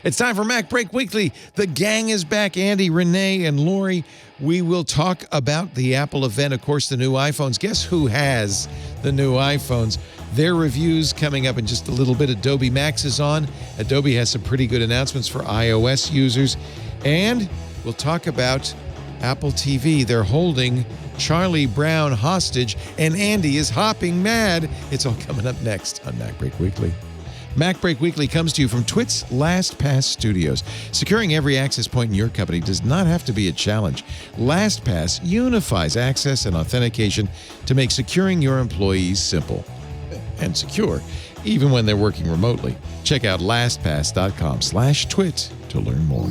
It's time for MacBreak Weekly. The gang is back. Andy, Renee, and Lory. We will talk about the Apple event, of course, the new iPhones. Guess who has the new iPhones? Their reviews coming up in just a little bit. Adobe Max is on. Adobe has some pretty good announcements for iOS users. And we'll talk about Apple TV. They're holding Charlie Brown hostage, and Andy is hopping mad. It's all coming up next on MacBreak Weekly. MacBreak Weekly comes to you from Twit's LastPass Studios. Securing every access point in your company does not have to be a challenge. LastPass unifies access and authentication to make securing your employees simple and secure, even when they're working remotely. Check out lastpass.com/twit to learn more.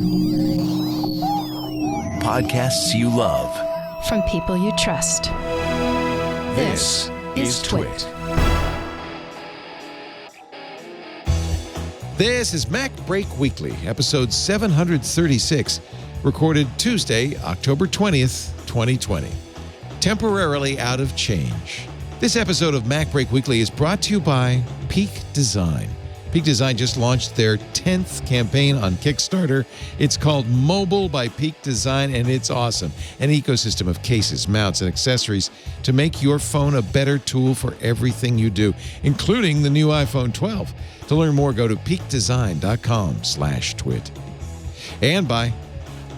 Podcasts you love. From people you trust. This is Twit. This is MacBreak Weekly, episode 736, recorded Tuesday, October 20th, 2020. Temporarily out of change. This episode of MacBreak Weekly is brought to you by Peak Design. Peak Design just launched their 10th campaign on Kickstarter. It's called Mobile by Peak Design, and it's awesome. An ecosystem of cases, mounts, and accessories to make your phone a better tool for everything you do, including the new iPhone 12. To learn more, go to peakdesign.com/twit. And by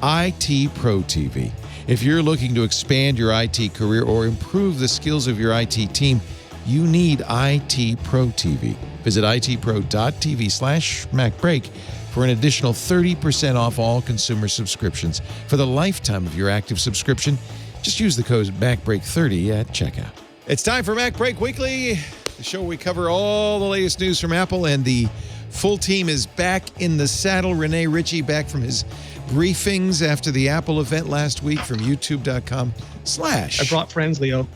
IT Pro TV. If you're looking to expand your IT career or improve the skills of your IT team, you need IT Pro TV. Visit itpro.tv/MacBreak for an additional 30% off all consumer subscriptions. For the lifetime of your active subscription, just use the code MacBreak30 at checkout. It's time for MacBreak Weekly, the show where we cover all the latest news from Apple, and the full team is back in the saddle. Renee Ritchie back from his briefings after the Apple event last week from youtube.com/. I brought friends, Leo.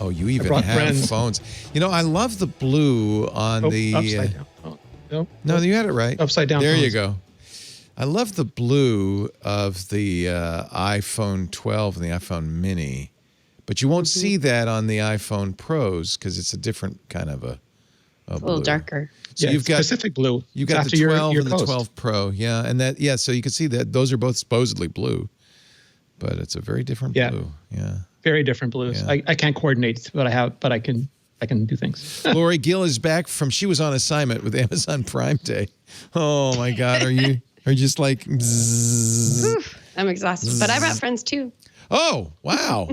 Oh, you even have friends. Phones. You know, I love the blue on the... Upside down. No, you had it right. Upside down There phones. you go. I love the blue of the iPhone 12 and the iPhone Mini, but you won't see that on the iPhone Pros because it's a different kind of a It's a little darker. So yeah, you've got Pacific blue. You've got the 12 and the 12 Pro, yeah, and that so you can see that those are both supposedly blue, but it's a very different blue, yeah. Very different blues. Yeah. I can't coordinate, but I can do things. Lory Gill is back she was on assignment with Amazon Prime Day. Oh my God, are you just like? I'm exhausted, but I brought friends too. Oh wow.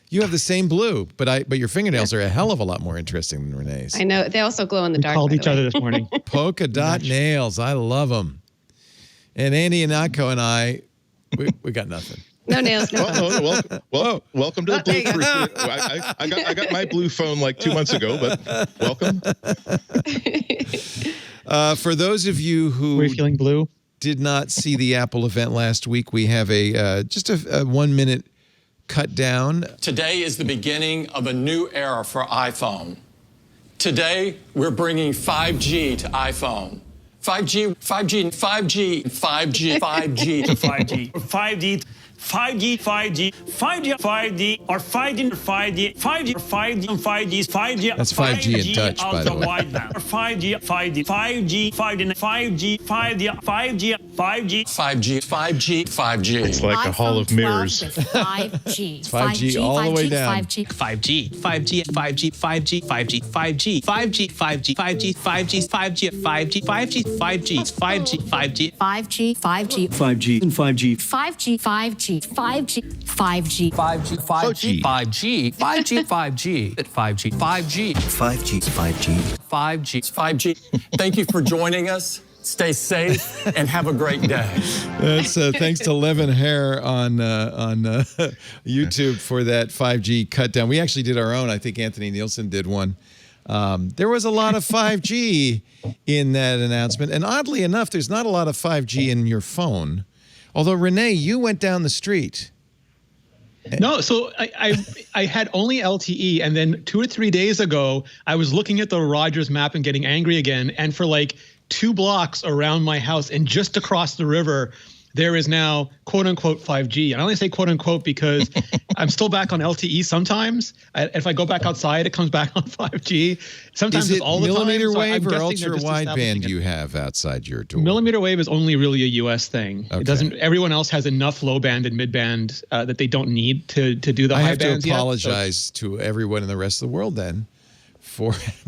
You have the same blue, but your fingernails are a hell of a lot more interesting than Renee's. I know. They also glow in the We dark. called each other this morning. Polka dot nails. I love them. And Andy and Atko and I, we got nothing. No nails, no phone. Welcome to the blue crew. I got my blue phone like 2 months ago, but welcome. For those of you who We're feeling blue. did not see the Apple event last week, we have just a 1 minute cut down. Today is the beginning of a new era for iPhone. Today, we're bringing 5G to iPhone. 5G, 5G, 5G, 5G, 5G, 5G, 5G. 5G, 5G, 5G, 5G, or 5G, 5G, 5G, 5G, 5G, 5G. That's 5G in Dutch, by the way. 5G, 5G, 5G, 5G, 5G, 5G, 5G, 5G, 5G, 5G, 5G. It's like a hall of mirrors. 5G. It's 5G all the way down. 5G. 5G, 5G, 5G, 5G, 5G, 5G, 5G, 5G, 5G, 5G, 5G, 5G, 5G, 5G, 5G, 5G, 5G. 5G. 5G, and 5G, 5G. 5G. 5G. 5G. 5G, 5G, 5G, 5G, 5G, at 5G, 5G, 5G, 5G. 5G, 5G. Thank you for joining us. Stay safe and have a great day. That's thanks to Levin Hare on YouTube for that 5G cut down. We actually did our own. I think Anthony Nielsen did one. There was a lot of 5G in that announcement, and oddly enough, there's not a lot of 5G in your phone. Although, Renee, you went down the street. No, so I had only LTE, and then 2 or 3 days ago, I was looking at the Rogers map and getting angry again. And for like 2 blocks around my house and just across the river, there is now quote unquote 5G. And I only say quote unquote because I'm still back on LTE sometimes. If I go back outside, it comes back on 5G. Sometimes Is it it's all the time. millimeter So I'm wave or guessing ultra they're just establishing wideband you have outside your door? Millimeter wave is only really a US thing. Okay. It doesn't. Everyone else has enough low band and mid band that they don't need to do the I high have to bands apologize to everyone in the rest of the world then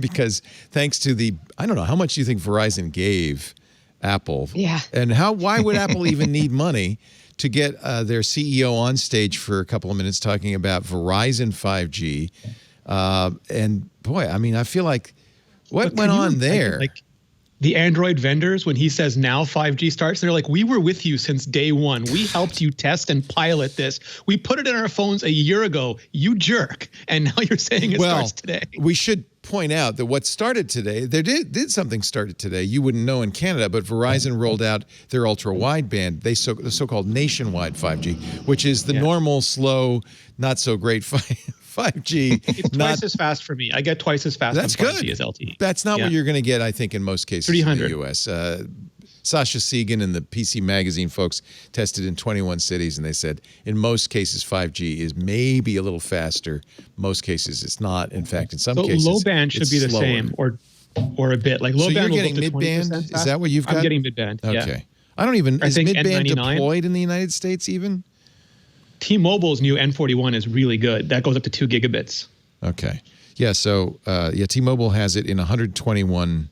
because thanks to I don't know, how much do you think Verizon gave Apple? Yeah. And why would Apple even need money to get their CEO on stage for a couple of minutes talking about Verizon 5G? And boy, I mean, I feel like what went on there? Like the Android vendors, when he says now 5G starts, they're like, we were with you since day one. We helped you test and pilot this. We put it in our phones a year ago, you jerk. And now you're saying it starts today. We should point out that what started today, there did something started today. You wouldn't know in Canada, but Verizon rolled out their ultra wideband, the so-called nationwide 5G, which is the normal, slow, not so great 5G. It's twice as fast for me. I get twice as fast That's on 5G good. as LTE. That's not what you're going to get, I think, in most cases 300. in the U.S. Sasha Segan and the PC Magazine folks tested in 21 cities, and they said in most cases 5G is maybe a little faster. Most cases it's not. In fact, in some cases, low band should it's be the slower. same, or a bit. Like low So band you're will go getting up to mid-band? 20% Is fast. that what you've got? I'm getting mid-band. Okay. Yeah. I don't even. I Is think mid-band N99 deployed in the United States even? T-Mobile's new N41 is really good. That goes up to 2 gigabits. Okay. Yeah. So T-Mobile has it in 121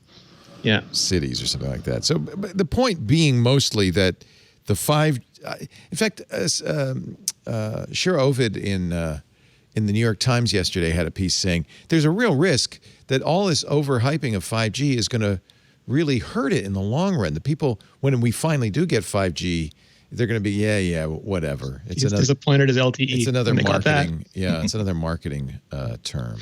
cities or something like that. So but the point being mostly that the in fact, Shira Ovid in the New York Times yesterday had a piece saying there's a real risk that all this overhyping of 5G is going to really hurt it in the long run. The people, when we finally do get 5G, they're going to be, whatever. It's as disappointed as LTE. It's another marketing. Yeah, it's another marketing term.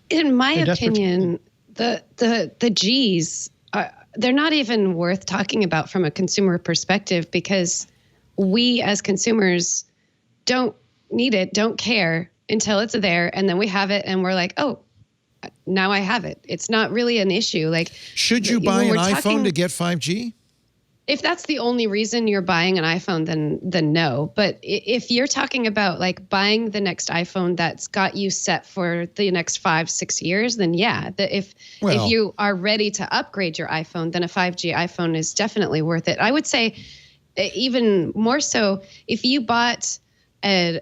In my opinion, the G's they're not even worth talking about from a consumer perspective because we as consumers don't need it, don't care until it's there, and then we have it, and we're like, oh, now I have it. It's not really an issue. Like, should you buy an iPhone to get 5G? If that's the only reason you're buying an iPhone, then no. But if you're talking about like buying the next iPhone that's got you set for the next 5-6 years, then yeah. If you are ready to upgrade your iPhone, then a 5G iPhone is definitely worth it. I would say even more so if you bought an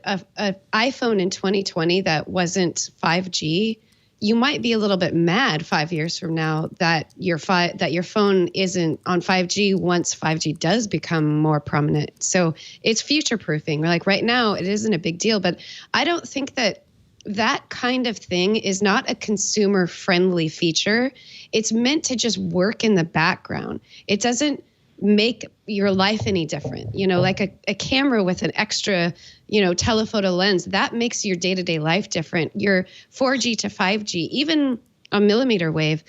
iPhone in 2020 that wasn't 5G, you might be a little bit mad 5 years from now that your phone isn't on 5G once 5G does become more prominent. So it's future proofing. Like right now, it isn't a big deal, but I don't think that kind of thing is not a consumer friendly feature. It's meant to just work in the background. It doesn't make your life any different. You know, like a camera with an extra, telephoto lens, that makes your day-to-day life different. Your 4G to 5G, even a millimeter wave,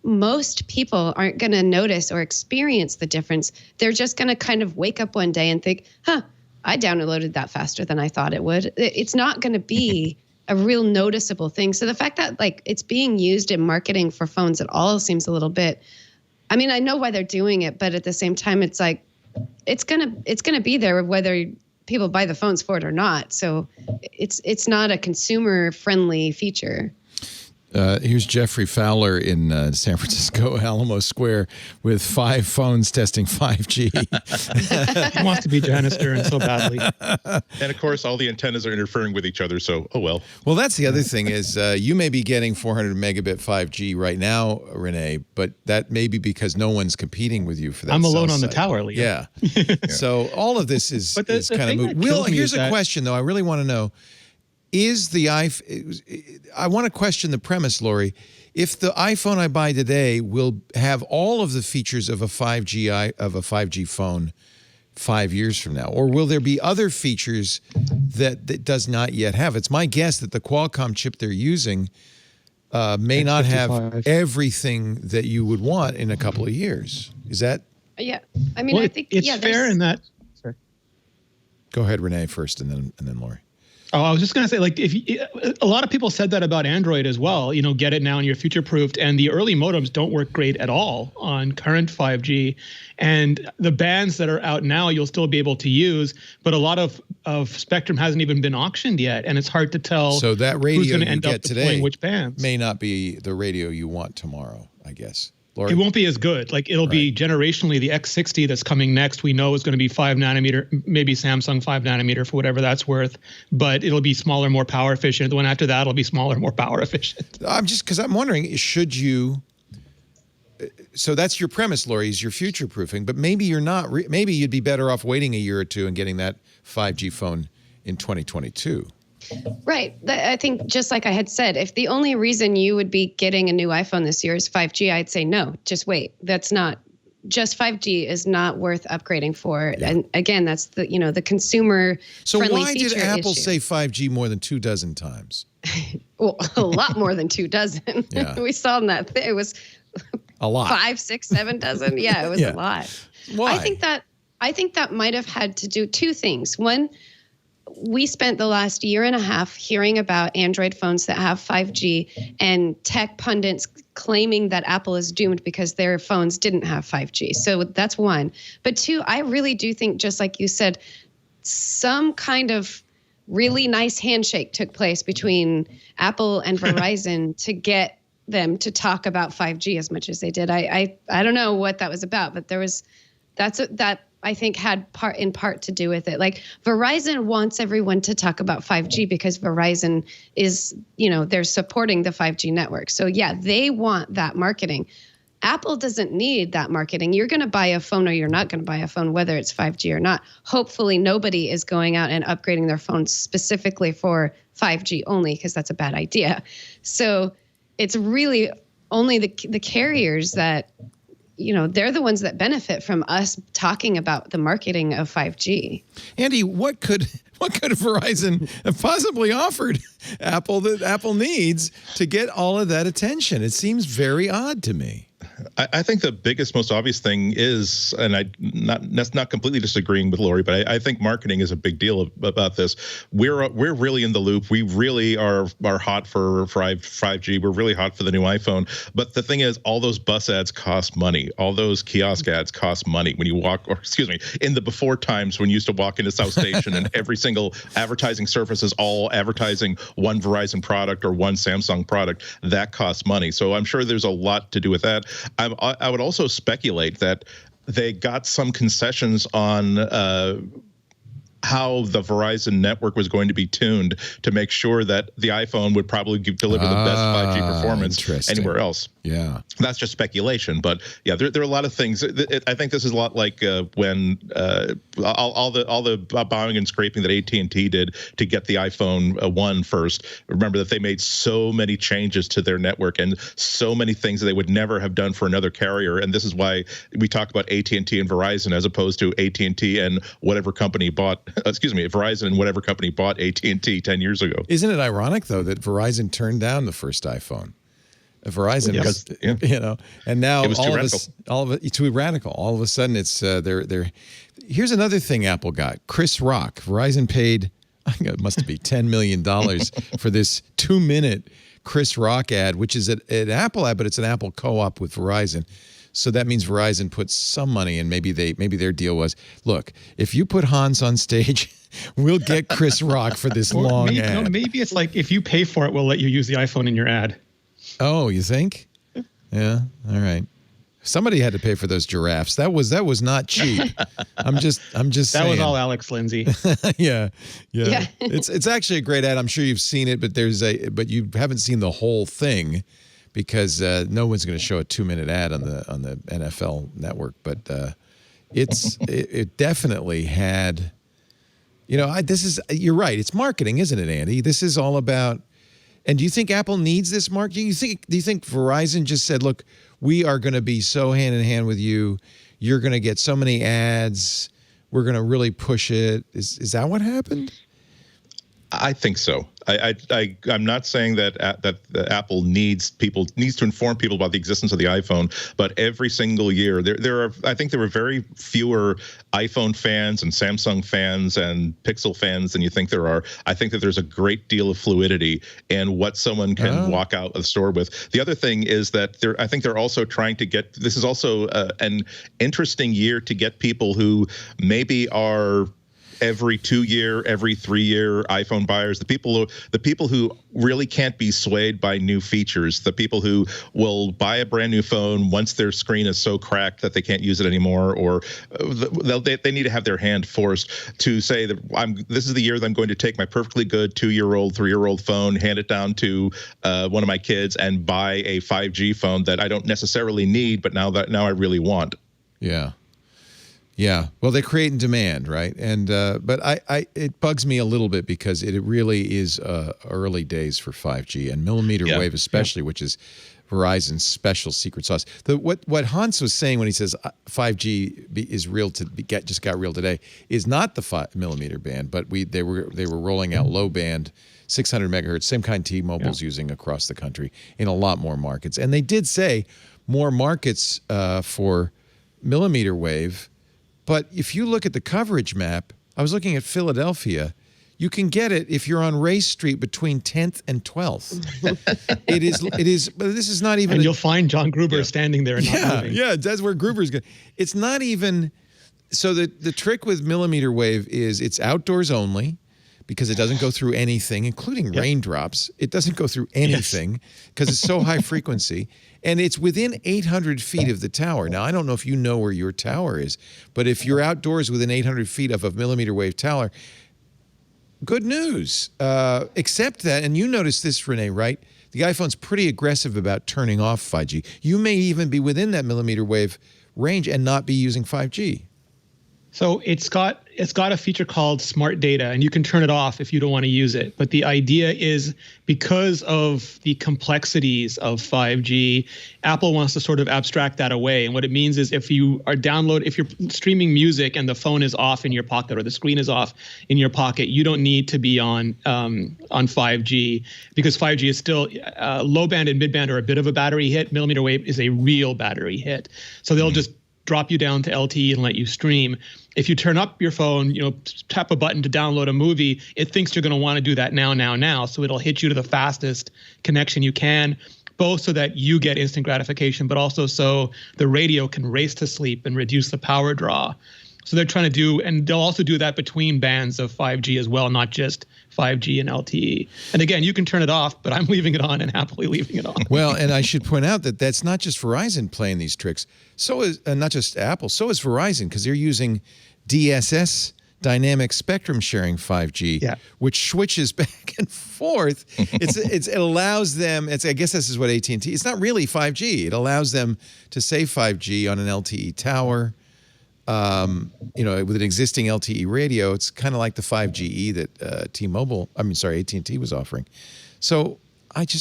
most people aren't going to notice or experience the difference. They're just going to kind of wake up one day and think, I downloaded that faster than I thought it would. It's not going to be a real noticeable thing. So the fact that like it's being used in marketing for phones at all seems a little bit, I mean, I know why they're doing it, but at the same time, it's like, it's gonna be there whether people buy the phones for it or not. So it's not a consumer friendly feature. Here's Jeffrey Fowler in San Francisco, Alamo Square, with 5 phones testing 5G. He wants to be Janice Stern so badly. And of course, all the antennas are interfering with each other. So, oh well. Well, that's the other thing is you may be getting 400 megabit 5G right now, Renee, but that may be because no one's competing with you for that. I'm alone on the site. tower, Leo. Yeah. So all of this is kind of moot. Will, here's a question, though. I really want to know. Is the iPhone, I want to question the premise, Lory. If the iPhone I buy today will have all of the features of a 5G phone 5 years from now, or will there be other features that it does not yet have? It's my guess that the Qualcomm chip they're using may not have everything that you would want in a couple of years. Is that? Yeah. I mean, I think it's fair in that. Sorry. Go ahead, Renee, first, and then Lory. Oh, I was just going to say, like, a lot of people said that about Android as well, get it now and you're future proofed. And the early modems don't work great at all on current 5G. And the bands that are out now, you'll still be able to use, but a lot of spectrum hasn't even been auctioned yet. And it's hard to tell So that radio who's going to you end get up today deploying which bands. may not be the radio you want tomorrow, I guess. Lory? It won't be as good. Like it'll be generationally the X60 that's coming next. We know is going to be 5 nanometer, maybe Samsung 5 nanometer for whatever that's worth, but it'll be smaller, more power efficient. The one after that will be smaller, more power efficient. Because I'm wondering, should you, so that's your premise, Lory, is you're future proofing, but maybe you're not, maybe you'd be better off waiting a year or two and getting that 5G phone in 2022. Right. I think just like I had said, if the only reason you would be getting a new iPhone this year is 5G, I'd say no, just wait. That's not, just 5G is not worth upgrading for. Yeah. And again, that's the consumer friendly feature issue. So why did Apple say 5G more than 24 times? Well, a lot more than 24. Yeah. We saw in that it was a lot. 5, 6, 7 dozen. Yeah, it was a lot. Why? I think that might have had to do two things. One, we spent the last year and a half hearing about Android phones that have 5G and tech pundits claiming that Apple is doomed because their phones didn't have 5G. So that's one. But two, I really do think, just like you said, some kind of really nice handshake took place between Apple and Verizon to get them to talk about 5G as much as they did. I don't know what that was about, but that I think had in part to do with it. Like Verizon wants everyone to talk about 5G because Verizon is, they're supporting the 5G network. So yeah, they want that marketing. Apple doesn't need that marketing. You're going to buy a phone or you're not going to buy a phone, whether it's 5G or not. Hopefully nobody is going out and upgrading their phones specifically for 5G only, because that's a bad idea. So it's really only the carriers that, they're the ones that benefit from us talking about the marketing of 5G. Andy, what could Verizon have possibly offered Apple that Apple needs to get all of that attention? It seems very odd to me. I think the biggest, most obvious thing is, and that's not completely disagreeing with Lory, but I think marketing is a big deal about this. We're really in the loop. We really are hot for 5G. We're really hot for the new iPhone. But the thing is, all those bus ads cost money. All those kiosk ads cost money. When you in the before times when you used to walk into South Station and every single advertising surface is all advertising one Verizon product or one Samsung product, that costs money. So I'm sure there's a lot to do with that. I would also speculate that they got some concessions on how the Verizon network was going to be tuned to make sure that the iPhone would probably deliver the best 5G performance anywhere else. Yeah, that's just speculation, but yeah, there are a lot of things. I think this is a lot like when all the bowing and scraping that AT&T did to get the iPhone 1 first. Remember that they made so many changes to their network and so many things that they would never have done for another carrier. And this is why we talk about AT&T and Verizon as opposed to AT&T and whatever company bought. Verizon and whatever company bought AT&T 10 years ago. Isn't it ironic though that Verizon turned down the first iPhone? Verizon, and now it was too radical. All of a sudden, it's they're. Here's another thing Apple got. Chris Rock. Verizon paid, I think it must be $10 million for this 2-minute Chris Rock ad, which is an Apple ad, but it's an Apple co-op with Verizon. So that means Verizon put some money in. Maybe their deal was, look, if you put Hans on stage, we'll get Chris Rock for this long ad. No, maybe it's like if you pay for it, we'll let you use the iPhone in your ad. Oh, you think? Yeah. All right. Somebody had to pay for those giraffes. That was not cheap. I'm just saying. That was all Alex Lindsay. Yeah. It's actually a great ad. I'm sure you've seen it, but you haven't seen the whole thing because no one's going to show a 2-minute ad on the NFL network. But it definitely had. You're right. It's marketing, isn't it, Andy? This is all about. And do you think Apple needs this marketing? Do you think Verizon just said, look, we are going to be so hand in hand with you. You're going to get so many ads. We're going to really push it. Is that what happened? I think so. I'm not saying that Apple needs to inform people about the existence of the iPhone, but every single year I think there were very fewer iPhone fans and Samsung fans and Pixel fans than you think there are. I think that there's a great deal of fluidity in what someone can walk out of the store with. The other thing is that I think they're also trying to get. This is also an interesting year to get people who maybe are every 2-year, every 3-year iPhone buyers, the people who really can't be swayed by new features, the people who will buy a brand new phone once their screen is so cracked that they can't use it anymore, or they need to have their hand forced to say that this is the year that I'm going to take my perfectly good 2-year-old, 3-year-old phone, hand it down to one of my kids, and buy a 5G phone that I don't necessarily need, but now I really want. Yeah. Yeah, well, they create in demand, right? And but it bugs me a little bit because it really is early days for 5G and millimeter wave especially, which is Verizon's special secret sauce. What Hans was saying when he says 5G is real just got real today is not the 5 millimeter band, but they were rolling out low band 600 megahertz, same kind T-Mobile's using across the country in a lot more markets, and they did say more markets for millimeter wave. But if you look at the coverage map, I was looking at Philadelphia, you can get it if you're on Race Street between 10th and 12th. It is, but this is not even. And you'll find John Gruber standing there and not moving. Yeah, that's where Gruber's going. It's not even, so the trick with millimeter wave is it's outdoors only because it doesn't go through anything, including raindrops. It doesn't go through anything because it's so high frequency. And it's within 800 feet of the tower. Now, I don't know if you know where your tower is, but if you're outdoors within 800 feet of a millimeter wave tower, good news. Except that, and you noticed this, Renee, right? The iPhone's pretty aggressive about turning off 5G. You may even be within that millimeter wave range and not be using 5G. So it's got a feature called Smart Data, and you can turn it off if you don't want to use it. But the idea is because of the complexities of 5G, Apple wants to sort of abstract that away. And what it means is if you're streaming music and the phone is off in your pocket or the screen is off in your pocket, you don't need to be on 5G because 5G is still low band and mid band are a bit of a battery hit. Millimeter wave is a real battery hit. So they'll just drop you down to LTE and let you stream. If you turn up your phone, tap a button to download a movie, it thinks you're going to want to do that now. So it'll hit you to the fastest connection you can, both so that you get instant gratification, but also so the radio can race to sleep and reduce the power draw. So they're trying to do, and they'll also do that between bands of 5G as well, not just 5G and LTE. And again, you can turn it off, but I'm leaving it on and happily leaving it on. Well, and I should point out that that's not just Verizon playing these tricks. So is not just Apple. So is Verizon because they're using DSS, dynamic spectrum sharing 5G, which switches back and forth. It allows them. I guess this is what AT&T. It's not really 5G. It allows them to say 5G on an LTE tower. With an existing LTE radio, it's kind of like the 5GE that AT&T was offering. So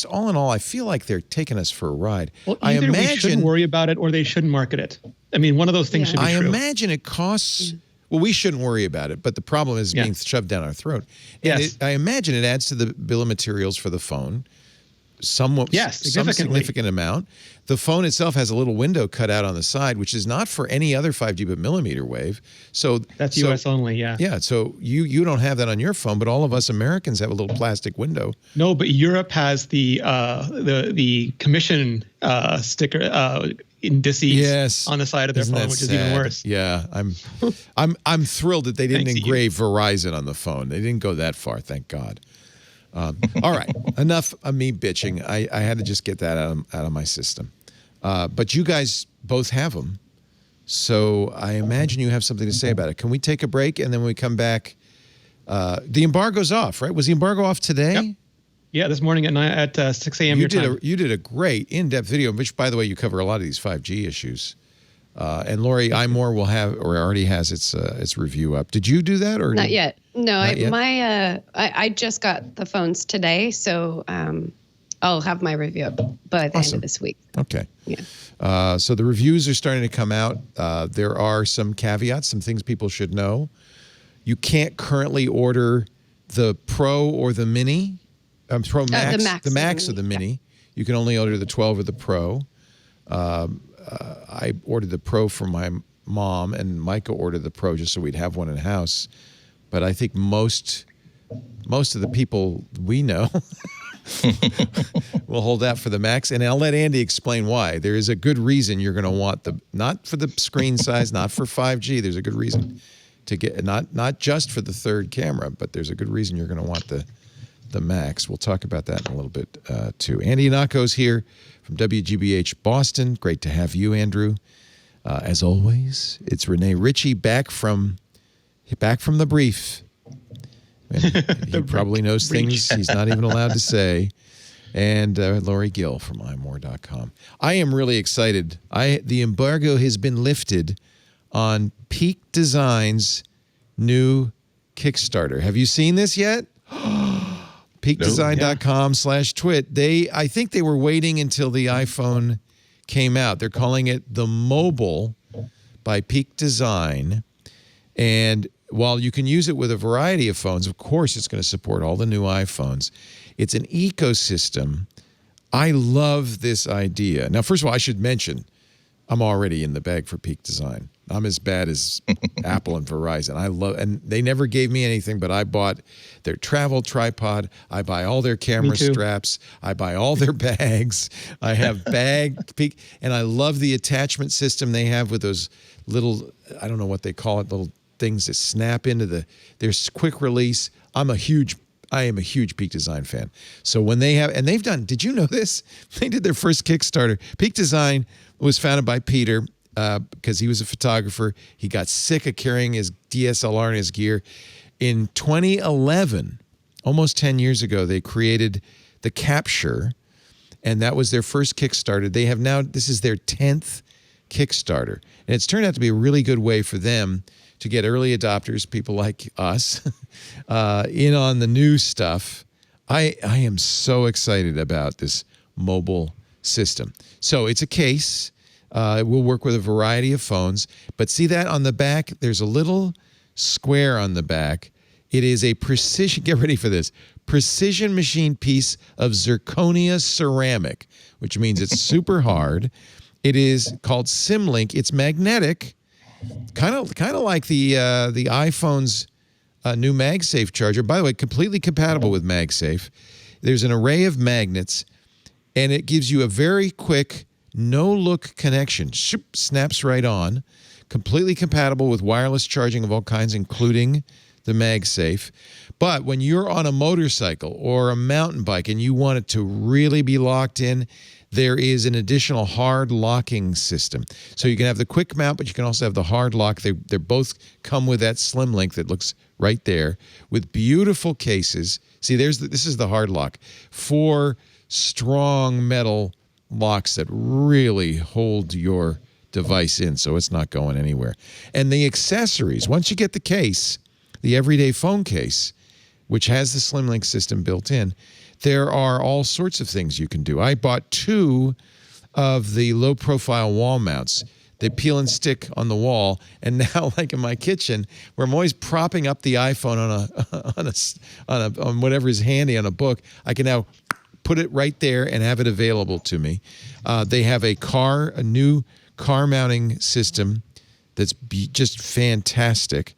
all in all, I feel like they're taking us for a ride. Well, either we shouldn't worry about it or they shouldn't market it. I mean, one of those things should be true. I imagine it costs, well, we shouldn't worry about it, but the problem is being shoved down our throat. And I imagine it adds to the bill of materials for the phone. Some significant amount. The phone itself has a little window cut out on the side, which is not for any other 5G but millimeter wave. So that's US only, Yeah, so you don't have that on your phone, but all of us Americans have a little plastic window. No, but Europe has the commission sticker indices on the side of their phone, which is even worse. Yeah, I'm thrilled that they didn't engrave Verizon on the phone. They didn't go that far, thank God. All right, enough of me bitching. I had to just get that out of my system. But you guys both have them, so I imagine you have something to say about it. Can we take a break, and then when we come back, the embargo's off, right? Was the embargo off today? Yep. Yeah, this morning at 6 a.m. your time. You did a great in-depth video, which, by the way, you cover a lot of these 5G issues. And Lory iMore will have, or already has its review up. Did you do that or not yet? No, I just got the phones today, so I'll have my review up by the end of this week. Okay. Yeah. So the reviews are starting to come out. There are some caveats, some things people should know. You can't currently order the Pro or the Mini. Pro Max. The Max or the Mini. You can only order the 12 or the Pro. I ordered the Pro for my mom, and Micah ordered the Pro just so we'd have one in the house. But I think most of the people we know will hold out for the Max, and I'll let Andy explain why. There is a good reason you're going to want not for the screen size, not for 5G. There's a good reason to get not just for the third camera, but there's a good reason you're going to want the Max. We'll talk about that in a little bit too. Andy Anako's here from WGBH Boston. Great to have you, Andrew. As always, it's Renee Ritchie back from the brief. He probably knows things he's not even allowed to say. And Lory Gill from imore.com. I am really excited. The embargo has been lifted on Peak Design's new Kickstarter. Have you seen this yet? peakdesign.com/twit. I think they were waiting until the iPhone came out. They're calling it the Mobile by Peak Design. And while you can use it with a variety of phones, of course it's going to support all the new iPhones. It's an ecosystem. I love this idea. Now, first of all, I should mention, I'm already in the bag for Peak Design. I'm as bad as Apple and Verizon. And they never gave me anything, but I bought their travel tripod. I buy all their camera straps. I buy all their bags. I have Peak, and I love the attachment system they have with those little, I don't know what they call it, little things that snap into there's quick release. I am a huge Peak Design fan. So when they've done, did you know this? They did their first Kickstarter. Peak Design was founded by Peter because he was a photographer. He got sick of carrying his DSLR and his gear. In 2011, almost 10 years ago, they created the Capture, and that was their first Kickstarter. They have now, this is their 10th Kickstarter. And it's turned out to be a really good way for them to get early adopters, people like us, in on the new stuff. I am so excited about this mobile system. So it's a case. It will work with a variety of phones. But see that on the back? There's a little square on the back. It is a precision, get ready for this, precision machine piece of zirconia ceramic, which means it's super hard. It is called SimLink. It's magnetic. Kind of like the iPhone's new MagSafe charger. By the way, completely compatible with MagSafe. There's an array of magnets, and it gives you a very quick, no-look connection. Snaps right on. Completely compatible with wireless charging of all kinds, including the MagSafe. But when you're on a motorcycle or a mountain bike and you want it to really be locked in, there is an additional hard locking system. So you can have the quick mount, but you can also have the hard lock. They both come with that slim link that looks right there with beautiful cases. See, this is the hard lock. 4 strong metal locks that really hold your device in so it's not going anywhere. And the accessories, once you get the case, the everyday phone case, which has the slim link system built in, there are all sorts of things you can do. I bought 2 of the low-profile wall mounts. They peel and stick on the wall, and now, like in my kitchen, where I'm always propping up the iPhone on whatever is handy on a book, I can now put it right there and have it available to me. They have a new car mounting system that's just fantastic.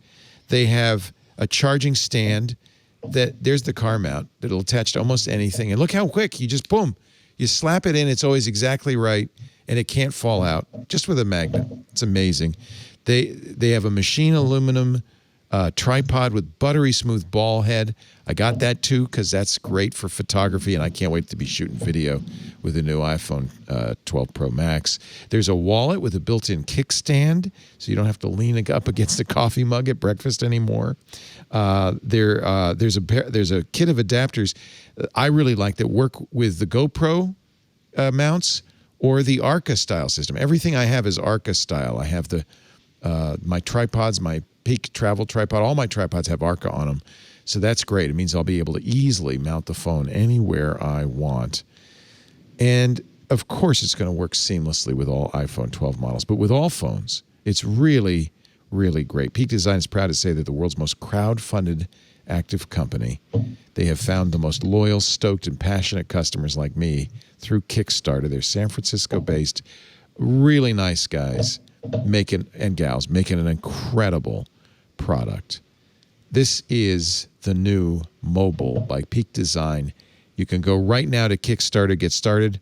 They have a charging stand. There's the car mount that'll attach to almost anything. And look how quick, you just, boom, you slap it in, it's always exactly right, and it can't fall out, just with a magnet. It's amazing. They have a machine aluminum tripod with buttery smooth ball head. I got that too because that's great for photography, and I can't wait to be shooting video with the new iPhone 12 Pro Max. There's a wallet with a built-in kickstand, so you don't have to lean up against a coffee mug at breakfast anymore. There's a kit of adapters I really like that work with the GoPro mounts or the Arca style system. Everything I have is Arca style. I have my tripods, my Peak travel tripod. All my tripods have Arca on them, so that's great. It means I'll be able to easily mount the phone anywhere I want. And of course, it's going to work seamlessly with all iPhone 12 models, but with all phones, it's really, really great. Peak Design is proud to say that the world's most crowd-funded active company. They have found the most loyal, stoked, and passionate customers like me through Kickstarter. They're San Francisco-based, really nice guys and gals making an incredible product. This is the new mobile by Peak Design. You can go right now to Kickstarter, get started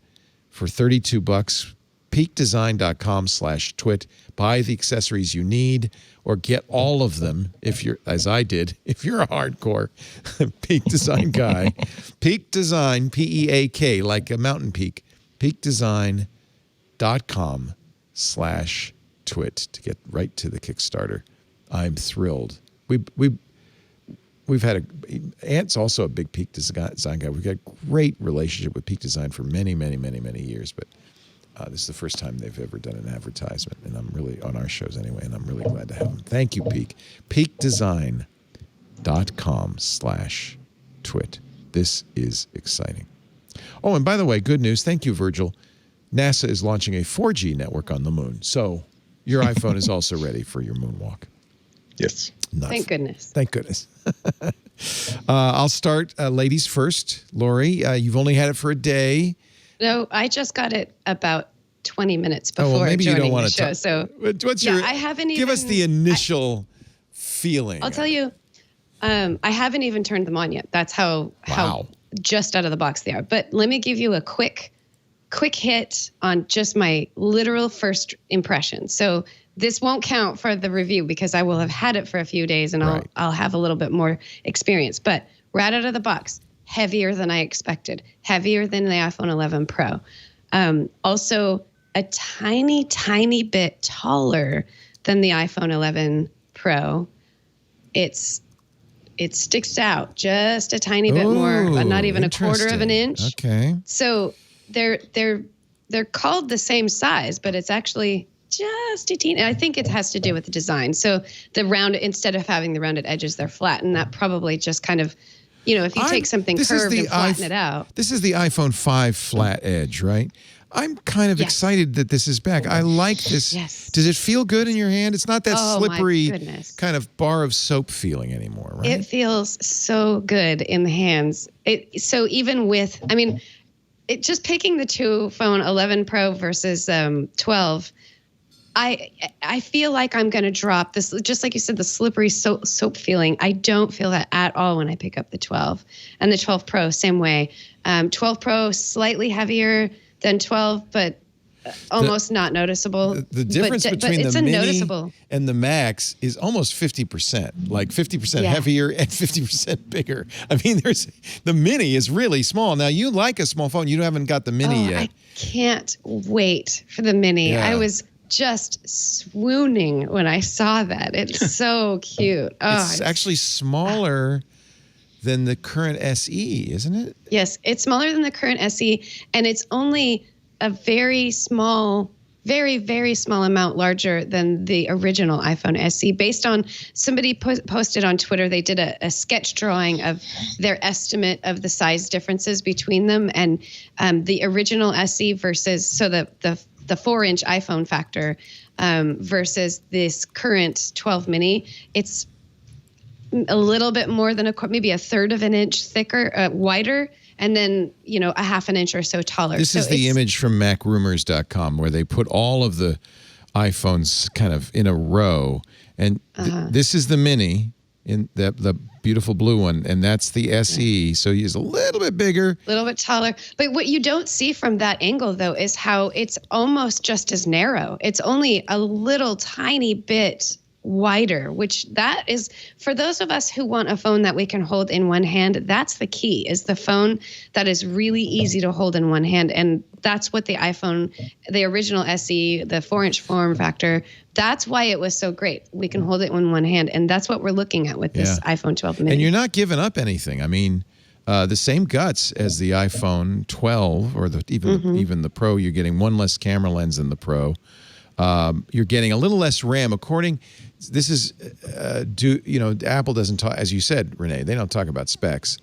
for $32. peakdesign.com/twit. Buy the accessories you need or get all of them if you're, as I did, if you're a hardcore Peak Design guy. Peak Design, P-E-A-K, like a mountain peak. peakdesign.com/twit to get right to the Kickstarter. I'm thrilled. We've had Ant's also a big Peak Design guy. We've got a great relationship with Peak Design for many, many, many, many years, but this is the first time they've ever done an advertisement, and I'm really, on our shows anyway, and I'm really glad to have them. Thank you, Peak. peakdesign.com/twit. This is exciting. Oh, and by the way, good news. Thank you, Virgil. NASA is launching a 4G network on the moon, so your iPhone is also ready for your moonwalk. Yes. Thank goodness. Thank goodness. I'll start, ladies first. Lory, you've only had it for a day. No, I just got it about 20 minutes before maybe joining you don't want the to show. So I haven't give us the initial feeling. I'll tell you, I haven't even turned them on yet. That's how just out of the box they are. But let me give you a quick hit on just my literal first impression. So this won't count for the review because I will have had it for a few days and I'll have a little bit more experience. But right out of the box, heavier than I expected, heavier than the iPhone 11 Pro. Also a tiny, tiny bit taller than the iPhone 11 Pro. It sticks out just a tiny bit more, not even a quarter of an inch. Okay. So they're called the same size, but it's actually just a teeny. I think it has to do with the design. So the round, instead of having the rounded edges, they're flat, and that probably just kind of, if you take something curved and flatten it out. This is the iPhone 5 flat edge, right? I'm kind of excited that this is back. I like this. Yes. Does it feel good in your hand? It's not that slippery kind of bar of soap feeling anymore, right? It feels so good in the hands. So even with, just picking the two phone 11 Pro versus 12, I feel like I'm going to drop this, just like you said, the slippery soap feeling. I don't feel that at all when I pick up the 12. And the 12 Pro, same way. 12 Pro, slightly heavier than 12, but almost not noticeable. The difference between the Mini noticeable. and the Max is almost 50%, like 50% heavier and 50% bigger. The Mini is really small. Now, you like a small phone. You haven't got the Mini yet. I can't wait for the Mini. Yeah. I was just swooning when I saw that. It's so cute. It's actually smaller than the current SE, isn't it? Yes, it's smaller than the current SE, and it's only a very small, very, very small amount larger than the original iPhone SE. Based on somebody posted on Twitter, they did a sketch drawing of their estimate of the size differences between them, and the original SE versus the 4-inch iPhone factor versus this current 12 mini. It's a little bit more than maybe a third of an inch thicker, wider, and then, a half an inch or so taller. This is the image from MacRumors.com where they put all of the iPhones kind of in a row. And this is the Mini, in the beautiful blue one, and that's the SE. So he's a little bit bigger. A little bit taller. But what you don't see from that angle, though, is how it's almost just as narrow. It's only a little tiny bit wider, which that is, for those of us who want a phone that we can hold in one hand, that's the key, is the phone that is really easy to hold in one hand. And that's what the iPhone, the original SE, the 4-inch form factor, that's why it was so great. We can hold it in one hand. And that's what we're looking at with this iPhone 12 mini. And you're not giving up anything. The same guts as the iPhone 12 or even the Pro. You're getting one less camera lens than the Pro. You're getting a little less RAM. This is, Apple doesn't talk, as you said, Renee, they don't talk about specs,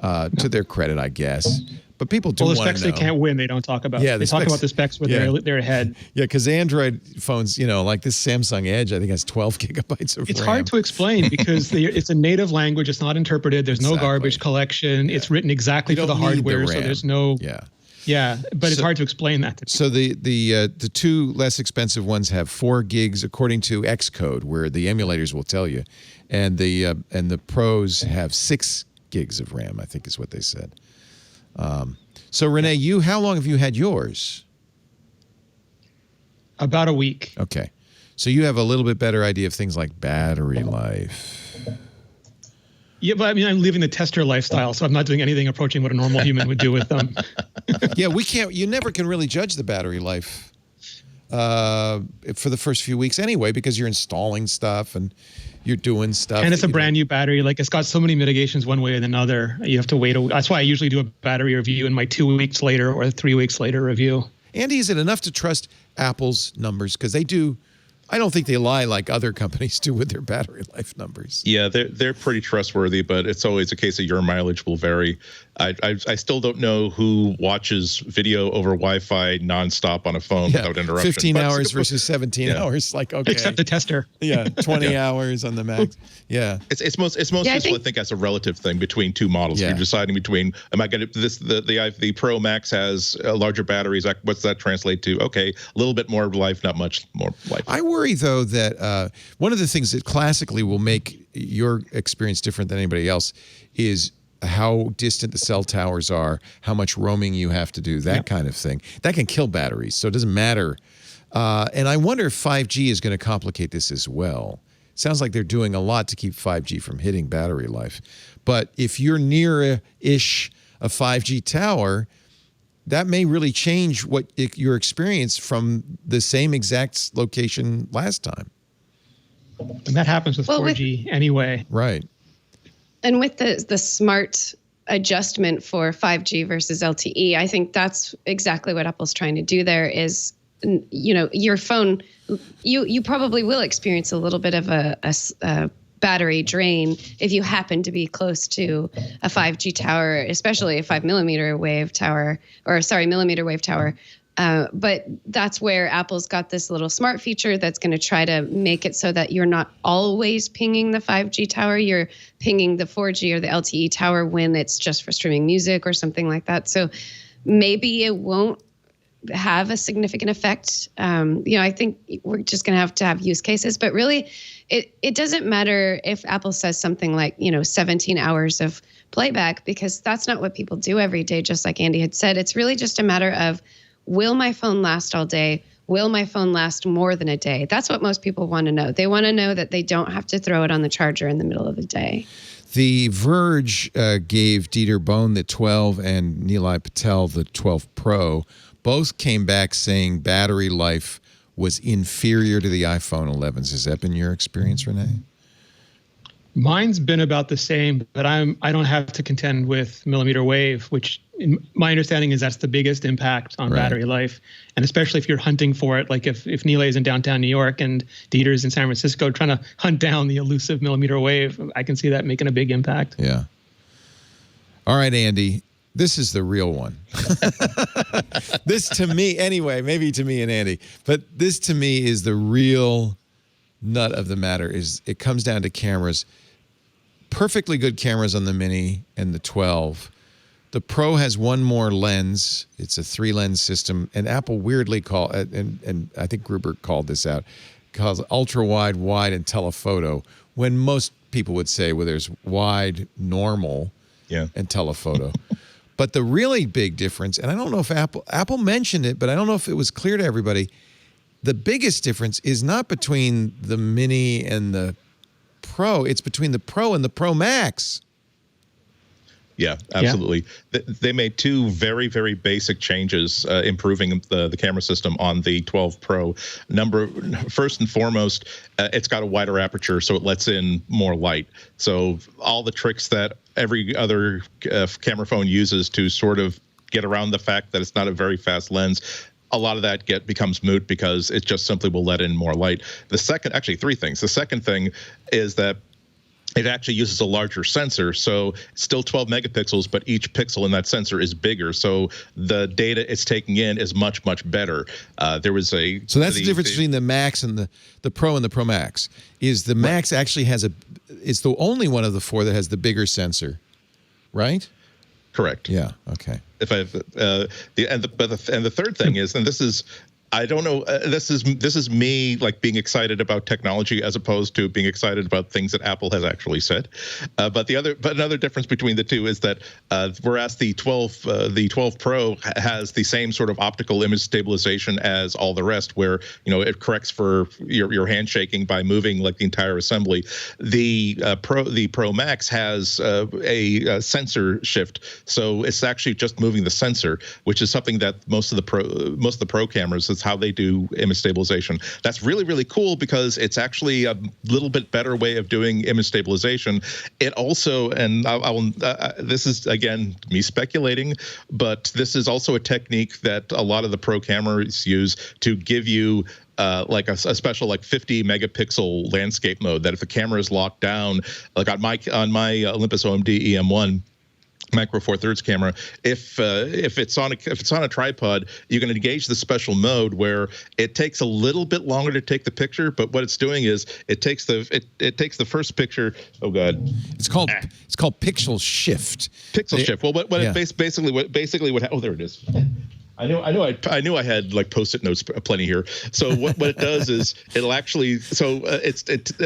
to their credit, I guess. but people do Well, want the specs to know. they can't win, they don't talk about. Yeah, they talk about the specs where they're ahead. Yeah, because Android phones, like this Samsung Edge, I think has 12 gigabytes of It's RAM. hard to explain because it's a native language. It's not interpreted. There's no garbage collection. Yeah. It's written exactly for the hardware, so there's no. Yeah, but it's hard to explain that to people. So the two less expensive ones have 4 gigs according to Xcode, where the emulators will tell you, and the Pros have 6 gigs of RAM, I think is what they said. So Renee, how long have you had yours? About a week. Okay, so you have a little bit better idea of things like battery life. Yeah, but I mean, I'm living the tester lifestyle, so I'm not doing anything approaching what a normal human would do with them. Yeah, we can't. You never can really judge the battery life for the first few weeks anyway, because you're installing stuff and you're doing stuff. And it's a brand new battery. Like, it's got so many mitigations one way or another. You have to wait. That's why I usually do a battery review in my 2 weeks later or 3 weeks later review. Andy, is it enough to trust Apple's numbers? Because they do. I don't think they lie like other companies do with their battery life numbers. Yeah, they're pretty trustworthy, but it's always a case of your mileage will vary. I still don't know who watches video over Wi-Fi nonstop on a phone without interruption. 15 hours versus 17 hours. Like, okay. Except the tester. Yeah, 20 hours on the Max. Yeah. It's most useful, I think, as a relative thing between two models. Yeah. You're deciding between, am I going to the Pro Max has a larger batteries. What's that translate to? Okay, a little bit more life, not much more life. I worry though that one of the things that classically will make your experience different than anybody else is how distant the cell towers are, how much roaming you have to do, that kind of thing. That can kill batteries, so it doesn't matter. And I wonder if 5G is going to complicate this as well. Sounds like they're doing a lot to keep 5G from hitting battery life. But if you're near-ish a 5G tower, that may really change your experience from the same exact location last time. And that happens with 4G anyway. Right. And with the smart adjustment for 5G versus LTE, I think that's exactly what Apple's trying to do there is, your phone, you probably will experience a little bit of a battery drain if you happen to be close to a 5G tower, especially a 5 millimeter wave tower. But that's where Apple's got this little smart feature that's going to try to make it so that you're not always pinging the 5G tower. You're pinging the 4G or the LTE tower when it's just for streaming music or something like that. So maybe it won't have a significant effect. I think we're just going to have use cases, but really it doesn't matter if Apple says something like, 17 hours of playback, because that's not what people do every day. Just like Andy had said, it's really just a matter of, will my phone last all day? Will my phone last more than a day? That's what most people want to know. They want to know that they don't have to throw it on the charger in the middle of the day. The Verge gave Dieter Bohn the 12 and Nilay Patel the 12 Pro. Both came back saying battery life was inferior to the iPhone 11s. Has that been your experience, Renee? Mine's been about the same, but I don't have to contend with millimeter wave, which my understanding is that's the biggest impact on battery life. And especially if you're hunting for it, like if Nilay is in downtown New York and Dieter's in San Francisco trying to hunt down the elusive millimeter wave, I can see that making a big impact. Yeah. All right, Andy, this is the real one. This to me, anyway, maybe to me and Andy, but this to me is the real nut of the matter. Is it comes down to cameras. Perfectly good cameras on the Mini and the 12. The Pro has one more lens. It's a 3-lens system, and Apple weirdly called, and I think Gruber called this out, calls it ultra wide, wide, and telephoto. When most people would say, well, there's wide, normal, and telephoto. But the really big difference, and I don't know if Apple mentioned it, but I don't know if it was clear to everybody. The biggest difference is not between the Mini and the Pro. It's between the Pro and the Pro Max. Yeah, absolutely. Yeah. They made two very, very basic changes, improving the camera system on the 12 Pro. First and foremost, it's got a wider aperture, so it lets in more light. So all the tricks that every other camera phone uses to sort of get around the fact that it's not a very fast lens, a lot of that becomes moot because it just simply will let in more light. Actually, three things. The second thing is that it actually uses a larger sensor. So still 12 megapixels, but each pixel in that sensor is bigger. So the data it's taking in is much, much better. So that's the difference between the Max and the Pro and the Pro Max. Is the Max actually it's the only one of the four that has the bigger sensor, right? Correct. Yeah. Okay. If the third thing is, and this is, I don't know. This is me like being excited about technology as opposed to being excited about things that Apple has actually said. But another difference between the two is that whereas the 12 Pro has the same sort of optical image stabilization as all the rest, where it corrects for your handshaking by moving like the entire assembly. The Pro Max has a sensor shift, so it's actually just moving the sensor, which is something that most of the Pro cameras, that's how they do image stabilization. That's really, really cool because it's actually a little bit better way of doing image stabilization. It also, and this is again me speculating, but this is also a technique that a lot of the Pro cameras use to give you like a special like 50 megapixel landscape mode, that if the camera is locked down, like on my Olympus OMD EM1 Micro Four Thirds camera, if it's on a tripod, you can engage the special mode where it takes a little bit longer to take the picture, but what it's doing is it takes the first picture. Oh God, it's called pixel shift. Shift. Well, basically what? Oh, there it is. I knew I had like Post-it notes plenty here. So what it does is it'll actually,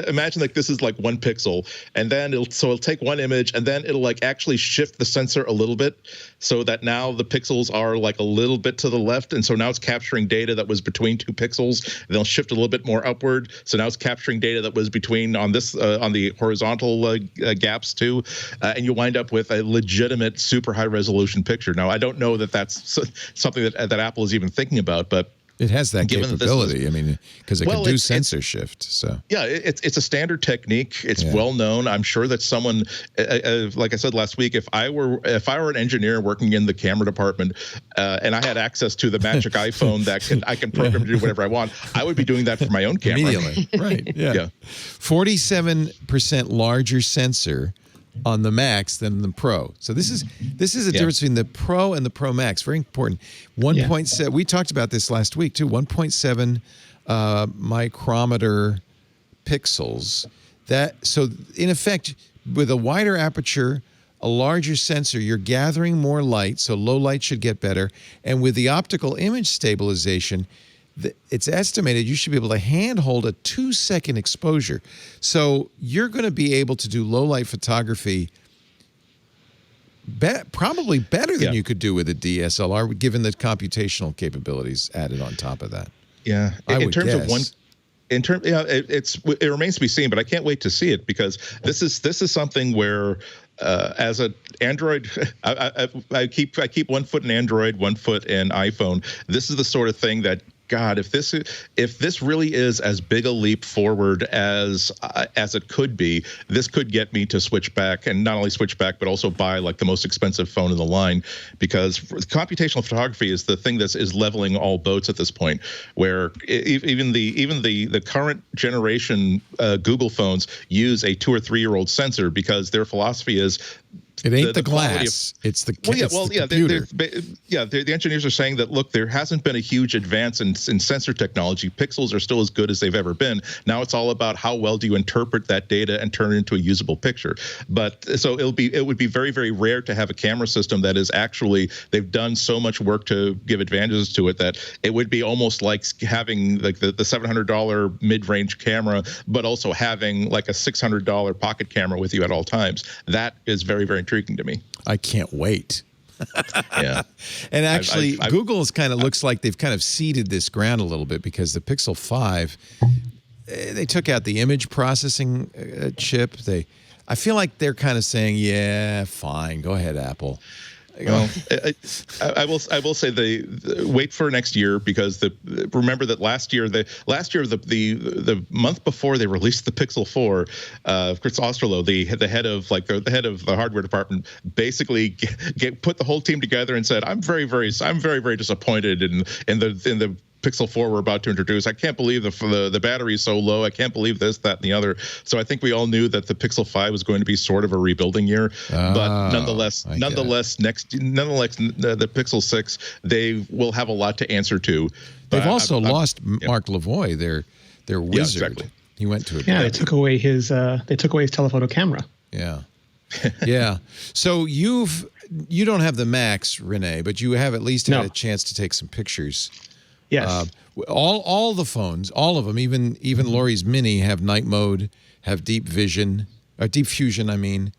imagine like this is like 1 pixel, and then it'll take one image and then it'll like actually shift the sensor a little bit so that now the pixels are like a little bit to the left, and so now it's capturing data that was between 2 pixels. And they'll shift a little bit more upward, so now it's capturing data that was between on the horizontal gaps too, and you wind up with a legitimate super high resolution picture. Now I don't know that that's something that Apple is even thinking about, but it has that capability. I mean, because it can do sensor shift. So yeah, it's a standard technique. It's well known. I'm sure that someone, like I said last week, if I were an engineer working in the camera department, and I had access to the magic iPhone that I can program to do whatever I want, I would be doing that for my own camera immediately. Right? Yeah. 47% larger sensor on the Max than the Pro. So this is a difference between the Pro and the Pro Max. Very important. 1.7. We talked about this last week too. 1.7 micrometer pixels. So in effect, with a wider aperture, a larger sensor, you're gathering more light. So low light should get better. And with the optical image stabilization, it's estimated you should be able to handhold a 2-second exposure. So you're going to be able to do low light photography probably better than you could do with a DSLR, given the computational capabilities added on top of that. Yeah, it remains to be seen, but I can't wait to see it, because this is something where as an Android, I keep 1 foot in Android, 1 foot in iPhone. This is the sort of thing that, God, if this really is as big a leap forward as it could be, this could get me to switch back, and not only switch back, but also buy like the most expensive phone in the line, because computational photography is the thing that is leveling all boats at this point. Where even the current generation Google phones use a 2 or 3 year old sensor, because their philosophy is, it ain't the glass, it's the computer. The engineers are saying that, look, there hasn't been a huge advance in sensor technology. Pixels are still as good as they've ever been. Now it's all about how well do you interpret that data and turn it into a usable picture. But so it would be very, very rare to have a camera system that is actually, they've done so much work to give advantages to it that it would be almost like having like the $700 mid-range camera, but also having like a $600 pocket camera with you at all times. That is very, very intriguing to me. I can't wait. Yeah. And actually, Google looks like they've kind of seeded this ground a little bit, because the Pixel 5, they took out the image processing chip. I feel like they're kind of saying, yeah, fine, go ahead, Apple. Well, I will say wait for next year, because remember that last year the month before they released the Pixel 4, Chris Osterloh, the head of the hardware department, basically put the whole team together and said, I'm very, very disappointed in the Pixel 4 we're about to introduce. I can't believe the battery is so low. I can't believe this, that, and the other. So I think we all knew that the Pixel 5 was going to be sort of a rebuilding year. But nonetheless, the Pixel 6, they will have a lot to answer to. They've also lost Mark Lavoie, their wizard. Yeah, exactly. He went to it. Yeah, they took away his telephoto camera. Yeah. Yeah. So you don't have the Max, Renee, but you have at least had a chance to take some pictures. Yes. All the phones, all of them, even Lory's Mini have night mode, have deep fusion, I mean.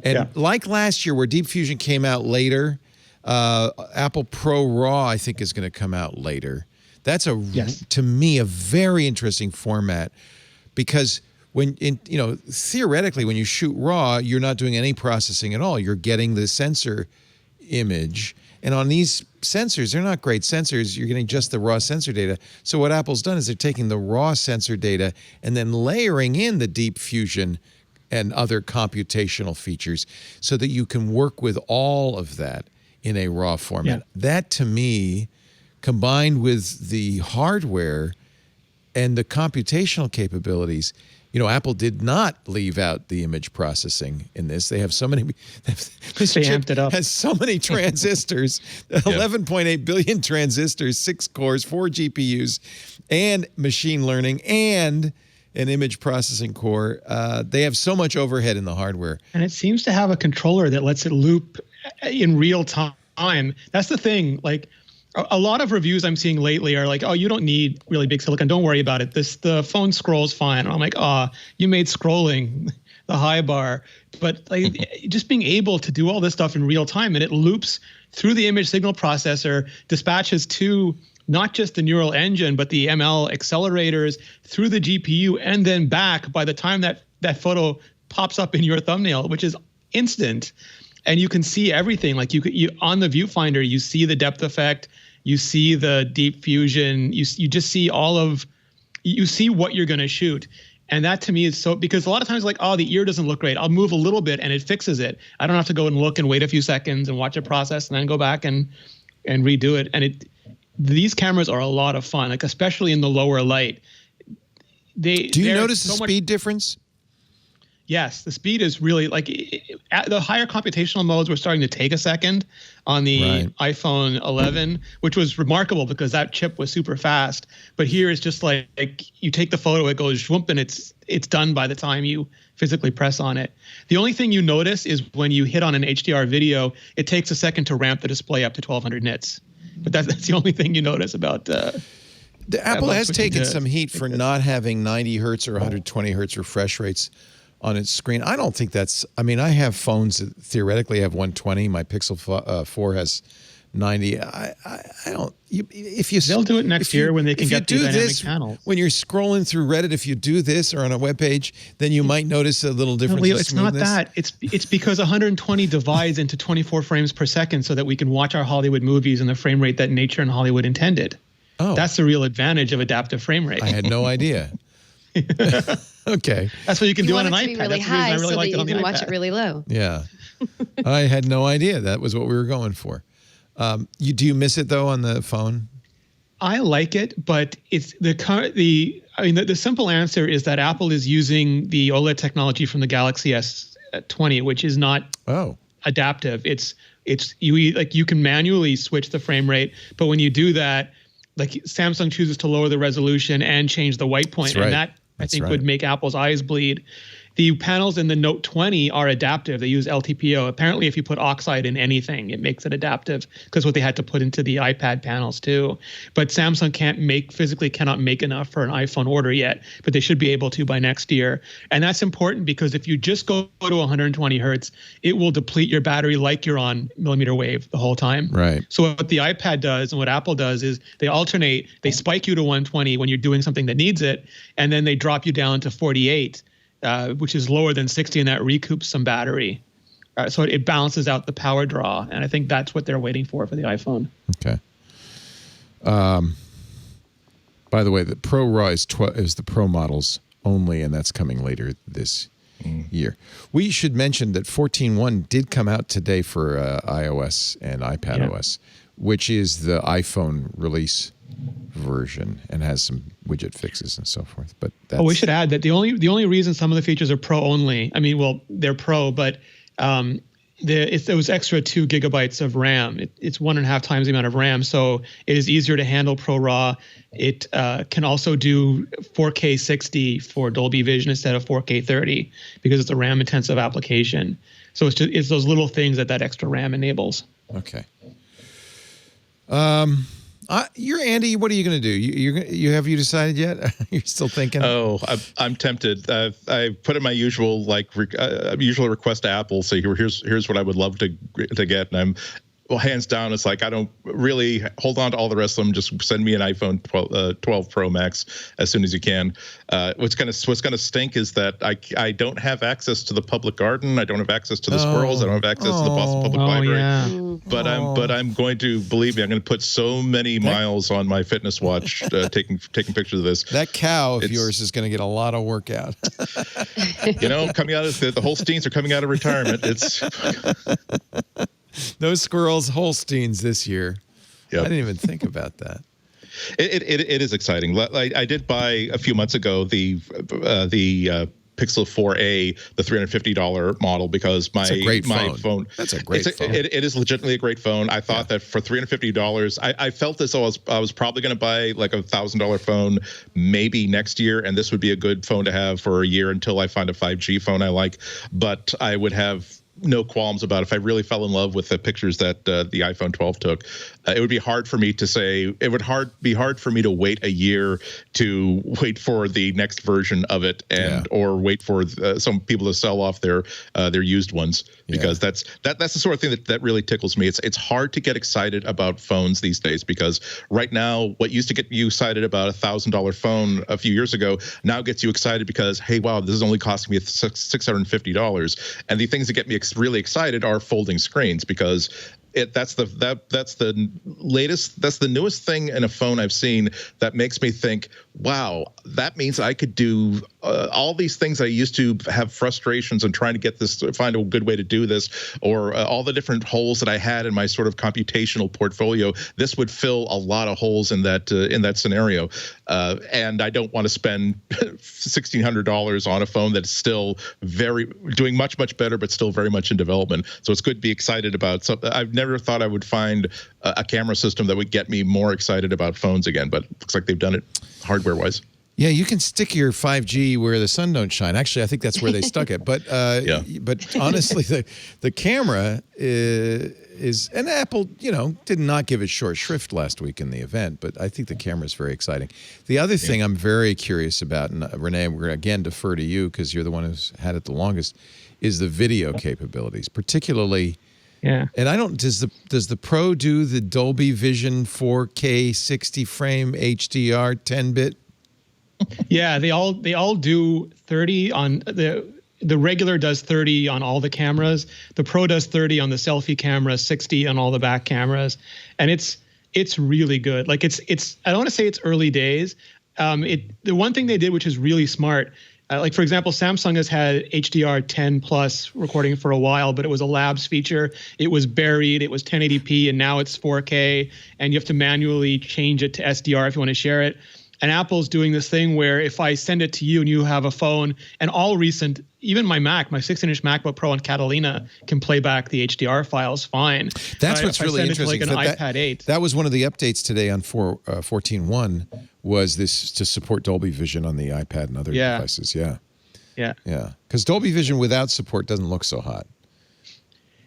And like last year where Deep Fusion came out later, Apple Pro Raw, I think, is going to come out later. That's to me, a very interesting format because theoretically, when you shoot RAW, you're not doing any processing at all. You're getting the sensor image. And on these sensors, they're not great sensors. You're getting just the raw sensor data. So what Apple's done is they're taking the raw sensor data and then layering in the deep fusion and other computational features so that you can work with all of that in a raw format. Yeah. That, to me, combined with the hardware and the computational capabilities, Apple did not leave out the image processing in this. They have so many. This they chip amped it up. has so many transistors, 11.8 billion transistors, 6 cores, 4 GPUs, and machine learning, and an image processing core. They have so much overhead in the hardware. And it seems to have a controller that lets it loop in real time. That's the thing. Like, a lot of reviews I'm seeing lately are like, oh, you don't need really big silicon. Don't worry about it. The phone scrolls fine. And I'm like, you made scrolling the high bar. But like just being able to do all this stuff in real time, and it loops through the image signal processor, dispatches to not just the neural engine, but the ML accelerators through the GPU, and then back by the time that photo pops up in your thumbnail, which is instant. And you can see everything. Like you on the viewfinder, you see the depth effect, you see the deep fusion, you just see you see what you're going to shoot. And that to me is so, because a lot of times like, the ear doesn't look great. I'll move a little bit and it fixes it. I don't have to go and look and wait a few seconds and watch it process and then go back and redo it. And these cameras are a lot of fun, like especially in the lower light. Do you notice the speed difference? Yes, the speed is really like at the higher computational modes. We're starting to take a second on the iPhone 11, which was remarkable because that chip was super fast. But here it's just like you take the photo, it goes whoop, and it's done by the time you physically press on it. The only thing you notice is when you hit on an HDR video, it takes a second to ramp the display up to 1200 nits. But that's the only thing you notice about. Apple has taken some heat for not having 90 hertz or 120 hertz refresh rates on its screen. I don't think that's, I mean, I have phones that theoretically have 120. My Pixel 4 has 90. I don't, they'll do it next year when they can get the dynamic panels. When you're scrolling through Reddit, if you do this or on a web page, then you might notice a little difference. No, Leo, it's not that. It's because 120 divides into 24 frames per second so that we can watch our Hollywood movies in the frame rate that nature and Hollywood intended. Oh. That's the real advantage of adaptive frame rate. I had no idea. Okay. That's what you can do on an iPad. Really That's high, the reason I really like so it on that you the can iPad. watch it really low. Yeah. I had no idea that was what we were going for. Do you miss it though on the phone? I like it, but it's the simple answer is that Apple is using the OLED technology from the Galaxy S20, which is not adaptive. You can manually switch the frame rate, but when you do that, like Samsung chooses to lower the resolution and change the white point, and that I think would make Apple's eyes bleed. The panels in the Note 20 are adaptive. They use LTPO. Apparently, if you put oxide in anything, it makes it adaptive because what they had to put into the iPad panels too. But Samsung physically cannot make enough for an iPhone order yet, but they should be able to by next year. And that's important because if you just go to 120 hertz, it will deplete your battery like you're on millimeter wave the whole time. Right. So what the iPad does and what Apple does is they alternate. They spike you to 120 when you're doing something that needs it, and then they drop you down to 48. Which is lower than 60, and that recoups some battery. So it balances out the power draw, and I think that's what they're waiting for the iPhone. Okay. By the way, the Pro Raw is the Pro models only, and that's coming later this year. We should mention that 14.1 did come out today for iOS and iPadOS, which is the iPhone release version and has some widget fixes and so forth. But that's, we should add that the only reason some of the features are Pro only. I mean, well, they're Pro, but it was extra 2 gigabytes of RAM. It's 1.5 times the amount of RAM, so it is easier to handle Pro RAW. It can also do 4K 60 for Dolby Vision instead of 4K 30 because it's a RAM intensive application. So it's those little things that extra RAM enables. Okay. You're Andy. What are you going to do? You decided yet? You're still thinking? Oh, I'm tempted. I put in my usual usual request to Apple. Say here's what I would love to get, and I'm. Well, hands down, it's like I don't really hold on to all the rest of them. Just send me an iPhone 12 Pro Max as soon as you can. What's gonna stink is that I don't have access to the public garden. I don't have access to the squirrels. I don't have access to the Boston Public Library. Yeah. But I'm going to, believe me, I'm going to put so many miles on my fitness watch taking pictures of this. That cow of yours is going to get a lot of workout. Coming out of the Holsteins are coming out of retirement. It's. Those squirrels, Holsteins this year. Yep. I didn't even think about that. It is exciting. I did buy a few months ago the Pixel 4a, the $350 model, because my phone. That's a great phone. It is legitimately a great phone. I thought that for $350, I felt as though I was probably going to buy like a $1,000 phone maybe next year, and this would be a good phone to have for a year until I find a 5G phone I like. But I would have no qualms about it. If I really fell in love with the pictures that the iPhone 12 took, it would be hard for me to say. It would be hard for me to wait a year to wait for the next version of it, or wait for some people to sell off their used ones, because that's the sort of thing that really tickles me. It's hard to get excited about phones these days, because right now what used to get you excited about a $1,000 phone a few years ago now gets you excited because, hey, wow, this is only costing me $650, and the things that get me really excited are folding screens, because that's the newest thing in a phone I've seen that makes me think, wow, that means I could do all these things I used to have frustrations and trying to find a good way to do this, or all the different holes that I had in my sort of computational portfolio. This would fill a lot of holes in that scenario, and I don't want to spend $1,600 on a phone that's still doing much better, but still very much in development. So it's good to be excited about something. I've never thought I would find a camera system that would get me more excited about phones again, but it looks like they've done it hardware-wise. Yeah, you can stick your 5G where the sun don't shine. Actually, I think that's where they stuck it. But but honestly, the camera is, and Apple, did not give it short shrift last week in the event, but I think the camera is very exciting. The other thing I'm very curious about, and Renee, we're going to again defer to you because you're the one who's had it the longest, is the video capabilities, particularly. Yeah. And does the Pro do the Dolby Vision 4K 60 frame HDR 10-bit? Yeah, they all do 30 on the regular does 30 on all the cameras. The Pro does 30 on the selfie camera, 60 on all the back cameras, and it's really good. Like it's I don't want to say it's early days. The one thing they did, which is really smart. Like, for example, Samsung has had HDR 10 plus recording for a while, but it was a labs feature. It was buried. It was 1080p, and now it's 4K, and you have to manually change it to SDR if you want to share it. And Apple's doing this thing where if I send it to you and you have a phone, and all recent, even my 16-inch MacBook Pro and Catalina can play back the HDR files fine. That's what's really interesting. Like an iPad 8. That was one of the updates today on 14.1 was this to support Dolby Vision on the iPad and other devices. Yeah. Because Dolby Vision without support doesn't look so hot.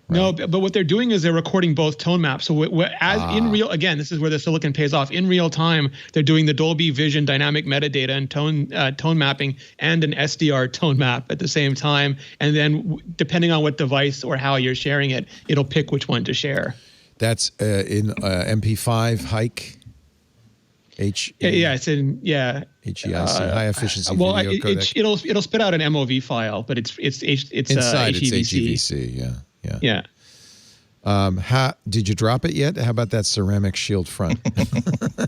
Right. No, but what they're doing is they're recording both tone maps. So in real, again, this is where the silicon pays off. In real time, they're doing the Dolby Vision dynamic metadata and tone mapping and an SDR tone map at the same time. And then depending on what device or how you're sharing it, it'll pick which one to share. That's in MP5 hike. It's in HEIC, high efficiency video codec. It'll spit out an MOV file, but it's inside HEVC. It's HEVC. Yeah. How did you drop it yet? How about that ceramic shield front?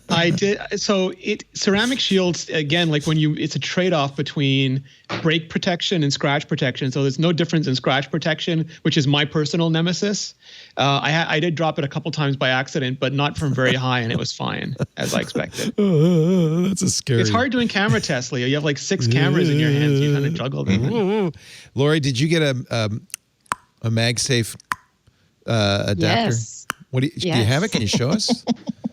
I did. So ceramic shields, again, like it's a trade-off between break protection and scratch protection. So there's no difference in scratch protection, which is my personal nemesis. I did drop it a couple times by accident, but not from very high, and it was fine, as I expected. That's a scary. It's hard doing camera tests, Leo. You have like 6 cameras in your hands. You kind of juggle them. Lory, did you get a MagSafe adapter? Yes. Do you have it? Can you show us?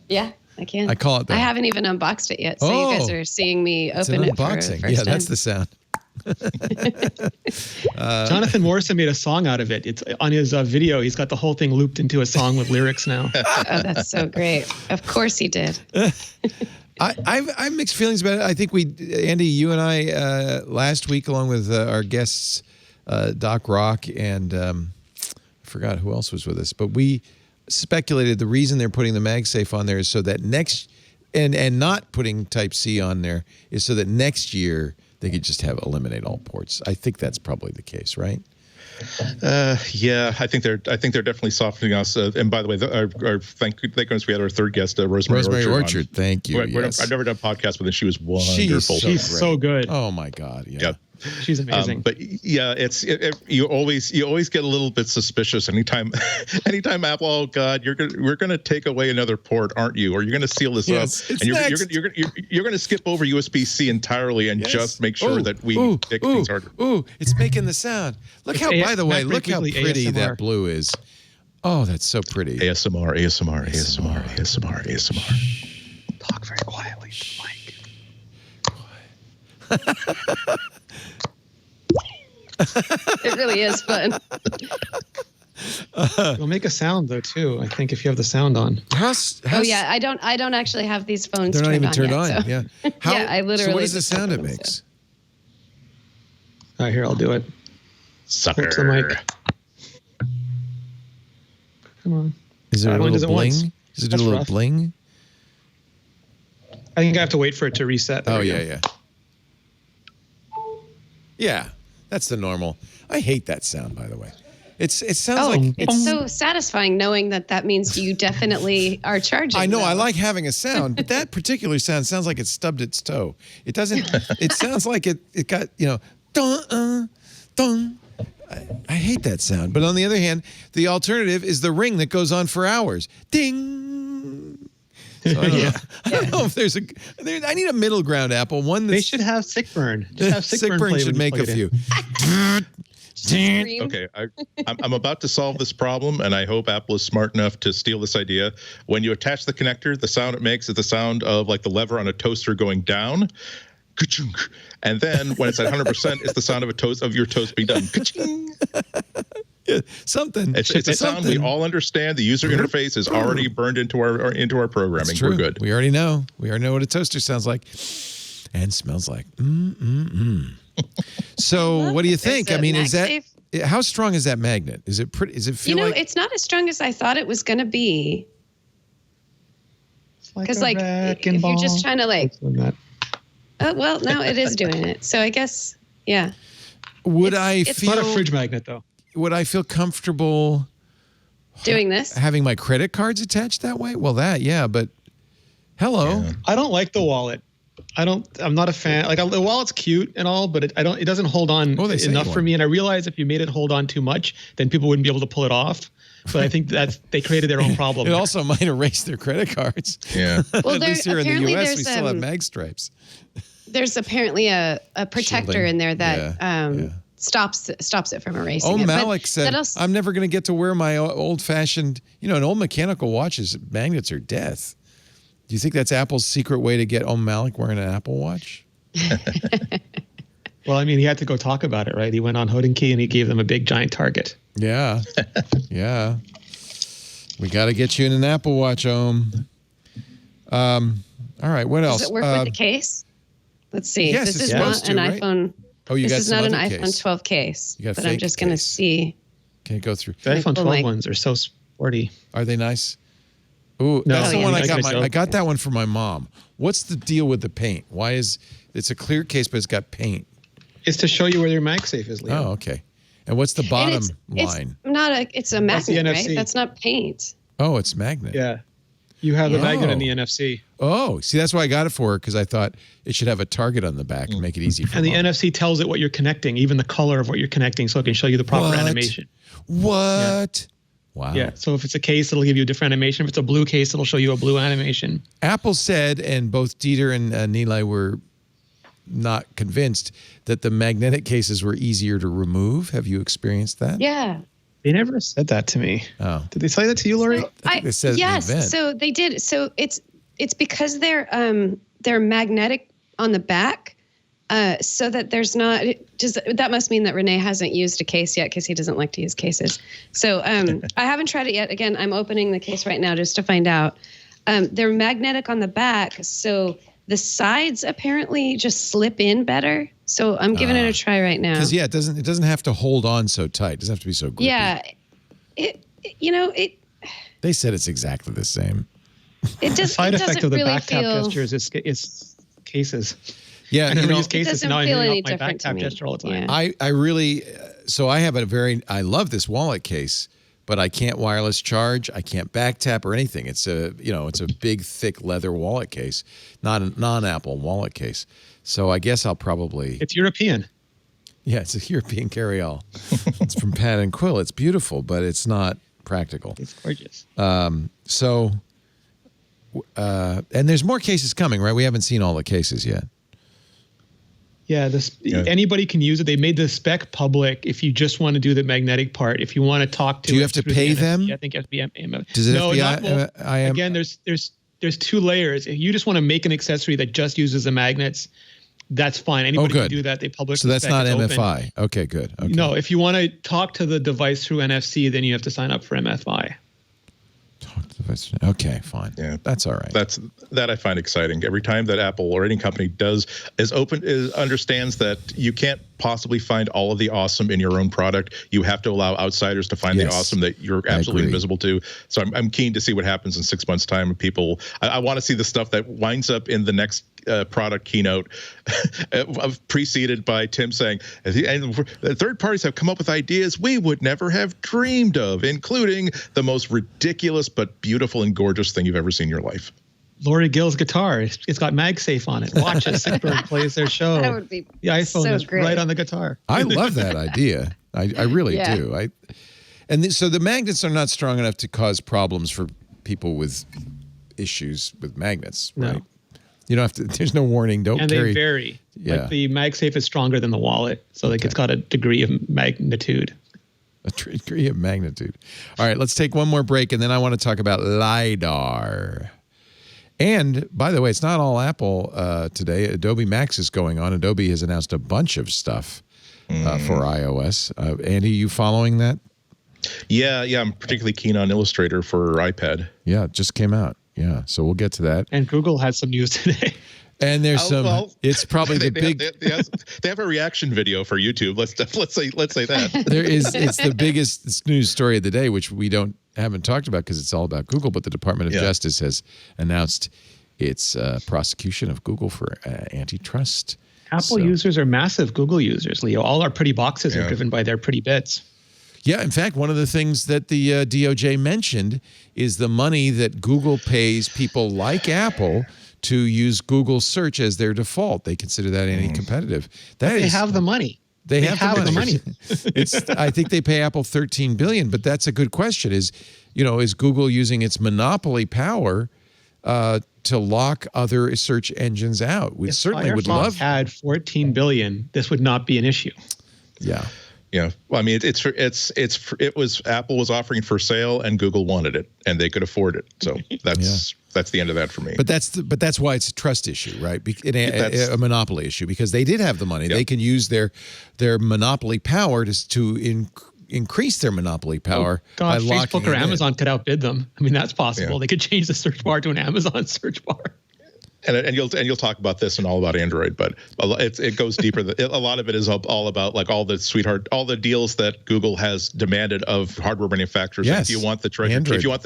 Yeah, I can. I call it that. I haven't even unboxed it yet, so you guys are seeing me open it for unboxing. the first Yeah, time. that's the sound. Jonathan Morrison made a song out of it. It's on his video. He's got the whole thing looped into a song with lyrics now. Oh, that's so great. Of course he did. I have mixed feelings about it. I think Andy, you and I last week, along with our guests, Doc Rock and I forgot who else was with us, but we speculated the reason they're putting the MagSafe on there is so that and not putting Type-C on there is so that next year they could just eliminate all ports. I think that's probably the case, right? Yeah, I think they're definitely softening us. And by the way, thank goodness we had our third guest, Rosemary Orchard. Thank you. I've never done a podcast with her. She was wonderful. She's so good. Oh my God. Yeah. She's amazing. But yeah, you always get a little bit suspicious anytime Apple. Oh God, we're gonna take away another port, aren't you? Or you're gonna seal this up, and you're gonna skip over USB-C entirely and just make sure that we take things harder. It's making the sound. Look how pretty ASMR. that blue is. Oh, that's so pretty. ASMR. Talk very quietly to the mic. It really is fun. It'll make a sound though too. I think if you have the sound on. Oh yeah, I don't actually have these phones. They're not even turned yet, on. So. Yeah. Yeah, I literally. So what is the just sound it opened them, makes? All right, here I'll do it. Sucker. Up to the mic. Come on. Is there a Everyone does little it once. bling? Does it do That's a little rough. bling? I think I have to wait for it to reset. There we go. Yeah. Yeah, that's the normal. I hate that sound, by the way. It sounds like it's so satisfying knowing that means you definitely are charging. I know. though. I like having a sound, but that particular sound sounds like it stubbed its toe. It doesn't. It sounds like it got dun dun. I hate that sound. But on the other hand, the alternative is the ring that goes on for hours. Ding. So I don't know if there's I need a middle ground, Apple. One They should have sick burn. Just have sick burn play should when you make a plug it few. Scream. Okay, I'm about to solve this problem, and I hope Apple is smart enough to steal this idea. When you attach the connector, the sound it makes is the sound of like the lever on a toaster going down. Ka-chunk. And then when it's at 100%, it's the sound of your toast being done. Ka-ching. Yeah, something. It's a sound we all understand. The user interface is already burned into our programming. It's true. We're good. We already know. We already know what a toaster sounds like and smells like. So, what do you think? I mean, how strong is that magnet? Is it pretty? Does it feel like? It's not as strong as I thought it was going to be. Because if you're just trying to well, no, it is doing it. So I guess, yeah. It's not a fridge magnet though. Would I feel comfortable doing this? Having my credit cards attached that way? Well, but hello. Yeah. I don't like the wallet. I'm not a fan. Like the wallet's cute and all, but it doesn't hold on enough for me. And I realize if you made it hold on too much, then people wouldn't be able to pull it off. But I think they created their own problem. It also might erase their credit cards. Yeah. Well, at least here in the US, we still have mag stripes. There's apparently a protector in there that stops it from erasing it. Malik said, I'm never going to get to wear my old-fashioned, an old mechanical watch's magnets are death. Do you think that's Apple's secret way to get Malik wearing an Apple Watch? Well, I mean, he had to go talk about it, right? He went on Hood and Key and he gave them a big giant target. Yeah. Yeah. We got to get you in an Apple Watch, All right. What else? Does it work with the case? Let's see. Yes, this is not an iPhone. Oh, you got This is some not an other iPhone case. 12 case. You got a but fake I'm just going to case. see. Can it go through? The iPhone 12 like- ones are so sporty. Are they nice? Ooh, No. that's the Oh, yeah, one they're I got that one for my mom. What's the deal with the paint? It's a clear case, but it's got paint. It's to show you where your MagSafe is, Leo. Oh, okay. And what's the bottom it's line? It's a magnet, the right? NFC. That's not paint. Oh, it's magnet. Yeah. You have the magnet and Oh. the NFC. Oh, see, that's why I got it for her, because I thought it should have a target on the back and make it easy for And the Mom. NFC tells it what you're connecting, even the color of what you're connecting, so it can show you the proper What? animation. What? Wow. Yeah. So if it's a case, it'll give you a different animation. If it's a blue case, it'll show you a blue animation. Apple said, and both Dieter and Nilay were not convinced, that the magnetic cases were easier to remove. Have you experienced that? Yeah. They never said that to me. Oh. Did they say that to you, Lory? I think they said it in the Yes. event. So they did. So it's because they're magnetic on the back, so that there's not. That must mean that Renee hasn't used a case yet, because he doesn't like to use cases. So I haven't tried it yet. Again, I'm opening the case right now just to find out. They're magnetic on the back, so the sides apparently just slip in better. So I'm giving it a try right now. Because it doesn't have to hold on so tight. It doesn't have to be so grippy. Yeah, it. They said it's exactly the same. It The does. side it effect doesn't of the really back tap feel. gestures is cases. Yeah, I never use It cases, doesn't now I'm feel doing any off my back different to tap me. gesture all the time. Yeah. I really, so I have I love this wallet case, but I can't wireless charge. I can't back tap or anything. It's a big, thick leather wallet case, not a non-Apple wallet case. So I guess I'll probably. It's European. Yeah, it's a European carry-all. It's from Pat and Quill. It's beautiful, but it's not practical. It's gorgeous. So, and there's more cases coming, right? We haven't seen all the cases yet. Yeah, anybody can use it. They made the spec public if you just want to do the magnetic part. If you want to talk to Do you it have to through pay the them? NFC, I think you have to be MF. Does it no, have to be IM? again, there's two layers. If you just want to make an accessory that just uses the magnets, that's fine. Anybody good. can do that. They publish So the that's spec, not it's open. MFI. Okay, good. Okay. No, if you want to talk to the device through NFC, then you have to sign up for MFI. Okay, fine. Yeah. That's all right. That I find exciting. Every time that Apple or any company understands that you can't possibly find all of the awesome in your own product. You have to allow outsiders to find the awesome that you're absolutely invisible to. So I'm keen to see what happens in 6 months' time. People, I want to see the stuff that winds up in the next product keynote, preceded by Tim saying, and third parties have come up with ideas we would never have dreamed of, including the most ridiculous but beautiful and gorgeous thing you've ever seen in your life. Lory Gill's guitar. It's got MagSafe on it. Watch as Sickbird plays their show. That would be the iPhone so is great. right on the guitar. I love that idea. I really Yeah. do. So the magnets are not strong enough to cause problems for people with issues with magnets, No. right? You don't have to. There's no warning. Don't And carry. they vary. Yeah. Like the MagSafe is stronger than the wallet, so like it's got a degree of magnitude. A degree of magnitude. All right, let's take one more break, and then I want to talk about Lidar. And by the way, it's not all Apple today. Adobe Max is going on. Adobe has announced a bunch of stuff for iOS. Andy, you following that? Yeah, I'm particularly keen on Illustrator for iPad. Yeah, it just came out. Yeah, so we'll get to that. And Google had some news today. And there's it's probably the big. They have a reaction video for YouTube. Let's say that. It's the biggest news story of the day, which we haven't talked about because it's all about Google. But the Department of Justice has announced its prosecution of Google for antitrust. Apple users are massive Google users, Leo. All our pretty boxes are driven by their pretty bits. Yeah, in fact, one of the things that the DOJ mentioned is the money that Google pays people like Apple to use Google search as their default. They consider that anti-competitive. They have the money. They have the money. I think they pay Apple $13 billion, but that's a good question. Is Google using its monopoly power to lock other search engines out? We certainly would love. If Firefox had $14 billion, this would not be an issue. Yeah. Yeah, well, I mean, it was Apple was offering for sale, and Google wanted it, and they could afford it. So that's the end of that for me. But that's why it's a trust issue, right? A monopoly issue, because they did have the money. They can use their monopoly power to increase their monopoly power. God, by locking Facebook or it in. Amazon could outbid them. I mean, that's possible. Yeah. They could change the search bar to an Amazon search bar. And you'll talk about this and all about Android, but it goes deeper. A lot of it is all about like all the deals that Google has demanded of hardware manufacturers. Yes. If you want the treasure,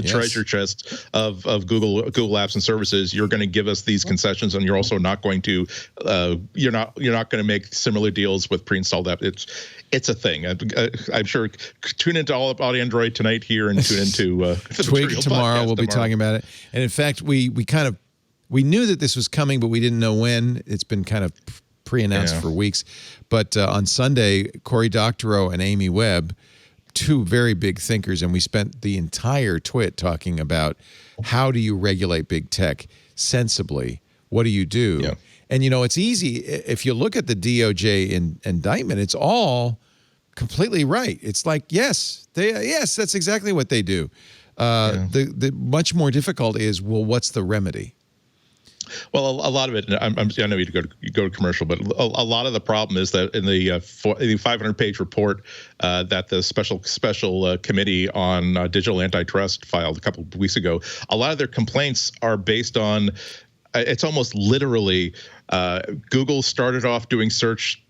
treasure chest of Google Apps and Services, you're going to give us these concessions, and you're also not going to you're not going to make similar deals with pre-installed apps. It's a thing. I'm sure. Tune into All About Android tonight here, and tune into Twig tomorrow. We'll be talking about it. And in fact, we knew that this was coming, but we didn't know when. It's been kind of pre-announced for weeks. But on Sunday, Cory Doctorow and Amy Webb, two very big thinkers, and we spent the entire twit talking about how do you regulate big tech sensibly? What do you do? Yeah. And, it's easy. If you look at the DOJ indictment, it's all completely right. It's like, yes, that's exactly what they do. The much more difficult is, well, what's the remedy? Well, a lot of it, I know you go to commercial, but a lot of the problem is that in the 500-page report that the special committee on digital antitrust filed a couple of weeks ago, a lot of their complaints are based on, it's almost literally, Google started off doing search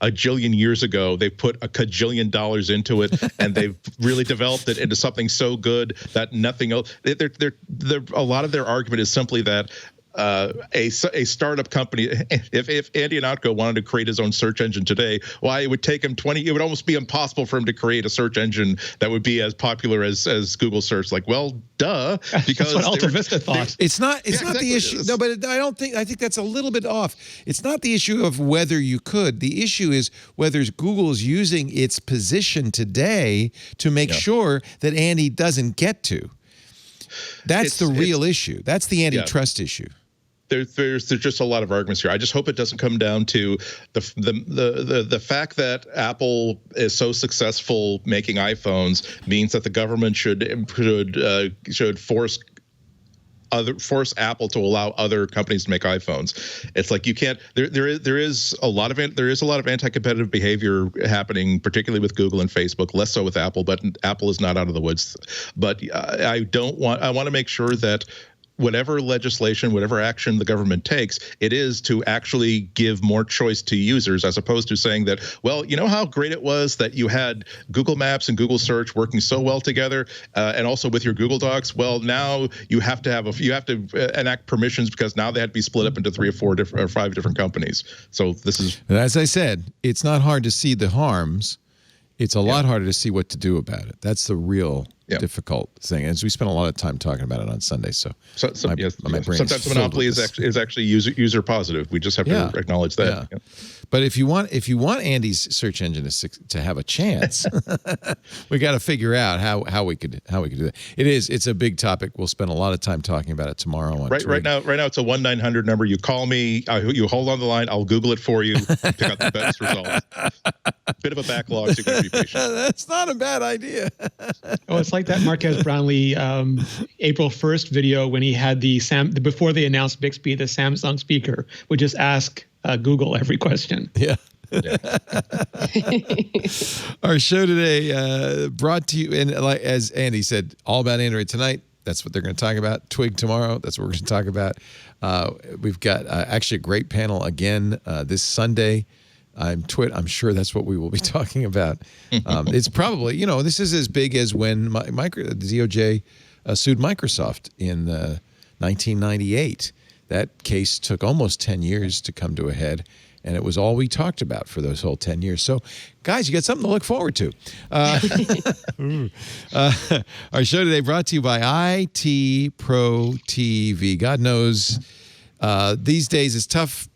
a jillion years ago. They put a kajillion dollars into it, and they've really developed it into something so good that nothing else. A lot of their argument is simply that a startup company, if Andy Ihnatko wanted to create his own search engine today, why it would take him it would almost be impossible for him to create a search engine that would be as popular as Google search. Like, well, duh, because that's what Alta Vista thought. It's not the issue. No, but I think that's a little bit off. It's not the issue of whether you could. The issue is whether Google's using its position today to make sure that Andy doesn't get to. That's the real issue. That's the antitrust issue. There's just a lot of arguments here. I just hope it doesn't come down to the fact that Apple is so successful making iPhones means that the government should force Apple to allow other companies to make iPhones. It's like you can't. There is a lot of anti-competitive behavior happening, particularly with Google and Facebook. Less so with Apple, but Apple is not out of the woods. But I want to make sure that whatever legislation, whatever action the government takes, it is to actually give more choice to users, as opposed to saying that, well, you know how great it was that you had Google Maps and Google Search working so well together, and also with your Google Docs. Well, now you have to enact permissions because now they had to be split up into 3 or 4 or 5 different companies. So this is, as I said, it's not hard to see the harms. It's a lot harder to see what to do about it. That's the real difficult thing. And we spent a lot of time talking about it on Sunday. So my brain sometimes Monopoly is actually user positive. We just have to acknowledge that. Yeah. But if you want Andy's search engine to have a chance, we got to figure out how we could do that. It's a big topic. We'll spend a lot of time talking about it tomorrow. Right now it's a 1-900 number. You call me. You hold on the line. I'll Google it for you. Pick out the best result. Bit of a backlog, so you got to be patient. That's not a bad idea. Oh, it's like that Marquez Brownlee April 1st video when he had before they announced Bixby, the Samsung speaker would just ask Google every question. Yeah. Our show today brought to you, and like as Andy said, all about Android tonight. That's what they're going to talk about. Twig tomorrow. That's what we're going to talk about. We've got actually a great panel again this Sunday. I'm sure that's what we will be talking about. It's probably, this is as big as when the DOJ sued Microsoft in 1998. That case took almost 10 years to come to a head, and it was all we talked about for those whole 10 years. So, guys, you got something to look forward to. Our show today brought to you by IT Pro TV. God knows these days it's tough,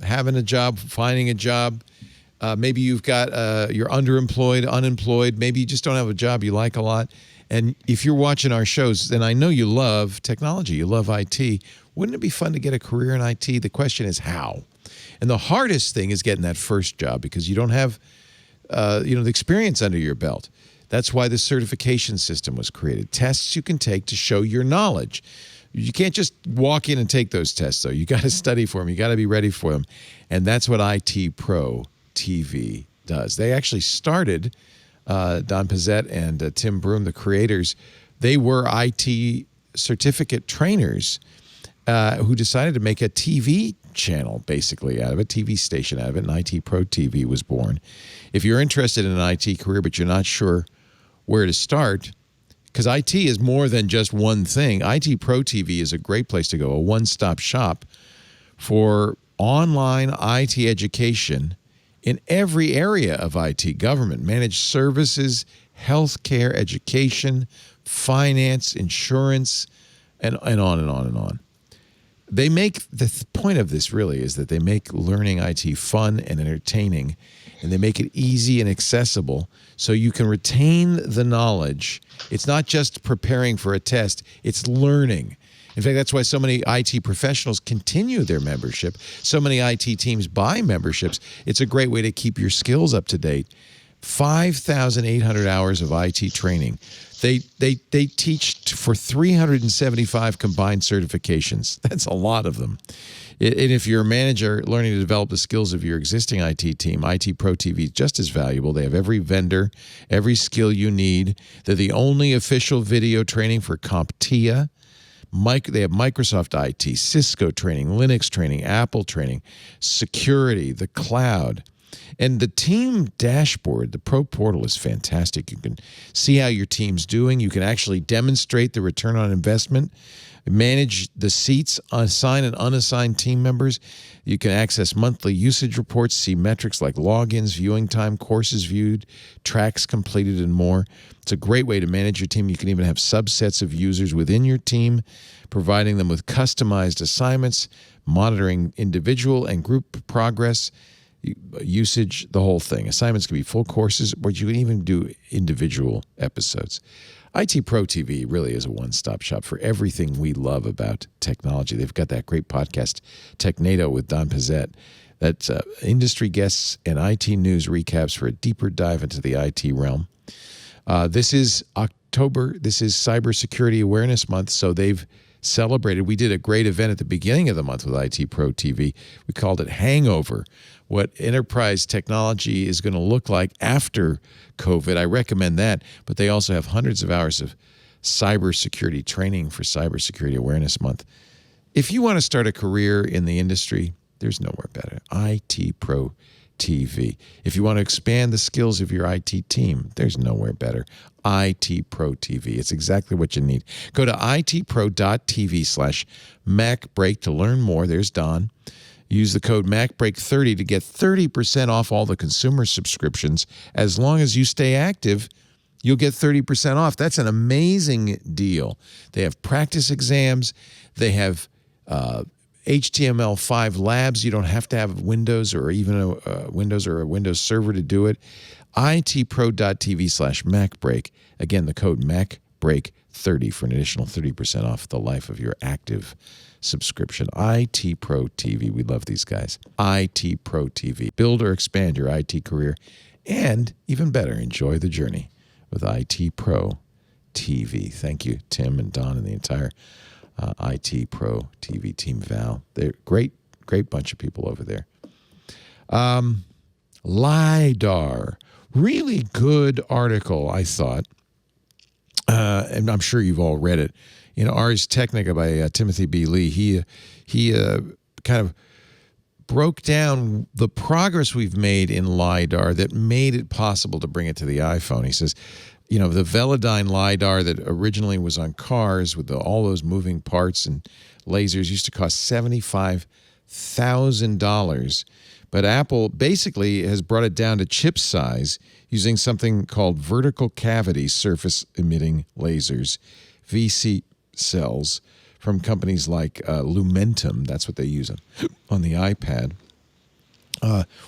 having a job, finding a job. Maybe you've got you're underemployed, unemployed. Maybe you just don't have a job you like a lot. And if you're watching our shows, then I know you love technology. You love IT. Wouldn't it be fun to get a career in IT? The question is how. And the hardest thing is getting that first job because you don't have the experience under your belt. That's why the certification system was created. Tests you can take to show your knowledge. You can't just walk in and take those tests, though. You got to study for them. You got to be ready for them. And that's what IT Pro TV does. They actually started, Don Pizzette and Tim Broom, the creators, they were IT certificate trainers who decided to make a TV channel, basically, out of it, TV station out of it, and IT Pro TV was born. If you're interested in an IT career, but you're not sure where to start, because IT is more than just one thing. IT Pro TV is a great place to go, a one-stop shop for online IT education in every area of IT, government, managed services, healthcare, education, finance, insurance, and on and on and on. They make the point of this really is that they make learning IT fun and entertaining, and they make it easy and accessible so you can retain the knowledge. It's not just preparing for a test, it's learning. In fact, that's why so many IT professionals continue their membership. So many IT teams buy memberships. It's a great way to keep your skills up to date. 5,800 hours of IT training. They teach for 375 combined certifications. That's a lot of them. And if you're a manager learning to develop the skills of your existing IT team, IT Pro TV is just as valuable. They have every vendor, every skill you need. They're the only official video training for CompTIA. They have Microsoft IT, Cisco training, Linux training, Apple training, security, the cloud. And the team dashboard, the Pro Portal, is fantastic. You can see how your team's doing. You can actually demonstrate the return on investment, manage the seats, assign and unassigned team members. You can access monthly usage reports, see metrics like logins, viewing time, courses viewed, tracks completed, and more. It's a great way to manage your team. You can even have subsets of users within your team, providing them with customized assignments, monitoring individual and group progress, usage, the whole thing. Assignments can be full courses, but you can even do individual episodes. IT Pro TV really is a one-stop shop for everything we love about technology. They've got that great podcast, Technado, with Don Pizzette. That's industry guests and IT news recaps for a deeper dive into the IT realm. This is October. This is Cybersecurity Awareness Month, so they've celebrated. We did a great event at the beginning of the month with IT Pro TV. We called it Hangover, what enterprise technology is going to look like after COVID. I recommend that, but they also have hundreds of hours of cybersecurity training for Cybersecurity Awareness Month. If you want to start a career in the industry, there's nowhere better. IT Pro TV. If you want to expand the skills of your IT team, there's nowhere better. IT Pro TV. It's exactly what you need. Go to itpro.tv/MacBreak to learn more. There's Don. Use the code MacBreak30 to get 30% off all the consumer subscriptions. As long as you stay active, you'll get 30% off. That's an amazing deal. They have practice exams. They have HTML5 labs. You don't have to have Windows or even a Windows Server to do it. itpro.tv/MacBreak. Again, the code MacBreak30 for an additional 30% off the life of your active subscription. IT Pro TV. We love these guys. IT Pro TV. Build or expand your IT career, and even better, enjoy the journey with IT Pro TV. Thank you, Tim and Don and the entire IT Pro TV team. Val, they're great bunch of people over there. Lidar. Really good article, I thought. And I'm sure you've all read it. Ars Technica by Timothy B. Lee. He kind of broke down the progress we've made in LiDAR that made it possible to bring it to the iPhone. He says, the Velodyne LiDAR that originally was on cars with all those moving parts and lasers used to cost $75,000. But Apple basically has brought it down to chip size using something called vertical cavity surface emitting lasers, VC cells, from companies like Lumentum. That's what they use on the iPad.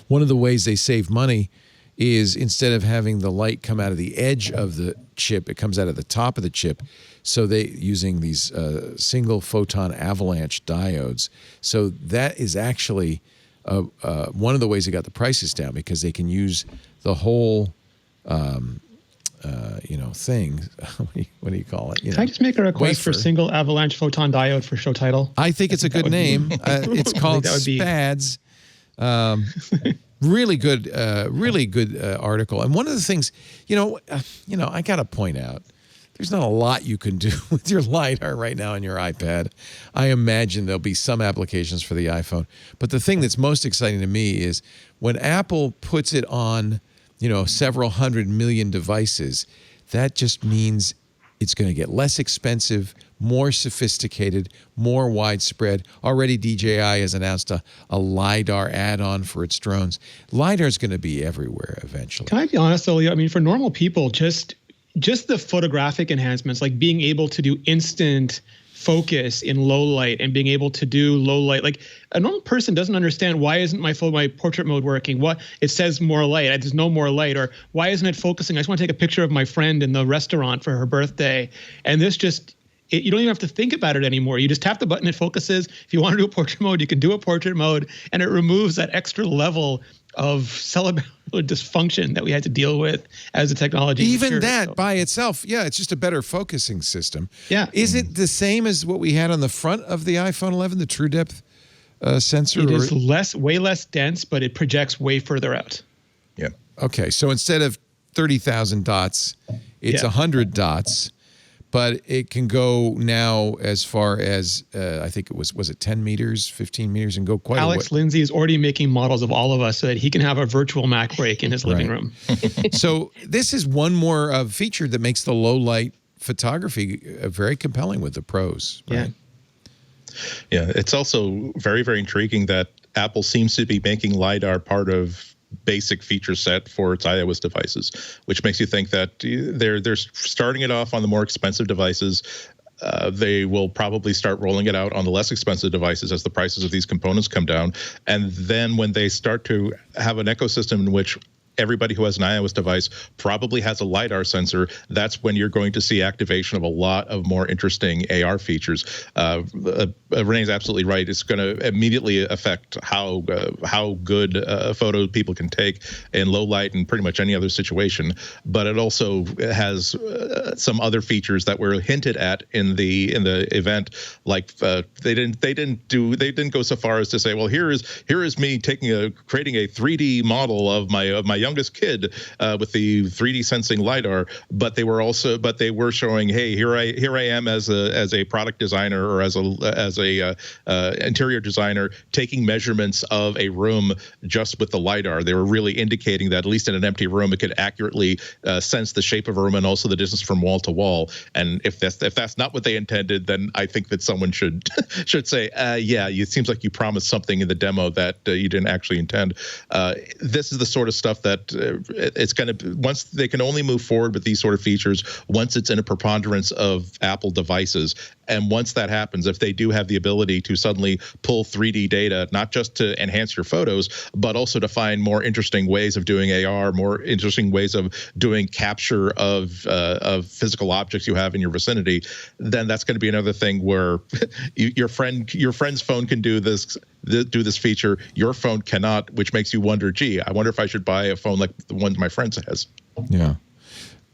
One of the ways they save money is instead of having the light come out of the edge of the chip, it comes out of the top of the chip. So they using these single photon avalanche diodes. So that is actually one of the ways they got the prices down, because they can use the whole thing. What do you call it? Can I just make a request for single avalanche photon diode for show title? I think it's a good name. It's called SPADS. Really good article. And one of the things, I got to point out, there's not a lot you can do with your LiDAR right now on your iPad. I imagine there'll be some applications for the iPhone. But the thing that's most exciting to me is when Apple puts it on, several 100 million devices, that just means it's going to get less expensive, more sophisticated, more widespread. Already DJI has announced a Lidar add-on for its drones. Lidar is going to be everywhere eventually. Can I be honest, though? I mean, for normal people, just the photographic enhancements, like being able to do instant focus in low light and being able to do low light, like a normal person doesn't understand, why isn't my portrait mode working? What it says more light, there's no more light, or why isn't it focusing? I just want to take a picture of my friend in the restaurant for her birthday, and this just you don't even have to think about it anymore. You just tap the button, it focuses. If you want to do a portrait mode, you can do a portrait mode, and it removes that extra level of cellular dysfunction that we had to deal with as the technology Even matured. that by itself, it's just a better focusing system. Yeah. Is it the same as what we had on the front of the iPhone 11, the true depth sensor? It is way less dense, but it projects way further out. Yeah. Okay, so instead of 30,000 dots, it's 100 dots. But it can go now as far as, I think it was it 10 meters, 15 meters, and go quite Alex a way. Lindsay is already making models of all of us so that he can have a virtual MacBreak in his living room. So this is one more feature that makes the low light photography very compelling with the pros. Right? Yeah, it's also very, very intriguing that Apple seems to be making Lidar part of basic feature set for its iOS devices, which makes you think that they're starting it off on the more expensive devices. They will probably start rolling it out on the less expensive devices as the prices of these components come down. And then when they start to have an ecosystem in which everybody who has an iOS device probably has a LiDAR sensor, that's when you're going to see activation of a lot of more interesting AR features. Renee's absolutely right. It's going to immediately affect how good photos people can take in low light and pretty much any other situation. But it also has some other features that were hinted at in the event. Like they didn't go so far as to say, well, here is me creating a 3D model of my youngest kid with the 3D sensing LiDAR, but they were showing, hey, here I am as a product designer or as a interior designer taking measurements of a room just with the LiDAR. They were really indicating that at least in an empty room, it could accurately sense the shape of a room and also the distance from wall to wall. And if that's not what they intended, then I think that someone should say, it seems like you promised something in the demo that you didn't actually intend. This is the sort of stuff that it's going to, once they can only move forward with these sort of features once it's in a preponderance of Apple devices. And once that happens, if they do have the ability to suddenly pull 3D data, not just to enhance your photos, but also to find more interesting ways of doing AR, more interesting ways of doing capture of physical objects you have in your vicinity, then that's going to be another thing where your friend's phone can do this feature, your phone cannot, which makes you wonder, gee, I wonder if I should buy a phone like the one my friend has. Yeah.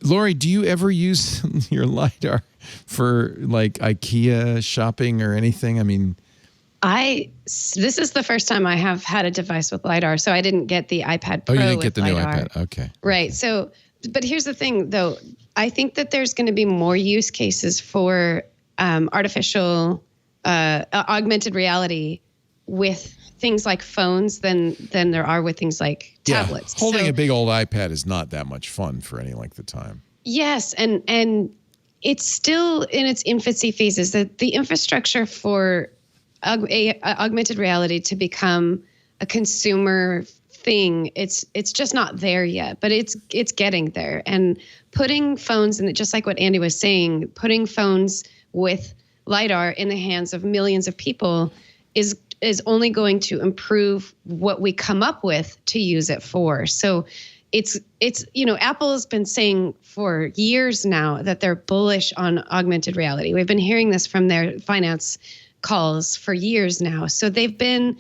Lory, do you ever use your LiDAR for like IKEA shopping or anything? I mean, this is the first time I have had a device with LiDAR, so I didn't get the iPad Pro. Oh, you didn't get the LiDAR. new iPad. Okay. Right. So, but here's the thing, though. I think that there's going to be more use cases for artificial augmented reality with things like phones than there are with things like tablets. Holding a big old iPad is not that much fun for any length of time. Yes, and it's still in its infancy phases. That the infrastructure for augmented reality to become a consumer thing, it's just not there yet, but it's getting there. And putting phones in, just like what Andy was saying, putting phones with LiDAR in the hands of millions of people is only going to improve what we come up with to use it for. So it's Apple has been saying for years now that they're bullish on augmented reality. We've been hearing this from their finance calls for years now. So they've been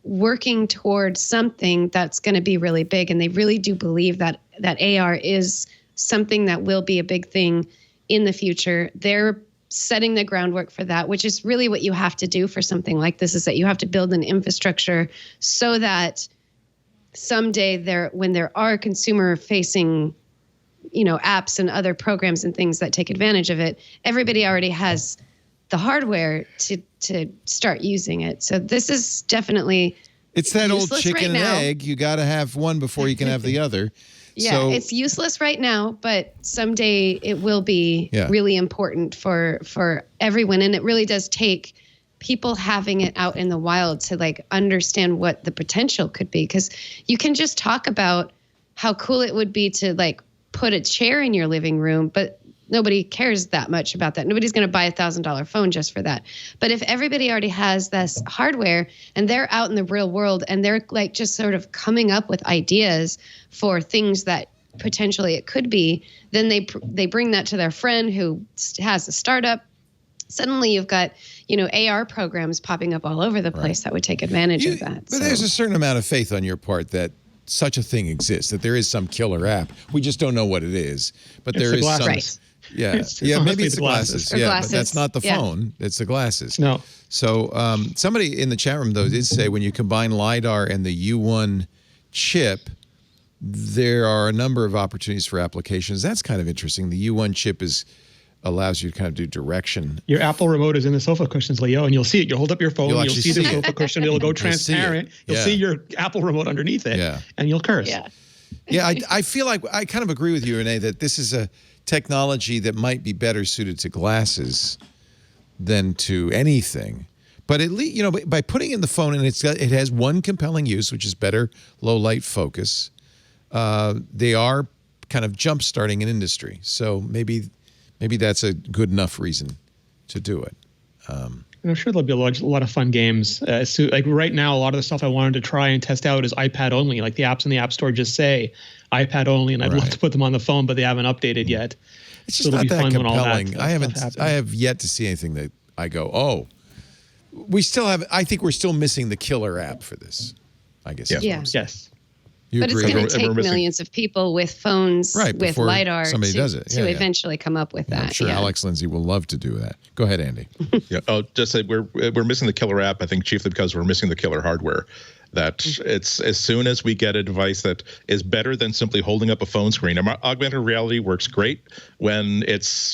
working towards something that's going to be really big, and they really do believe that AR is something that will be a big thing in the future. They're setting the groundwork for that, which is really what you have to do for something like this, is that you have to build an infrastructure so that someday when there are consumer-facing, apps and other programs and things that take advantage of it, everybody already has the hardware to start using it. So this is definitely it's that old useless chicken right and now. egg. You got to have one before you can have the other. Yeah, So- it's useless right now, but someday it will be Yeah. really important for everyone. And it really does take people having it out in the wild to like understand what the potential could be. Because you can just talk about how cool it would be to like put a chair in your living room, but nobody cares that much about that. Nobody's going to buy $1,000 phone just for that. But if everybody already has this hardware and they're out in the real world and they're like just sort of coming up with ideas for things that potentially it could be, then they bring that to their friend who has a startup. Suddenly you've got, AR programs popping up all over the place that would take advantage of that. But there's a certain amount of faith on your part that such a thing exists, that there is some killer app. We just don't know what it is. But there is some. Right. Yeah, It's maybe it's the the glasses. Or Yeah, glasses. but that's not the Yeah. phone. It's the glasses. No. So somebody in the chat room, though, did say when you combine LiDAR and the U1 chip, there are a number of opportunities for applications. That's kind of interesting. The U1 chip allows you to kind of do direction. Your Apple remote is in the sofa cushions, Leo, and you'll see it. You'll hold up your phone, You'll you'll actually see the see it. sofa cushion, it'll go transparent. You'll Yeah. see your Apple remote underneath it, Yeah. and you'll curse. Yeah. Yeah, I feel like I kind of agree with you, Renee, that this is a technology that might be better suited to glasses than to anything. But at least, by putting in the phone, and it has one compelling use, which is better low light focus. They are kind of jump starting an industry, so maybe that's a good enough reason to do it. I'm sure there'll be a lot of fun games. Like right now, a lot of the stuff I wanted to try and test out is iPad only. Like the apps in the App Store just say iPad only, and I'd love to put them on the phone, but they haven't updated yet. It's just not that compelling. I have yet to see anything that I go, oh, I think we're still missing the killer app for this, I guess. Yeah. Yes. You But agree? it's going to take Everyone missing- millions of people with phones, Right, with before LiDAR somebody to, does it. to Yeah, yeah. eventually come up with that. I'm sure Alex Lindsay will love to do that. Go ahead, Andy. Yeah. Oh, just say we're missing the killer app. I think chiefly because we're missing the killer hardware. That it's as soon as we get a device that is better than simply holding up a phone screen. Augmented reality works great when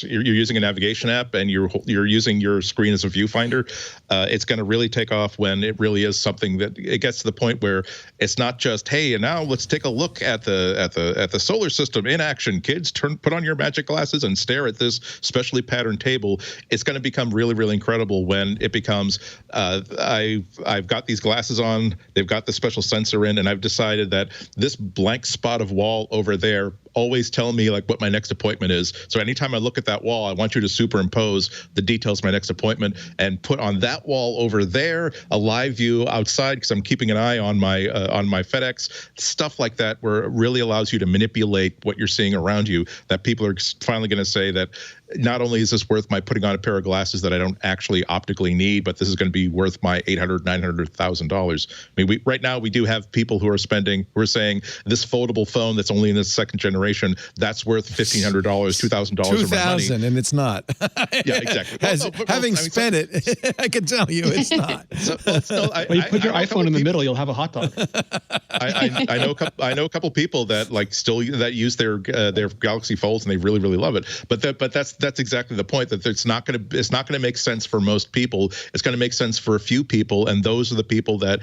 you're using a navigation app and you're using your screen as a viewfinder. It's going to really take off when it really is something that it gets to the point where it's not just, hey, and now let's take a look at the solar system in action. Kids, put on your magic glasses and stare at this specially patterned table. It's going to become really, really incredible when it becomes I've got these glasses on. They've got the special sensor in, and I've decided that this blank spot of wall over there always tell me like what my next appointment is. So anytime I look at that wall, I want you to superimpose the details of my next appointment and put on that wall over there a live view outside because I'm keeping an eye on my FedEx, stuff like that, where it really allows you to manipulate what you're seeing around you. That people are finally going to say that not only is this worth my putting on a pair of glasses that I don't actually optically need, but this is going to be worth my $800, $900, $1,000. I mean, right now we do have people who are saying this foldable phone that's only in its second generation, that's worth $1,500, $2,000 of my money. $2,000, and it's not. Yeah, exactly. Having spent it, I can tell you it's not. Well, you put your iPhone in the middle, you'll have a hot dog. I know a couple people that that use their Galaxy Folds and they really, really love it. But that's exactly the point, that it's not going to make sense for most people. It's going to make sense for a few people, and those are the people that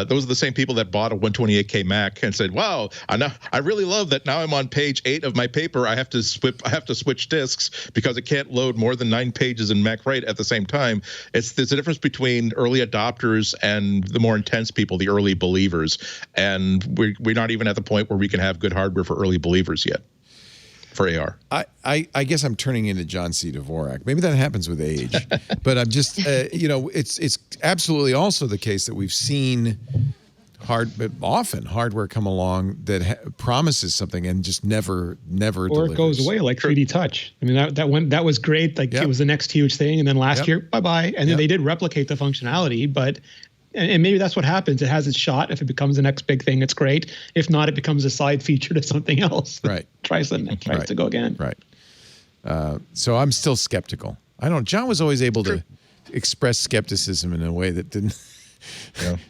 those are the same people that bought a 128K Mac and said, "Wow, I really love that. Now I'm on page 8 of my paper. I have to switch disks because it can't load more than 9 pages in MacBreak at the same time." There's a difference between early adopters and the more intense people, the early believers, and we're not even at the point where we can have good hardware for early believers yet. For AR, I guess I'm turning into John C. Dvorak. Maybe that happens with age, but I'm just it's absolutely also the case that we've seen often hardware come along that promises something and just never Or delivers. it goes away, like 3D Touch. I mean, that was great. Like it was the next huge thing, and then last year, bye-bye. And then they did replicate the functionality, but. And maybe that's what happens. It has its shot. If it becomes the next big thing, it's great. If not, it becomes a side feature to something else. Right. tries to go again. Right. So I'm still skeptical. John was always able to express skepticism in a way that didn't.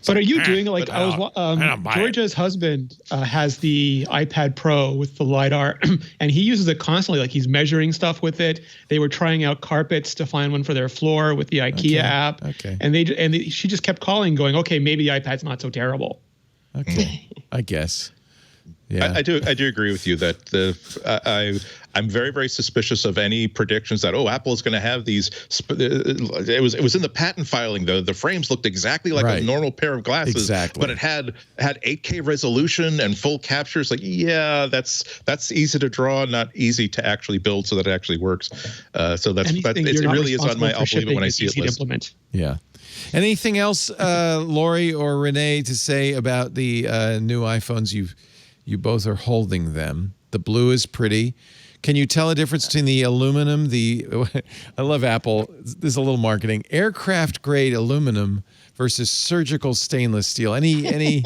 But are you doing like Georgia's husband has the iPad Pro with the LiDAR, and he uses it constantly. Like he's measuring stuff with it. They were trying out carpets to find one for their floor with the IKEA app. Okay. And she just kept calling, going, "Okay, maybe the iPad's not so terrible." Okay. I guess. Yeah. I do agree with you that I'm very, very suspicious of any predictions that Apple is going to have these. It was in the patent filing though. The frames looked exactly like a normal pair of glasses, but it had 8K resolution and full captures. Like, yeah, that's easy to draw, not easy to actually build, so that it actually works. So it really is on my. I'll believe it when I see it. List. Yeah. Anything else, Lory or Renee, to say about the new iPhones? You both are holding them. The blue is pretty. Can you tell a difference between the aluminum, I love Apple, there's a little marketing, aircraft grade aluminum versus surgical stainless steel? Anything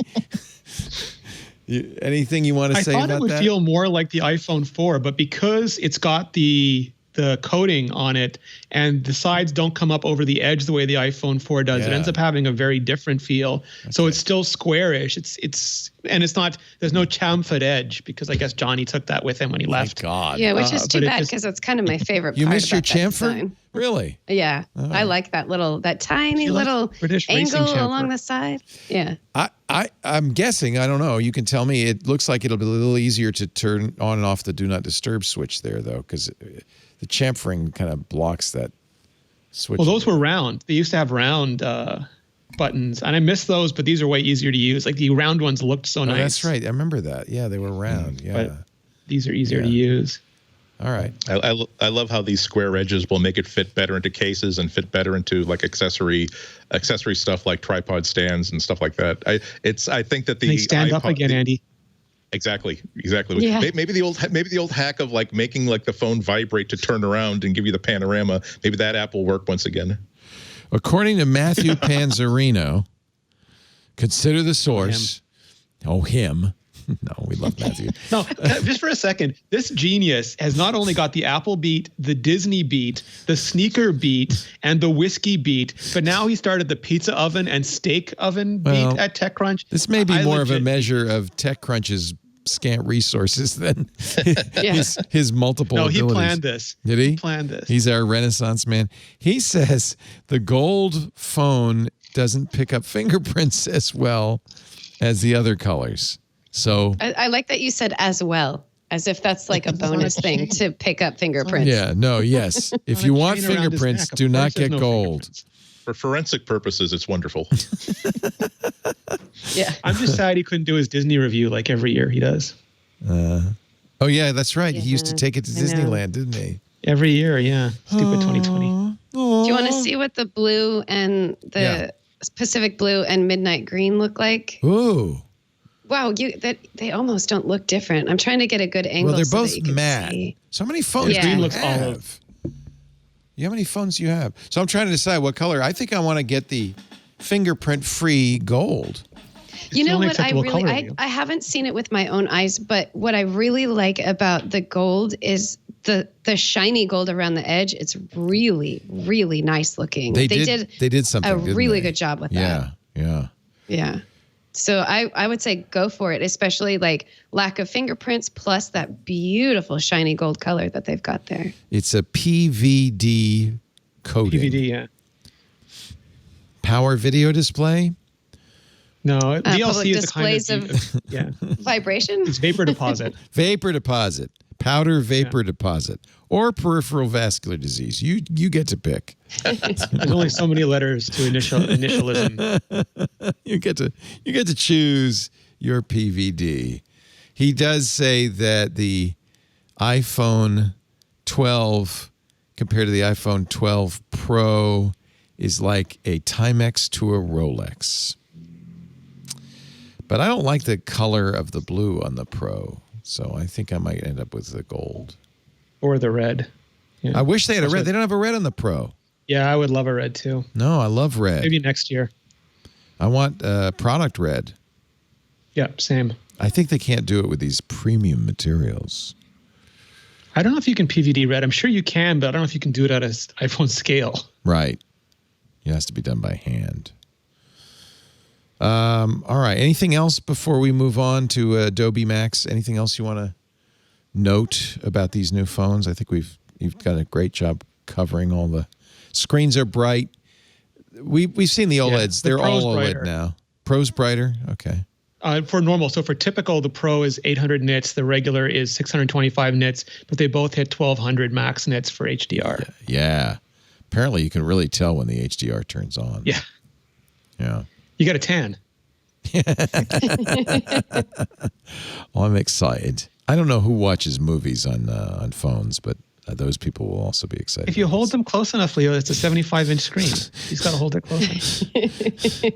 you want to say about that? I thought it would feel more like the iPhone 4, but because it's got the coating on it and the sides don't come up over the edge the way the iPhone 4 does, it ends up having a very different feel. Okay. So it's still squarish. It's not, there's no chamfered edge, because I guess Johnny took that with him when he left. God. Yeah, which is too bad, because it's kind of my favorite you part. You missed your chamfer? Really? Yeah. Oh. I like that tiny little angle along the side. Yeah. I'm guessing, I don't know, you can tell me, it looks like it'll be a little easier to turn on and off the do not disturb switch there, though, because the chamfering kind of blocks that switch. Well, those were round. They used to have round buttons, and I miss those, but these are way easier to use. Like the round ones looked so nice. That's right. I remember that. Yeah, they were round. Yeah. But these are easier to use. All right. I love how these square edges will make it fit better into cases and fit better into like accessory stuff like tripod stands and stuff like that. I think that they stand up again, Andy. Exactly. Yeah. Maybe the old hack of like making like the phone vibrate to turn around and give you the panorama. Maybe that app will work once again. According to Matthew Panzarino, consider the source. Him. No, we love Matthew. No, just for a second, this genius has not only got the Apple beat, the Disney beat, the sneaker beat, and the whiskey beat, but now he started the pizza oven and steak oven beat at TechCrunch. This may be more of a measure of TechCrunch's scant resources than his multiple abilities. No, he planned this. Did he? He planned this. He's our Renaissance man. He says the gold phone doesn't pick up fingerprints as well as the other colors. So I like that you said as well, as if that's like a bonus thing to pick up fingerprints. Yeah, no, yes. If you want fingerprints, do not get gold. For forensic purposes, it's wonderful. Yeah. I'm just sad he couldn't do his Disney review like every year he does. Oh, yeah, that's right. He used to take it to Disneyland, didn't he? Every year, yeah. Stupid 2020. Do you want to see what the blue and the Pacific blue and midnight green look like? Ooh. Wow, they almost don't look different. I'm trying to get a good angle. Well, they're both matte. So many phones do you looks have? olive. How many phones do you have? So I'm trying to decide what color. I think I want to get the fingerprint-free gold. You know what? I haven't seen it with my own eyes, but what I really like about the gold is the shiny gold around the edge. It's really, really nice looking. They did something. A really good job with that. Yeah. So I would say go for it, especially like lack of fingerprints plus that beautiful shiny gold color that they've got there. It's a PVD coating. PVD, yeah. Power video display? No, VLC is displays the kind of vibration. It's vapor deposit. Vapor deposit. Powder vapor deposit. Or peripheral vascular disease. You get to pick. There's only so many letters to initialism. You get to choose your PVD. He does say that the iPhone 12 compared to the iPhone 12 Pro is like a Timex to a Rolex. But I don't like the color of the blue on the Pro, so I think I might end up with the gold. Or the red. Yeah. I wish they had a red. They don't have a red on the Pro. Yeah, I would love a red too. No, I love red. Maybe next year. I want product red. Yeah, same. I think they can't do it with these premium materials. I don't know if you can PVD red. I'm sure you can, but I don't know if you can do it at an iPhone scale. Right. It has to be done by hand. All right. Anything else before we move on to Adobe Max? Anything else you want to note about these new phones? I think you've done a great job covering all the screens are bright. We've seen the OLEDs. They're all OLED now. Pro's brighter. Okay. For normal. So for typical, the Pro is 800 nits. The regular is 625 nits, but they both hit 1200 max nits for HDR. Yeah. Apparently, you can really tell when the HDR turns on. Yeah. Yeah. You got a tan. Well, I'm excited. I don't know who watches movies on phones, but those people will also be excited. If you hold them close enough, Leo, it's a 75-inch screen. You just got to hold it close enough.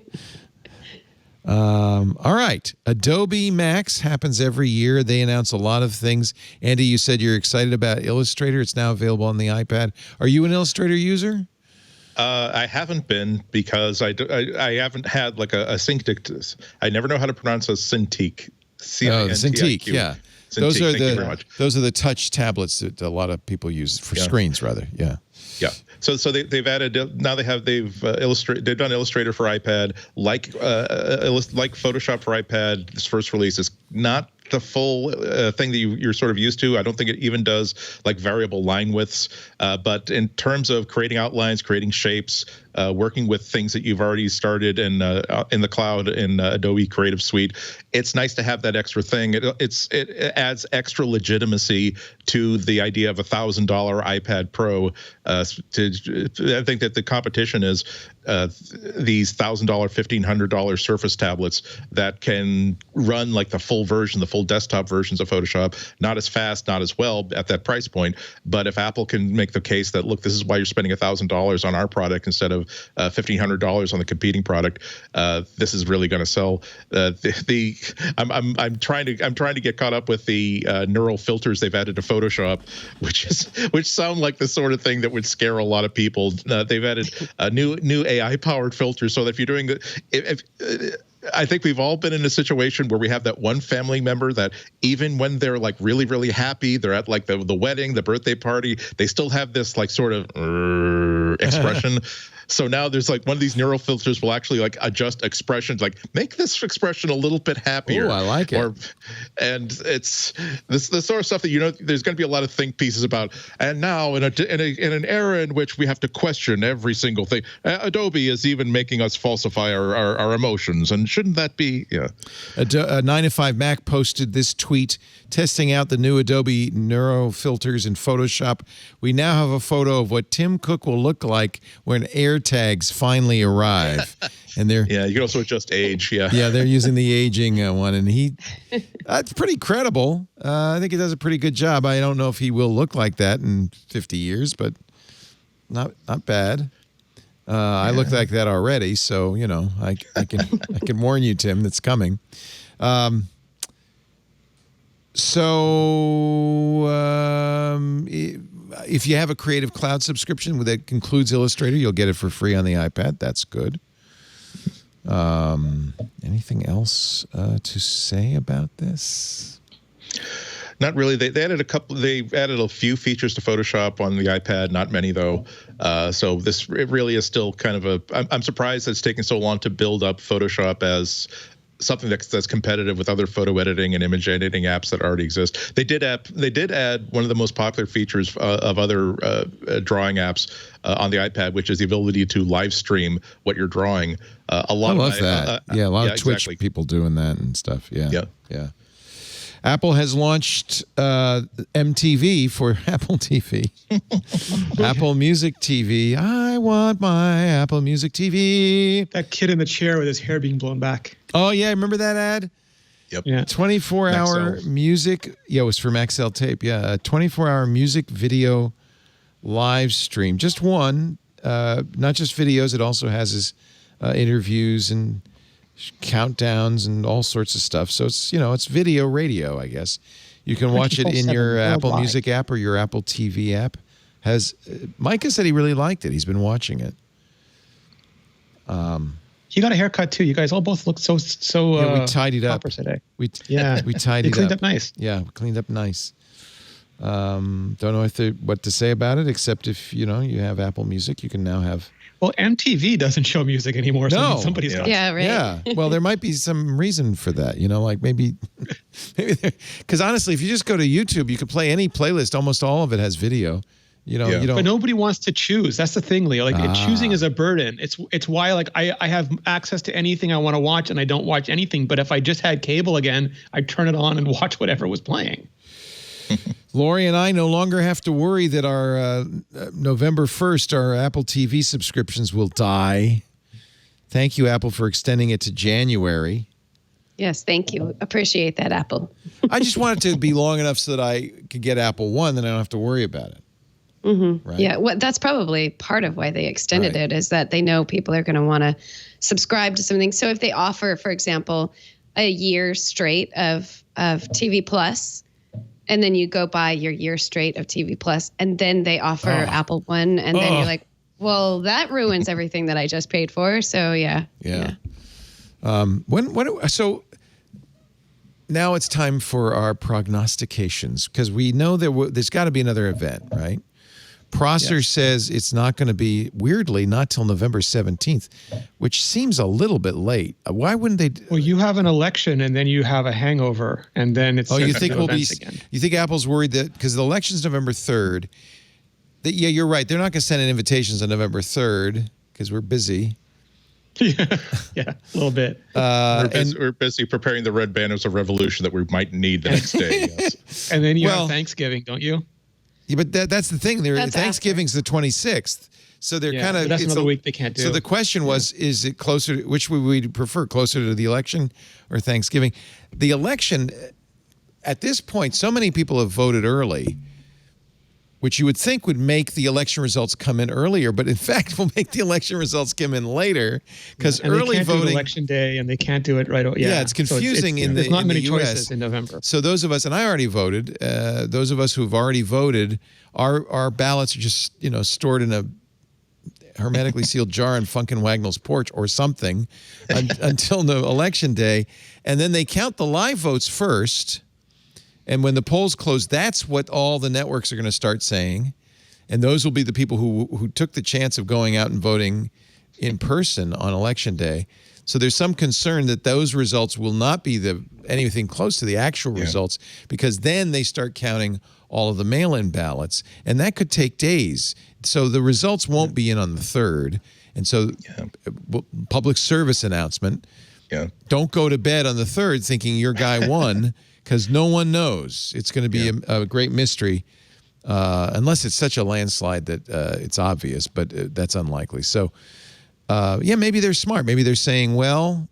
All right. Adobe Max happens every year. They announce a lot of things. Andy, you said you're excited about Illustrator. It's now available on the iPad. Are you an Illustrator user? I haven't been because I haven't had like a Cintiq. I never know how to pronounce a Cintiq. Oh, the Cintiq, yeah. Cintiq, those are the touch tablets that a lot of people use for screens, rather. Yeah. Yeah. So they've added now they've done Illustrator for iPad like Photoshop for iPad. This first release is not the full thing that you're sort of used to. I don't think it even does like variable line widths. But in terms of creating outlines, creating shapes, working with things that you've already started in the cloud in Adobe Creative Suite, it's nice to have that extra thing. It adds extra legitimacy to the idea of $1,000 iPad Pro. I think that the competition is these $1,000, $1,500 Surface tablets that can run like the full version, the full desktop versions of Photoshop, not as fast, not as well at that price point. But if Apple can make the case that, look, this is why you're spending $1,000 on our product instead of $1,500 on the competing product, this is really going to sell. I'm trying to get caught up with the neural filters they've added to Photoshop, which sound like the sort of thing that would scare a lot of people. They've added new AI-powered filters, so that if you're doing I think we've all been in a situation where we have that one family member that even when they're like really, really happy, they're at like the wedding, the birthday party, they still have this like sort of expression. So now there's like one of these neural filters will actually like adjust expressions, like make this expression a little bit happier. Oh, I like it. And it's this sort of stuff that, there's going to be a lot of think pieces about. And now in an era in which we have to question every single thing, Adobe is even making us falsify our emotions. And shouldn't that be? Yeah. 9to5Mac posted this tweet testing out the new Adobe Neuro filters in Photoshop. We now have a photo of what Tim Cook will look like when AirTags finally arrive. And they're you can also adjust age. Yeah, they're using the aging one, and that's pretty credible. I think he does a pretty good job. I don't know if he will look like that in 50 years, but not bad. I look like that already, so I can warn you, Tim, that's coming. If you have a Creative Cloud subscription that includes Illustrator, you'll get it for free on the iPad. That's good. Anything else to say about this? Not really. They added a few features to Photoshop on the iPad. Not many though. So it really is still kind of I'm surprised that it's taken so long to build up Photoshop as something that's competitive with other photo editing and image editing apps that already exist. They did add one of the most popular features of other drawing apps on the iPad, which is the ability to live stream what you're drawing. I love that. A lot of Twitch people doing that and stuff. Yeah. Apple has launched MTV for Apple TV. Apple Music TV. I want my Apple Music TV. That kid in the chair with his hair being blown back. Oh, yeah. Remember that ad? Yep. Yeah. 24-hour music. Yeah, it was for Maxell Tape. Yeah. A 24-hour music video live stream. Just one. Not just videos. It also has his interviews and countdowns and all sorts of stuff. So it's video radio, I guess. You can watch it in your Apple Music app or your Apple TV app. Micah said he really liked it. He's been watching it. You got a haircut too. You guys all both look so yeah, we tidied up today. We tidied up. You cleaned up nice. Yeah, we cleaned up nice. Don't know what to say about it, except if you have Apple Music, you can now have. Well, MTV doesn't show music anymore, so somebody's got. Yeah, right. Yeah, well, there might be some reason for that. Like maybe because honestly, if you just go to YouTube, you could play any playlist. Almost all of it has video. You know, Yeah. you don't. But nobody wants to choose. That's the thing, Leo. Like choosing is a burden. It's why like I have access to anything I want to watch and I don't watch anything. But if I just had cable again, I'd turn it on and watch whatever was playing. Lory and I no longer have to worry that our November 1st, our Apple TV subscriptions will die. Thank you, Apple, for extending it to January. Yes, thank you. Appreciate that, Apple. I just want it to be long enough so that I could get Apple One, then I don't have to worry about it. Mm-hmm. Right? Yeah, that's probably part of why they extended it, is that they know people are going to want to subscribe to something. So if they offer, for example, a year straight of TV Plus, and then you go buy your year straight of TV Plus, and then they offer Apple One, and then you're like, well, that ruins everything that I just paid for. So yeah. So now it's time for our prognostications, because we know there's got to be another event, right? Prosser says it's not going to be, weirdly, not till November 17th, which seems a little bit late. Why wouldn't they? Well, you have an election and then you have a hangover and then it's you think we'll be? Again. You think Apple's worried that because the election's November 3rd? That you're right. They're not going to send in invitations on November 3rd because we're busy. Yeah, a little bit. We're busy preparing the red banners of revolution that we might need the next day. Yes. And then you have Thanksgiving, don't you? Yeah, but that's the thing. Thanksgiving's the 26th, so they're kind of. That's another week they can't do. So the question was: is it closer? Which would we prefer, closer to the election or Thanksgiving? The election, at this point, so many people have voted early, which you would think would make the election results come in earlier, but in fact will make the election results come in later because early they can't voting do election day and they can't do it right away. Yeah, it's confusing there's not many the choices US. in November. So those of us, and I already voted. Those of us who've already voted, our ballots are just stored in a hermetically sealed jar in Funkin' Wagnall's porch or something until the election day, and then they count the live votes first. And when the polls close, that's what all the networks are going to start saying. And those will be the people who took the chance of going out and voting in person on election day. So there's some concern that those results will not be anything close to the actual results, because then they start counting all of the mail-in ballots. And that could take days. So the results won't be in on the 3rd. And so public service announcement, don't go to bed on the 3rd thinking your guy won. Because no one knows. It's going to be a great mystery, unless it's such a landslide that it's obvious, but that's unlikely. So, maybe they're smart. Maybe they're saying, well,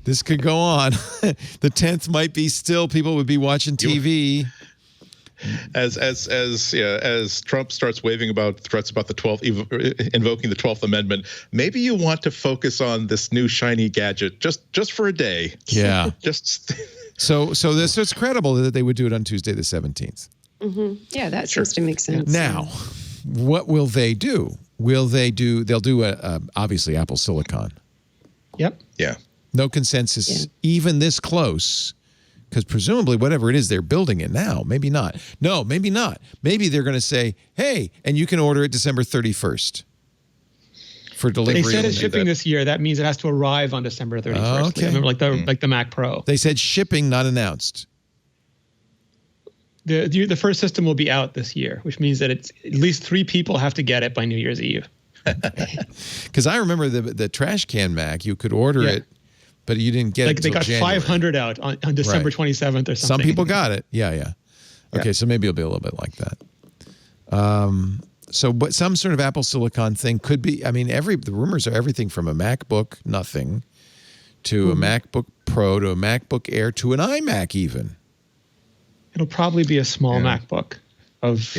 this could go on. The 10th might be still, people would be watching TV. As Trump starts waving about threats about the 12th, invoking the 12th Amendment, maybe you want to focus on this new shiny gadget just for a day. Yeah. So it's credible that they would do it on Tuesday the 17th. Mm-hmm. Yeah, that seems to make sense. Now, what will they do? They'll do obviously Apple Silicon. Yep. Yeah. No consensus, even this close, because presumably whatever it is, they're building it now. Maybe not. No, maybe not. Maybe they're going to say, hey, and you can order it December 31st. For delivery. They said it's shipping this year. That means it has to arrive on December 31st. Okay. Remember, like the Mac Pro. They said shipping, not announced. The first system will be out this year, which means that it's at least 3 people have to get it by New Year's Eve. Because I remember the trash can Mac, you could order it, but you didn't get it until They got January. 500 out on December 27th or something. Some people got it. Yeah. Okay, so maybe it'll be a little bit like that. So, but some sort of Apple Silicon thing could be. I mean, the rumors are everything from a MacBook nothing to a MacBook Pro to a MacBook Air to an iMac even. It'll probably be a small MacBook of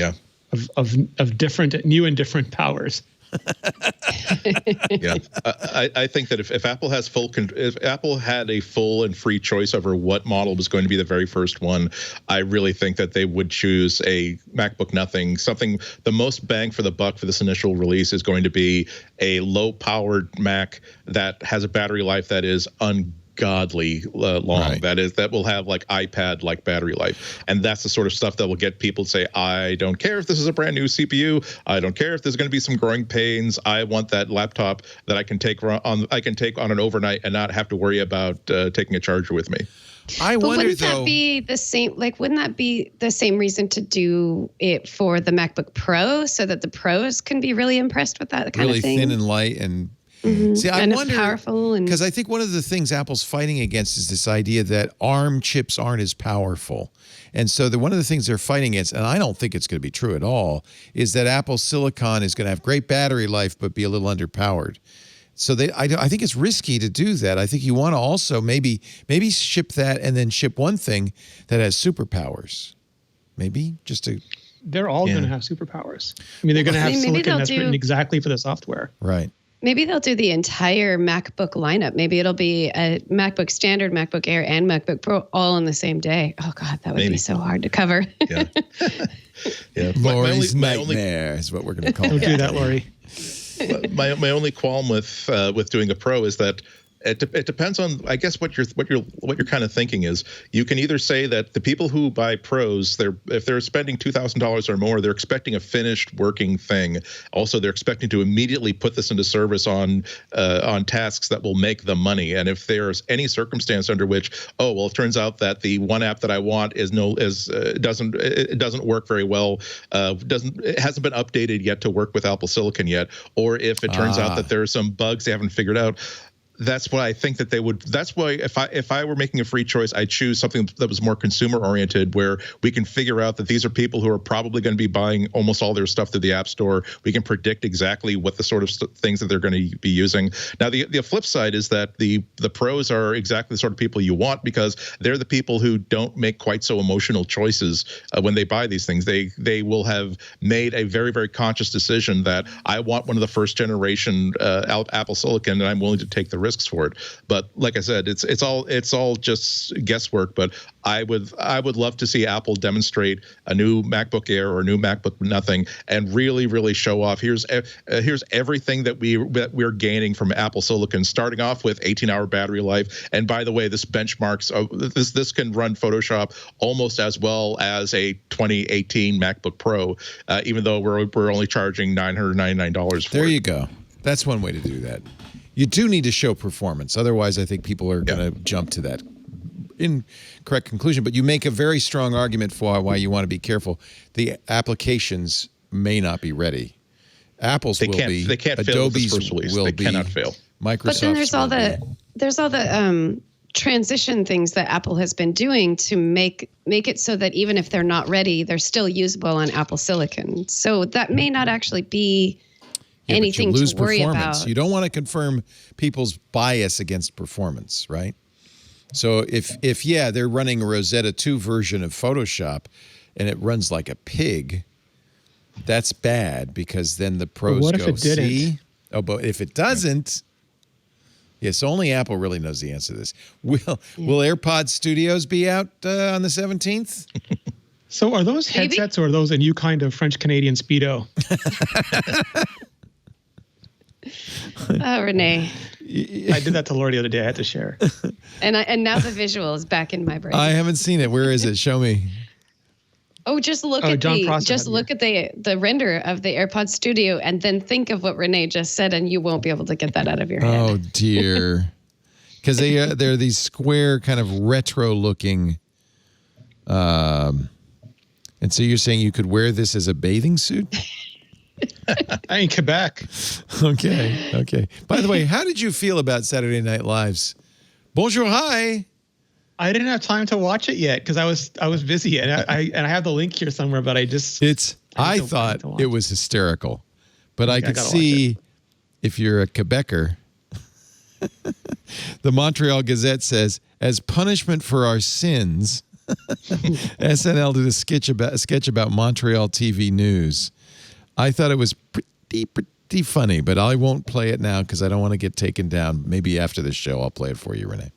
different, new and different powers. I think that if Apple has if Apple had a full and free choice over what model was going to be the very first one, I really think that they would choose a MacBook Nothing. The most bang for the buck for this initial release is going to be a low-powered Mac that has a battery life that is ungodly long. Right. That will have like iPad like battery life, and that's the sort of stuff that will get people to say, I don't care if this is a brand new CPU, I don't care if there's going to be some growing pains, I want that laptop that I can take on an overnight and not have to worry about taking a charger with me. I But wonder wouldn't though. that be the same? Like, wouldn't that be the same reason to do it for the MacBook Pro, so that the pros can be really impressed with that kind really of thing? thin and light and see, I and wonder, powerful, and because I think one of the things Apple's fighting against is this idea that ARM chips aren't as powerful. And so one of the things they're fighting against, and I don't think it's going to be true at all, is that Apple Silicon is going to have great battery life but be a little underpowered. So I think it's risky to do that. I think you want to also maybe ship that and then ship one thing that has superpowers. Maybe just to. They're all going to have superpowers. I mean, they're going to have silicon that's written exactly for the software. Right. Maybe they'll do the entire MacBook lineup. Maybe it'll be a MacBook Standard, MacBook Air, and MacBook Pro all on the same day. Oh, God, that would be so hard to cover. Yeah. Yeah. Lori's nightmare is what we're going to call it. Don't do that, Lory. My only qualm with doing a Pro is that it depends on, I guess, what you're kind of thinking is you can either say that the people who buy Pros, if they're spending $2,000 or more, they're expecting a finished working thing. Also, they're expecting to immediately put this into service on tasks that will make them money. And if there's any circumstance under which, it turns out that the one app that I want doesn't work very well, it hasn't been updated yet to work with Apple Silicon yet, or if it turns out that there are some bugs they haven't figured out. That's why I think that they would. That's why if I were making a free choice, I'd choose something that was more consumer oriented, where we can figure out that these are people who are probably going to be buying almost all their stuff through the App Store. We can predict exactly what the sort of things that they're going to be using. Now, the flip side is that the pros are exactly the sort of people you want, because they're the people who don't make quite so emotional choices when they buy these things. They will have made a very, very conscious decision that I want one of the first generation Apple Silicon, and I'm willing to take the risks for it. But like I said, it's all just guesswork. But I would love to see Apple demonstrate a new MacBook Air or a new MacBook Nothing and really, really show off. Here's everything that we're gaining from Apple Silicon, starting off with 18-hour battery life. And by the way, this benchmarks this can run Photoshop almost as well as a 2018 MacBook Pro, even though we're only charging $999 for it. There you go. That's one way to do that. You do need to show performance. Otherwise, I think people are going to jump to that incorrect conclusion. But you make a very strong argument for why you want to be careful. The applications may not be ready. Apple's will be. They can't fail with this first release. They cannot fail. But then there's all the transition things that Apple has been doing to make it so that even if they're not ready, they're still usable on Apple Silicon. So that may not actually be anything to worry about. You don't want to confirm people's bias against performance, right? So if they're running a Rosetta 2 version of Photoshop and it runs like a pig, that's bad, because then the pros what go, if it didn't? see? Oh, but if it doesn't, yes, only Apple really knows the answer to this. Will AirPod Studios be out on the 17th? So are those headsets or are those a new kind of French-Canadian Speedo? Oh, Renee. I did that to Lory the other day. I had to share. And now the visual is back in my brain. I haven't seen it. Where is it? Show me. Oh, just look at the render of the AirPod Studio, and then think of what Renee just said, and you won't be able to get that out of your head. Oh dear, because they're these square kind of retro looking. And so you're saying you could wear this as a bathing suit? In Quebec. Okay. By the way, how did you feel about Saturday Night Live's Bonjour, hi? I didn't have time to watch it yet because I was busy, and I have the link here somewhere, but I thought it was hysterical, but I could see if you're a Quebecer. The Montreal Gazette says, as punishment for our sins, SNL did a sketch about Montreal TV news. I thought it was pretty funny, but I won't play it now because I don't want to get taken down. Maybe after this show, I'll play it for you, Renee.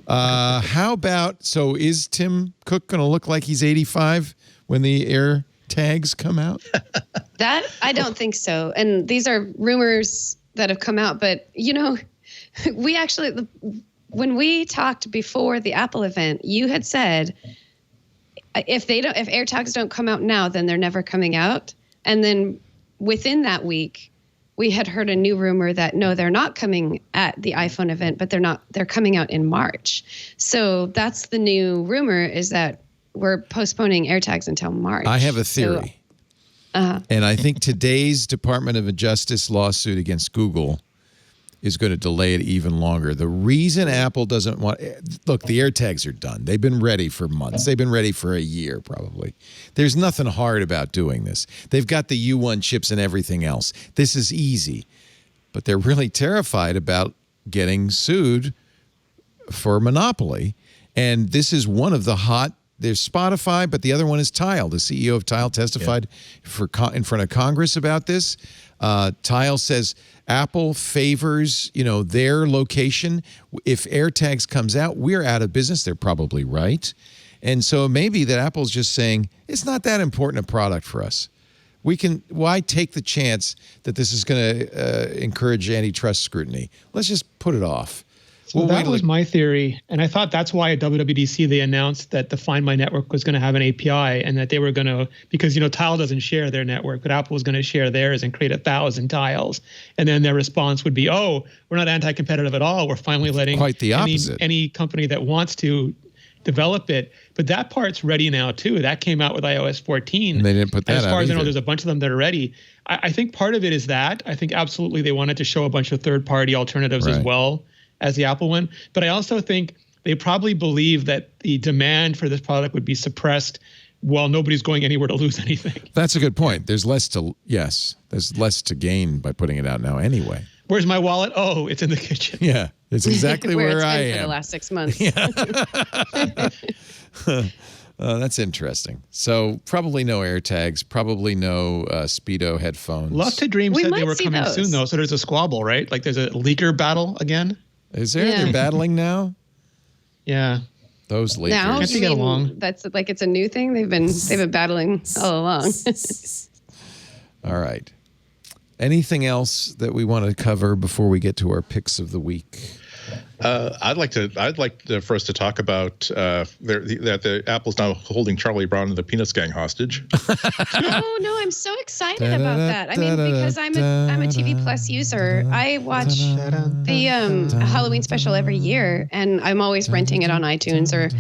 How about, so is Tim Cook going to look like he's 85 when the Air tags come out? That, I don't think so. And these are rumors that have come out, but we actually, when we talked before the Apple event, you had said, if AirTags don't come out now, then they're never coming out. And then within that week, we had heard a new rumor that no, they're not coming at the iPhone event, but they're coming out in March. So that's the new rumor, is that we're postponing AirTags until March. I have a theory. And I think today's Department of Justice lawsuit against Google is going to delay it even longer. The reason Apple doesn't want... Look, the AirTags are done. They've been ready for months. They've been ready for a year, probably. There's nothing hard about doing this. They've got the U1 chips and everything else. This is easy. But they're really terrified about getting sued for monopoly. And this is one of the hot... There's Spotify, but the other one is Tile. The CEO of Tile testified in front of Congress about this. Tile says Apple favors, their location. If AirTags comes out, we're out of business. They're probably right. And so maybe that Apple's just saying, it's not that important a product for us. Why take the chance that this is going to encourage antitrust scrutiny? Let's just put it off. Well, that was my theory. And I thought that's why at WWDC they announced that the Find My network was going to have an API, and that they were going to, because, Tile doesn't share their network, but Apple was going to share theirs and create 1,000 tiles. And then their response would be, oh, we're not anti-competitive at all. We're finally letting quite the opposite. Any company that wants to develop it. But that part's ready now, too. That came out with iOS 14. And they didn't put that out As far as I know, either. there's a bunch of them that are ready. I think part of it is that. I think absolutely they wanted to show a bunch of third-party alternatives as well as the Apple one. But I also think they probably believe that the demand for this product would be suppressed while nobody's going anywhere to lose anything. That's a good point. There's less to gain by putting it out now anyway. Where's my wallet? Oh, it's in the kitchen. Yeah, it's exactly where where it's I been am. for the last 6 months. That's interesting. So probably no AirTags, probably no Speedo headphones. Love to Dream We said they might were see coming those. soon, though. So there's a squabble, right? Like there's a leaker battle again. Is there? Yeah. They're battling now? Yeah. Those leakers. Now, Can't they you get mean along? that's like it's a new thing? They've been battling all along. All right. Anything else that we want to cover before we get to our picks of the week? I'd like for us to talk about that the Apple's now holding Charlie Brown and the Peanuts gang hostage. Oh no, I'm so excited about that. I mean, because I'm a TV Plus user. I watch the Halloween special every year, and I'm always renting it on iTunes or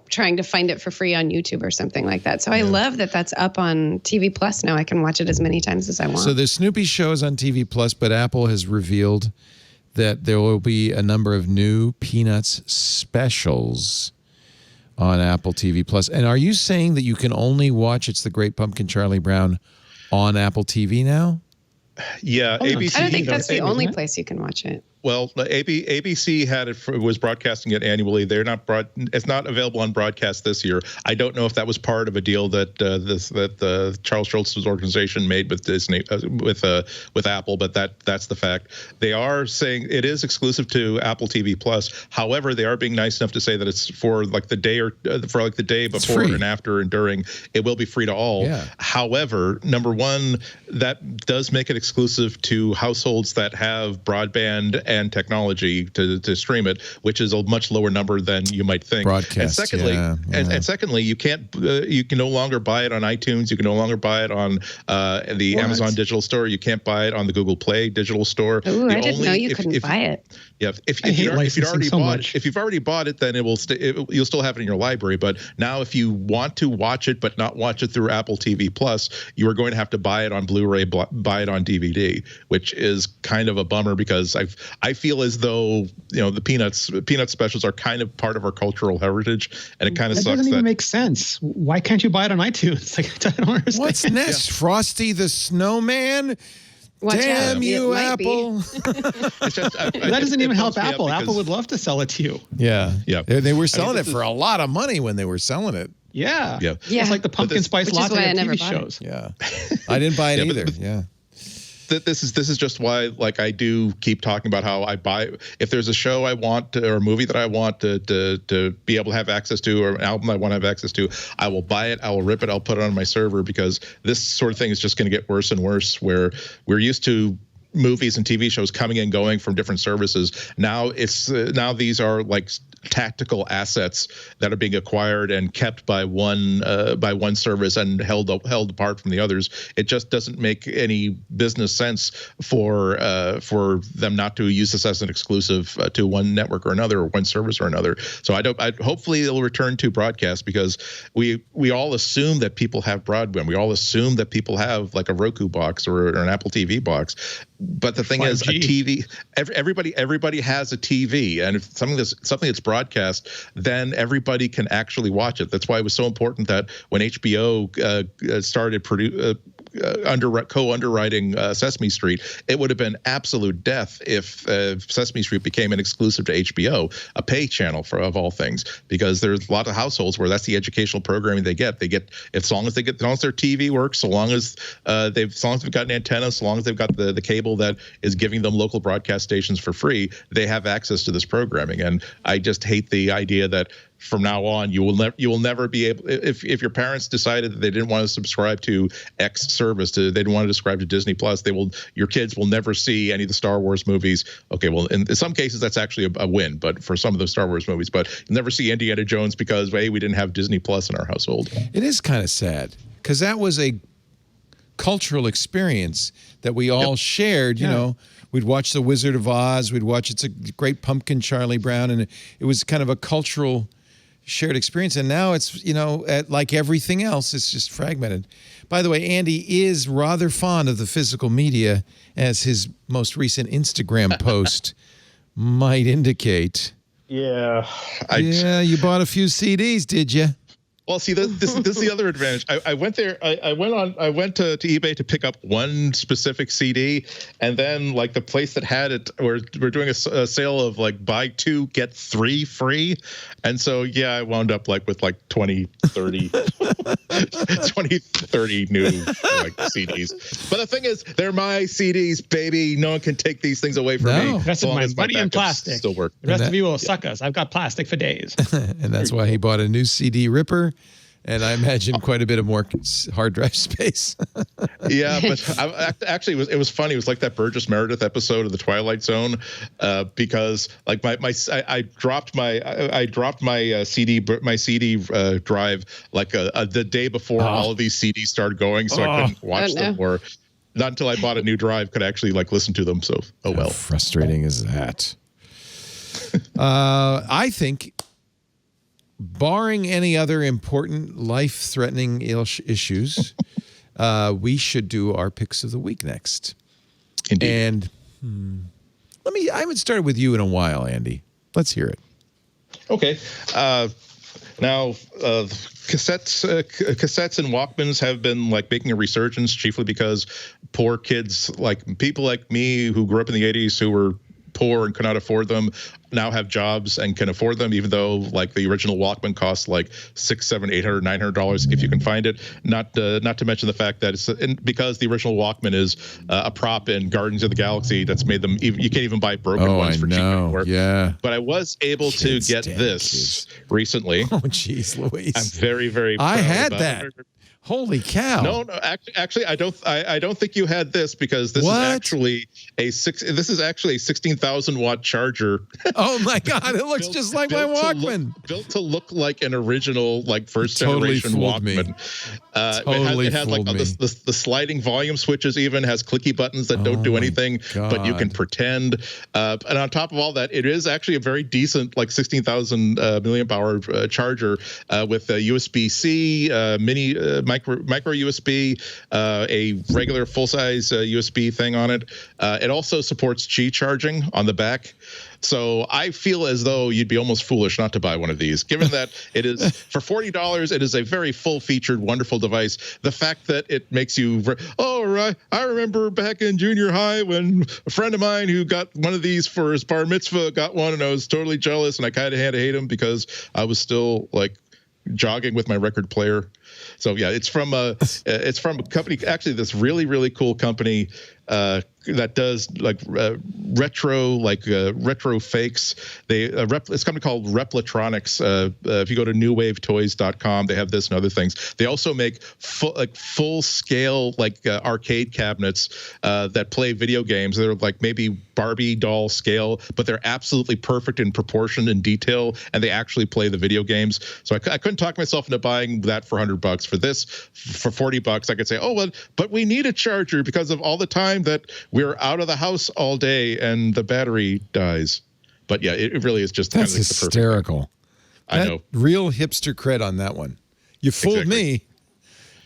trying to find it for free on YouTube or something like that. So I love that that's up on TV Plus now. I can watch it as many times as I want. So the Snoopy show is on TV Plus, but Apple has revealed that there will be a number of new Peanuts specials on Apple TV Plus. And are you saying that you can only watch It's the Great Pumpkin Charlie Brown on Apple TV now? Yeah, ABC. I don't think that's the only place you can watch it. Well, ABC had it was broadcasting it annually. It's not available on broadcast this year. I don't know if that was part of a deal that Charles Schultz's organization made with Disney with Apple, but that's the fact. They are saying it is exclusive to Apple TV Plus. However, they are being nice enough to say that it's for like the day the day before and after and during. It will be free to all. Yeah. However, number one, that does make it exclusive to households that have broadband and technology to stream it, which is a much lower number than you might think. Broadcast, and secondly, and secondly, you can no longer buy it on iTunes. You can no longer buy it on the Amazon digital store. You can't buy it on the Google Play digital store. Ooh, I didn't know you couldn't buy it. Yeah, if you've already bought it, then you'll still have it in your library. But now, if you want to watch it but not watch it through Apple TV Plus, you are going to have to buy it on Blu-ray, buy it on DVD, which is kind of a bummer because I feel as though the Peanuts specials are kind of part of our cultural heritage, and it kind of sucks. That doesn't even make sense. Why can't you buy it on iTunes? Like, I don't understand. What's next? Frosty the Snowman? Watch Damn out. you, It might Apple. That doesn't even help Apple. Apple would love to sell it to you. Yeah. Yeah. They were selling it for a lot of money when they were selling it. Yeah. Yeah. It's like the pumpkin spice which is latte why I of never TV bought it. shows. Yeah. I didn't buy it either. Yeah. This is just why, like, I do keep talking about how I buy if there's a show I want or a movie that I want to be able to have access to, or an album I want to have access to, I will buy it, I will rip it, I'll put it on my server, because this sort of thing is just going to get worse and worse, where we're used to movies and TV shows coming and going from different services. Now now these are like tactical assets that are being acquired and kept by one service and held apart from the others. It just doesn't make any business sense for them not to use this as an exclusive to one network or another, or one service or another. So hopefully it'll return to broadcast, because we all assume that people have broadband. We all assume that people have like a Roku box or an Apple TV box. But the thing 5G. Is, a TV. Everybody has a TV, and if something that's broadcast, then everybody can actually watch it. That's why it was so important that when HBO started co-underwriting Sesame Street, it would have been absolute death if Sesame Street became an exclusive to HBO, a pay channel of all things, because there's a lot of households where that's the educational programming they get. As long as their TV works, so long as they've got an antenna, so long as they've got the cable that is giving them local broadcast stations for free, they have access to this programming. And I just hate the idea that from now on you will never be able, if your parents decided that they didn't want to subscribe to X service, they didn't want to subscribe to Disney Plus, your kids will never see any of the Star Wars movies. Okay, well, in some cases that's actually a win, but for some of the Star Wars movies, but you'll never see Indiana Jones because, hey, we didn't have Disney Plus in our household. It is kind of sad, because that was a cultural experience that we all shared. You know, we'd watch The Wizard of Oz, we'd watch It's a Great Pumpkin, Charlie Brown, and it was kind of a cultural shared experience. And now it's, like everything else, it's just fragmented. By the way, Andy is rather fond of the physical media, as his most recent Instagram post might indicate. Yeah. You bought a few CDs, did you? Well, see, this is the other advantage. I went there. I went to eBay to pick up one specific CD, and then like the place that had it, we're doing a sale of like buy 2 get 3 free, and so I wound up like with like 20, 30 new like CDs. But the thing is, they're my CDs, baby. No one can take these things away from me. That's my money in plastic. Still work. The rest of you will suck us. I've got plastic for days. And that's why he bought a new CD ripper. And I imagine quite a bit of more hard drive space. Yeah, but actually, it was funny. It was like that Burgess Meredith episode of The Twilight Zone, because like I dropped my CD drive like the day before all of these CDs started going, so I couldn't watch them, or not until I bought a new drive could actually like listen to them. So well. How frustrating is that? I think, barring any other important life-threatening issues, we should do our picks of the week next. Indeed. And I haven't started with you in a while, Andy. Let's hear it. Okay. Now, cassettes and Walkmans have been like making a resurgence, chiefly because poor kids, like people like me who grew up in the 80s who were poor and could not afford them, now have jobs and can afford them, even though like the original Walkman costs like $600, $700, $800, $900 if you can find it. Not to mention the fact that it's because the original Walkman is a prop in Guardians of the Galaxy that's made them. You can't even buy broken ones for cheap anymore. Yeah. But I was able to get this recently. Oh, jeez, Louise. I'm very, very proud I had about that. it. Holy cow! No, actually, I don't think you had this, because this is actually a 16,000 watt charger. Oh my God! It looks just like my Walkman. Built to look like an original, like first generation Walkman. It had like the sliding volume switches. Even has clicky buttons that don't do anything, but you can pretend. And on top of all that, it is actually a very decent, like 16,000 milliamp hour charger with a USB-C, mini. Micro USB, a regular full-size USB thing on it. It also supports Qi charging on the back. So I feel as though you'd be almost foolish not to buy one of these, given that it is for $40. It is a very full-featured, wonderful device. The fact that it makes you, I remember back in junior high when a friend of mine who got one of these for his bar mitzvah got one, and I was totally jealous, and I kind of had to hate him because I was still like jogging with my record player. So yeah, it's from a company, actually this really, really cool company that does like retro fakes. It's a company called Replatronics. If you go to newwavetoys.com, they have this and other things. They also make full scale arcade cabinets that play video games. They're like maybe Barbie doll scale, but they're absolutely perfect in proportion and detail, and they actually play the video games. So I couldn't talk myself into buying that for $100. For this, for $40, I could say, oh well, but we need a charger because of all the time that we're out of the house all day and the battery dies. But yeah, it really is just that's kind of hysterical. I know. Real hipster cred on that one. You fooled me.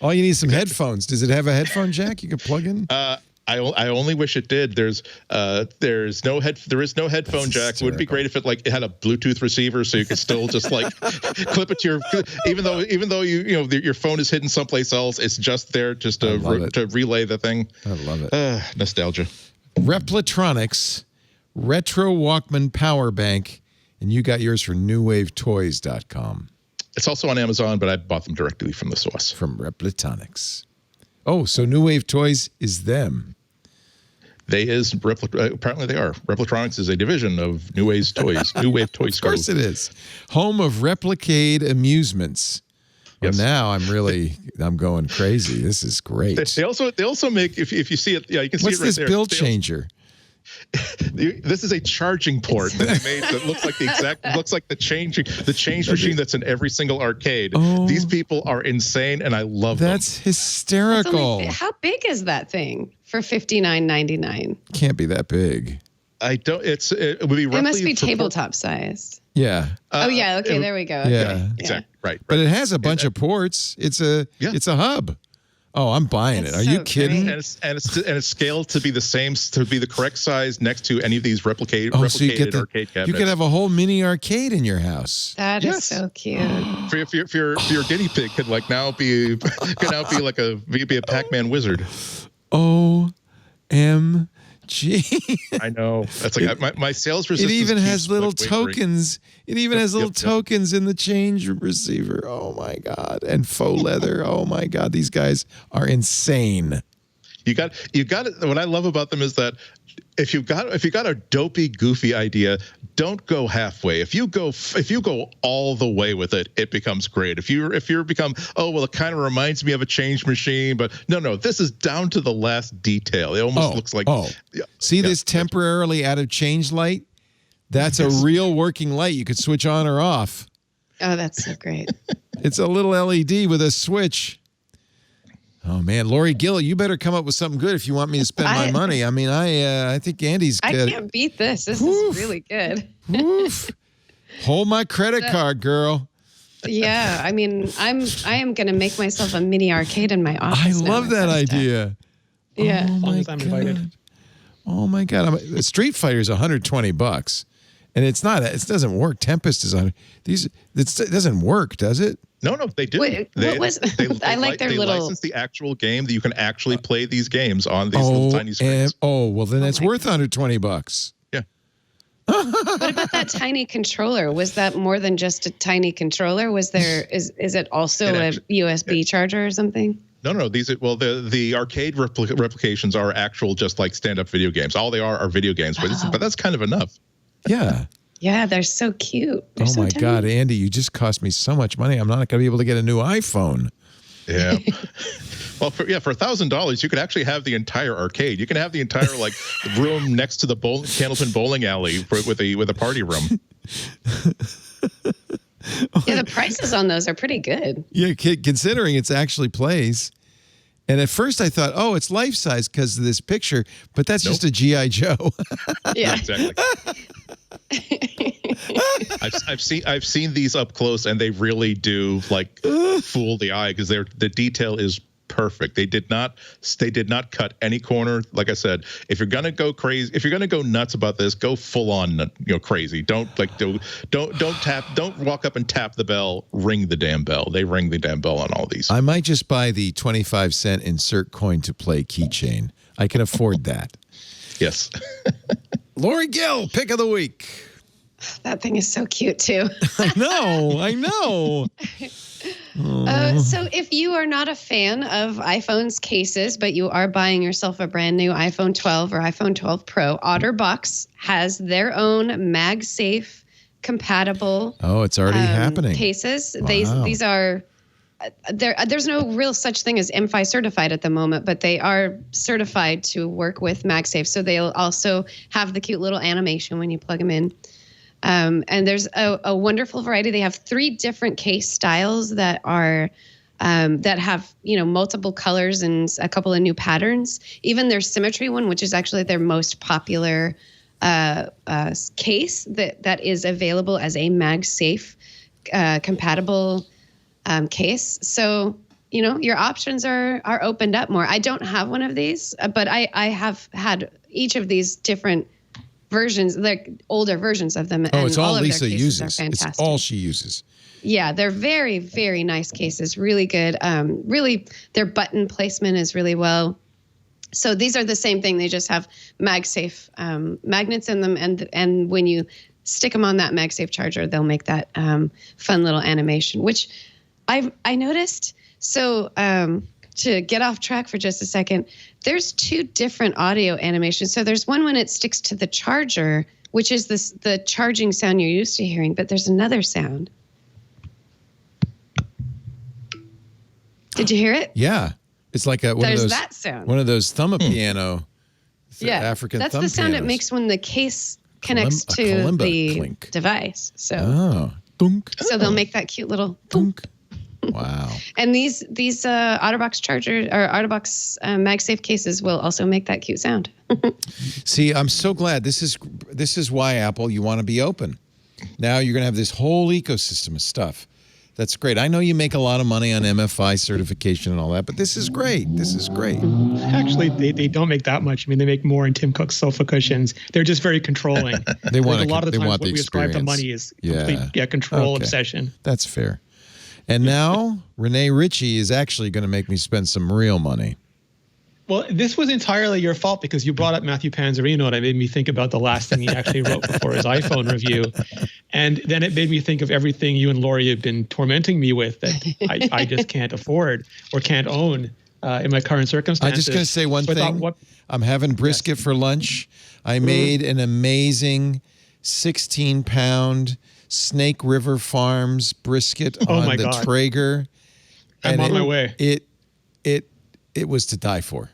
All you need is some headphones. Does it have a headphone jack you can plug in? I only wish it did. There is no headphone jack. It would be great if it had a Bluetooth receiver, so you could still just clip it to your. Even though your phone is hidden someplace else, it's just there just to relay the thing. I love it. Nostalgia. Replatronics Retro Walkman Power Bank, and you got yours for newwavetoys.com. It's also on Amazon, but I bought them directly from the source. From Replatronics. Oh, so New Wave Toys is them. Apparently they are. Replatronics is a division of New Wave Toys. New Wave Toys. Of course it is. Home of Replicade Amusements. Yes. Well, now I'm going crazy. This is great. They also make, if you see it, yeah, you can see What's it right this there. Bill changer? This is a charging port that they made that looks like the change machine that's in every single arcade. Oh, these people are insane, and I love them. That's hysterical. How big is that thing for $59.99? Can't be that big. I don't. It would be. It must be tabletop sized. Yeah. Okay, there we go. Okay. Yeah. Exactly. Right. But it has a bunch of ports. It's a hub. Oh, I'm buying it. Are you kidding? And it's scaled to be the correct size next to any of these replicated so you get arcade cabinets. You could have a whole mini arcade in your house. That is so cute. For your guinea pig could now be a Pac-Man wizard. OMG. I know. That's like my sales resistance. It even has little tokens. It even has little tokens in the change receiver. Oh my God. And faux leather. Oh my God. These guys are insane. You got it. What I love about them is that if you've got a dopey, goofy idea, don't go halfway. If you go all the way with it, it becomes great. If you become, it kind of reminds me of a change machine, but no, this is down to the last detail. It almost looks like. See this temporarily out of change light? That's a real working light. You could switch on or off. Oh, that's so great. It's a little LED with a switch. Oh man, Lory Gill, you better come up with something good if you want me to spend my money. I mean, I think Andy's. I can't beat this. This is really good. Hold my credit card, girl. Yeah, I mean, I am going to make myself a mini arcade in my office. I love that idea. Yeah, oh my I'm invited. Oh my God, Street Fighter is $120, and it's not. It doesn't work. Tempest is on these. It doesn't work, does it? No, they do. Wait, I like their little. They license the actual game that you can actually play these games on these little tiny screens. Well, then it's worth $120. Yeah. What about that tiny controller? Was that more than just a tiny controller? Is it also a USB charger or something? No. The arcade replications are actual, just like stand-up video games. All they are video games, but that's kind of enough. Yeah. Yeah, they're so cute. They're so tiny. God, Andy, you just cost me so much money. I'm not going to be able to get a new iPhone. Yeah. Well, for $1,000, you could actually have the entire arcade. You can have the entire room next to the Candlepin bowling alley with a party room. Yeah, the prices on those are pretty good. Yeah, considering it's actually plays. And at first I thought, it's life size because of this picture, but that's just a G.I. Joe. Yeah, exactly. I've seen these up close, and they really do fool the eye because the detail is perfect. They did not cut any corner. Like I said, if you're gonna go crazy, if you're gonna go nuts about this, go full on crazy. Don't walk up and tap the bell. Ring the damn bell. They ring the damn bell on all these. I might just buy the 25-cent insert coin to play keychain. I can afford that. Yes. Lory Gill, pick of the week. That thing is so cute too. I know. So if you are not a fan of iPhone's cases, but you are buying yourself a brand new iPhone 12 or iPhone 12 Pro, OtterBox has their own MagSafe compatible. Oh, it's already happening. Cases. Wow. These are there's no real such thing as MFI certified at the moment, but they are certified to work with MagSafe. So they'll also have the cute little animation when you plug them in. And there's a wonderful variety. They have 3 different case styles that are that have multiple colors and a couple of new patterns. Even their Symmetry one, which is actually their most popular case that is available as a MagSafe compatible case. So your options are opened up more. I don't have one of these, but I have had each of these different versions, like older versions of them. Oh, it's all of Lisa their cases uses. are fantastic. It's all she uses. Yeah, they're very, very nice cases. Really good. Really, their button placement is really well. So these are the same thing. They just have MagSafe magnets in them, and when you stick them on that MagSafe charger, they'll make that fun little animation, which I noticed. So to get off track for just a second, there's 2 different audio animations. So there's one when it sticks to the charger, which is the charging sound you're used to hearing, but there's another sound. Did you hear it? Yeah. It's like one There's of those that sound. One of those thumb piano. Yeah, African that's thumb the sound pianos. it makes when the case connects A to kalimba the clink. device. So Oh. Dunk. so they'll make that cute little thunk. Wow. And these OtterBox charger or OtterBox MagSafe cases will also make that cute sound. See, I'm so glad. This is why, Apple, you want to be open. Now you're going to have this whole ecosystem of stuff. That's great. I know you make a lot of money on MFI certification and all that, but this is great. This is great. Actually, they don't make that much. I mean, they make more in Tim Cook's sofa cushions. They're just very controlling. They want a lot of the they times want what the we ascribe to experience. money is complete control obsession. That's fair. And now Renee Ritchie is actually going to make me spend some real money. Well, this was entirely your fault because you brought up Matthew Panzarino, and it made me think about the last thing he actually wrote before his iPhone review. And then it made me think of everything you and Lory have been tormenting me with that I just can't afford or can't own in my current circumstances. I'm just going to say one thing. I'm having brisket for lunch. I made an amazing 16-pound Snake River Farms brisket on the Traeger. I'm on my way. It was to die for.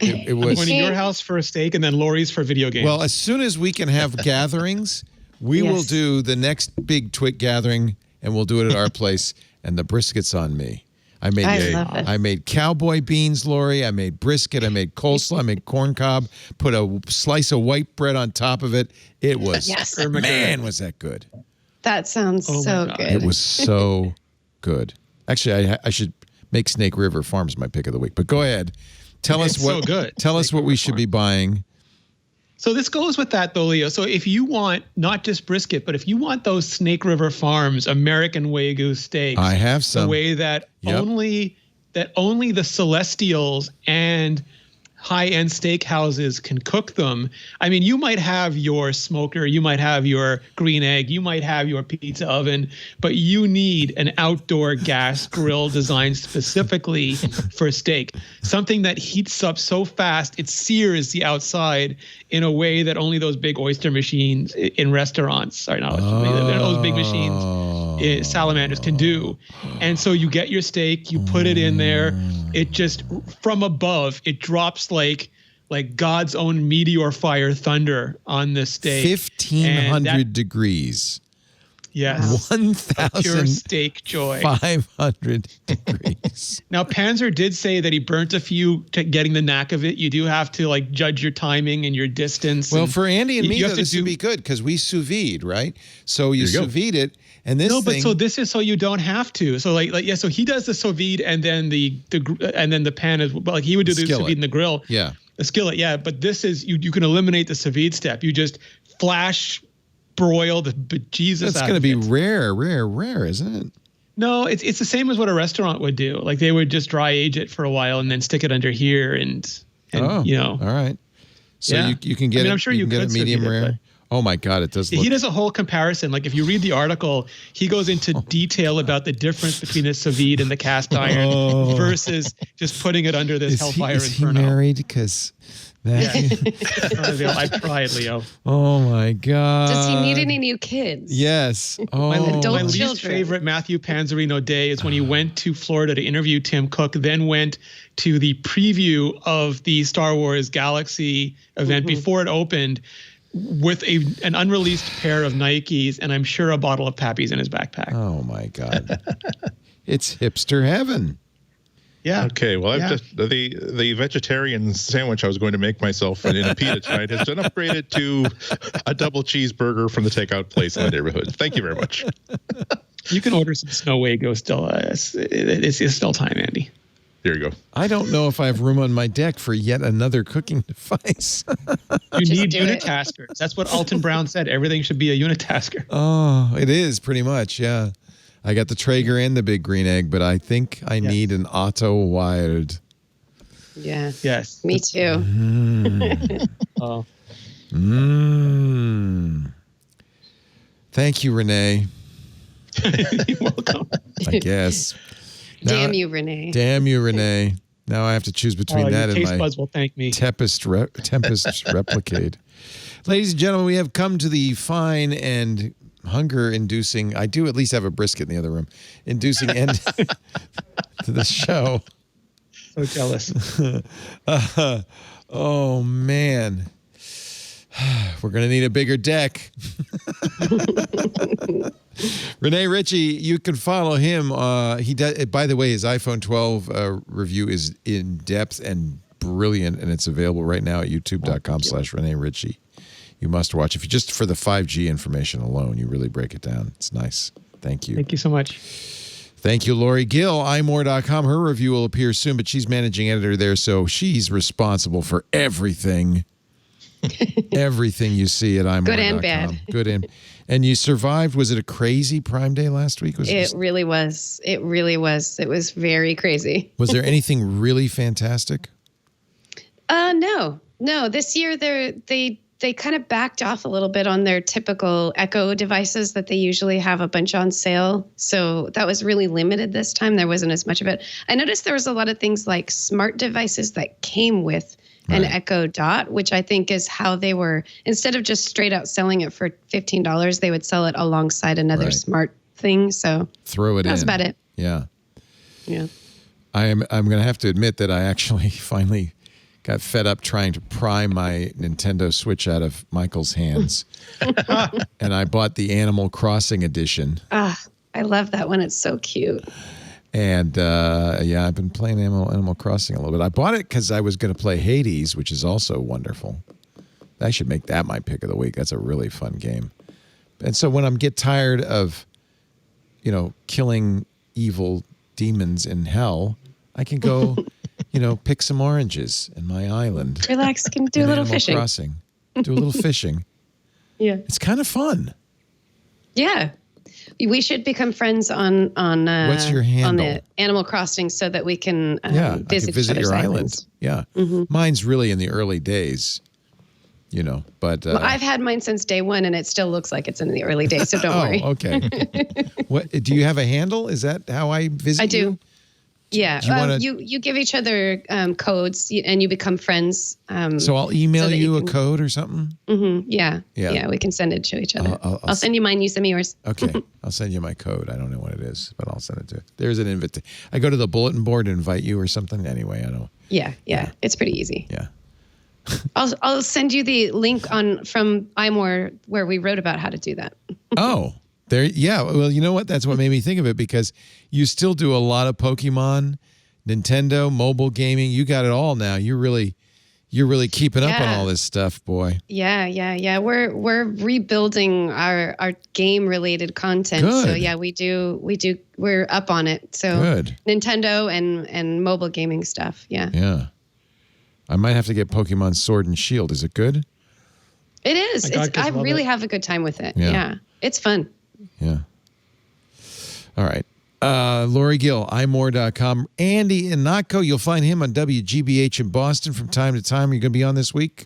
It was. I'm going to your house for a steak and then Lory's for video games. Well, as soon as we can have gatherings, we will do the next big Twit gathering, and we'll do it at our place. And the brisket's on me. I made cowboy beans, Lory. I made brisket. I made coleslaw. I made corn cob. Put a slice of white bread on top of it. It was man, was that good? That sounds so good. It was so good. Actually, I should make Snake River Farms my pick of the week. But go ahead. Tell us what we should be buying. So this goes with that, though, Leo. So if you want not just brisket, but if you want those Snake River Farms American Wagyu steaks, I have some. The way that only the Celestials and high-end steakhouses can cook them. I mean, you might have your smoker, you might have your green egg, you might have your pizza oven, but you need an outdoor gas grill designed specifically for steak. Something that heats up so fast, it sears the outside in a way that only those big oyster machines in restaurants, those big machines, salamanders can do. And so you get your steak, you put it in there, it just, from above, it drops like God's own meteor fire thunder on the steak. 1,500 degrees. Yes. 1,000 pure steak joy. 500 degrees. Now, Panzer did say that he burnt a few getting the knack of it. You do have to judge your timing and your distance. Well, for Andy and me, this would be good because we sous vide, right? So you sous vide it. And this so this is so you don't have to. So so he does the sous vide and then the pan is he would do the sous vide in the grill. Yeah. The skillet, yeah. But this is you can eliminate the sous vide step. You just flash broil the bejesus. That's going to be rare, isn't it? No, it's the same as what a restaurant would do. Like they would just dry age it for a while and then stick it under here and all right. So you can get it. I'm sure you can get it medium rare. Oh my God, it does look. He does a whole comparison. Like if you read the article, he goes into detail about the difference between the sous vide and the cast iron versus just putting it under this hellfire is he inferno. married? Because I tried, Leo. Oh my God. Does he need any new kids? Yes. Oh. My least children. favorite Matthew Panzerino day is when he went to Florida to interview Tim Cook, then went to the preview of the Star Wars Galaxy event before it opened with an unreleased pair of Nikes and I'm sure a bottle of Pappy's in his backpack. Oh my God. It's hipster heaven. Yeah. Okay. Well, I've just the vegetarian sandwich I was going to make myself in a pita tonight has been upgraded to a double cheeseburger from the takeout place in the neighborhood. Thank you very much. You can order some Snow Wago still. It's still time, Andy. There you go. I don't know if I have room on my deck for yet another cooking device. You need unitaskers. That's what Alton Brown said. Everything should be a unitasker. Oh, it is pretty much. Yeah. I got the Traeger and the big green egg, but I think I need an auto wired. Yeah. Yes. Me too. Oh. Thank you, Renee. You're welcome. I guess. Damn you, Renee. Damn you, Renee. Now I have to choose between that your and taste my buds will thank me. Tempest Replicate. Ladies and gentlemen, we have come to the fine and hunger-inducing, I do at least have a brisket in the other room, inducing end to the show. So jealous. Oh, man. We're going to need a bigger deck. Renee Ritchie, you can follow him. He does. By the way, his iPhone 12 review is in depth and brilliant, and it's available right now at youtube.com/Renee Ritchie. You must watch. If you just for the 5G information alone, you really break it down. It's nice. Thank you. Thank you so much. Thank you, Lory Gill, imore.com. Her review will appear soon, but she's managing editor there, so she's responsible for everything. Everything you see at imore.com. Good and bad. Good and you survived. Was it a crazy Prime Day last week? It really was. It really was. It was very crazy. Was there anything really fantastic? No. This year they kind of backed off a little bit on their typical Echo devices that they usually have a bunch on sale. So that was really limited this time. There wasn't as much of it. I noticed there was a lot of things like smart devices that came with an Echo Dot, which I think is how they were, instead of just straight out selling it for $15, they would sell it alongside another smart thing. So throw it in. That's about it. Yeah. Yeah. I'm going to have to admit that I actually finally got fed up trying to pry my Nintendo Switch out of Michael's hands. And I bought the Animal Crossing edition. I love that one. It's so cute. And I've been playing Animal Crossing a little bit. I bought it because I was going to play Hades, which is also wonderful. I should make that my pick of the week. That's a really fun game. And so when I get tired of, killing evil demons in hell, I can go, pick some oranges in my island. Relax, can do a little fishing. Crossing. Do a little fishing. Yeah. It's kind of fun. Yeah. We should become friends on What's your handle? on the Animal Crossing so that we can visit, visit each your other's island. islands. Yeah. Mine's really in the early days, but Well, I've had mine since day one, and it still looks like it's in the early days. So don't worry. Okay. What do you have a handle? Is that how I visit? I do. You? Yeah. You give each other codes, and you become friends. So I'll email so you a code or something. Yeah. We can send it to each other. I'll send you mine. You send me yours. Okay. I'll send you my code. I don't know what it is, but I'll send it to you. There's an invitation. I go to the bulletin board and invite you or something. Anyway, I don't. Yeah. It's pretty easy. Yeah. I'll send you the link from iMore where we wrote about how to do that. Oh, there. Yeah. Well, you know what? That's what made me think of it, because you still do a lot of Pokemon, Nintendo, mobile gaming. You got it all now. You're really keeping up on all this stuff, boy. Yeah. We're rebuilding our game related content. Good. So yeah, we do. We're up on it. So Good. Nintendo and mobile gaming stuff. Yeah. Yeah. I might have to get Pokemon Sword and Shield. Is it good? It is. I really have a good time with it. Yeah. It's fun. Yeah. All right. Lory Gill, imore.com. Andy Inatko, you'll find him on WGBH in Boston from time to time. Are you going to be on this week?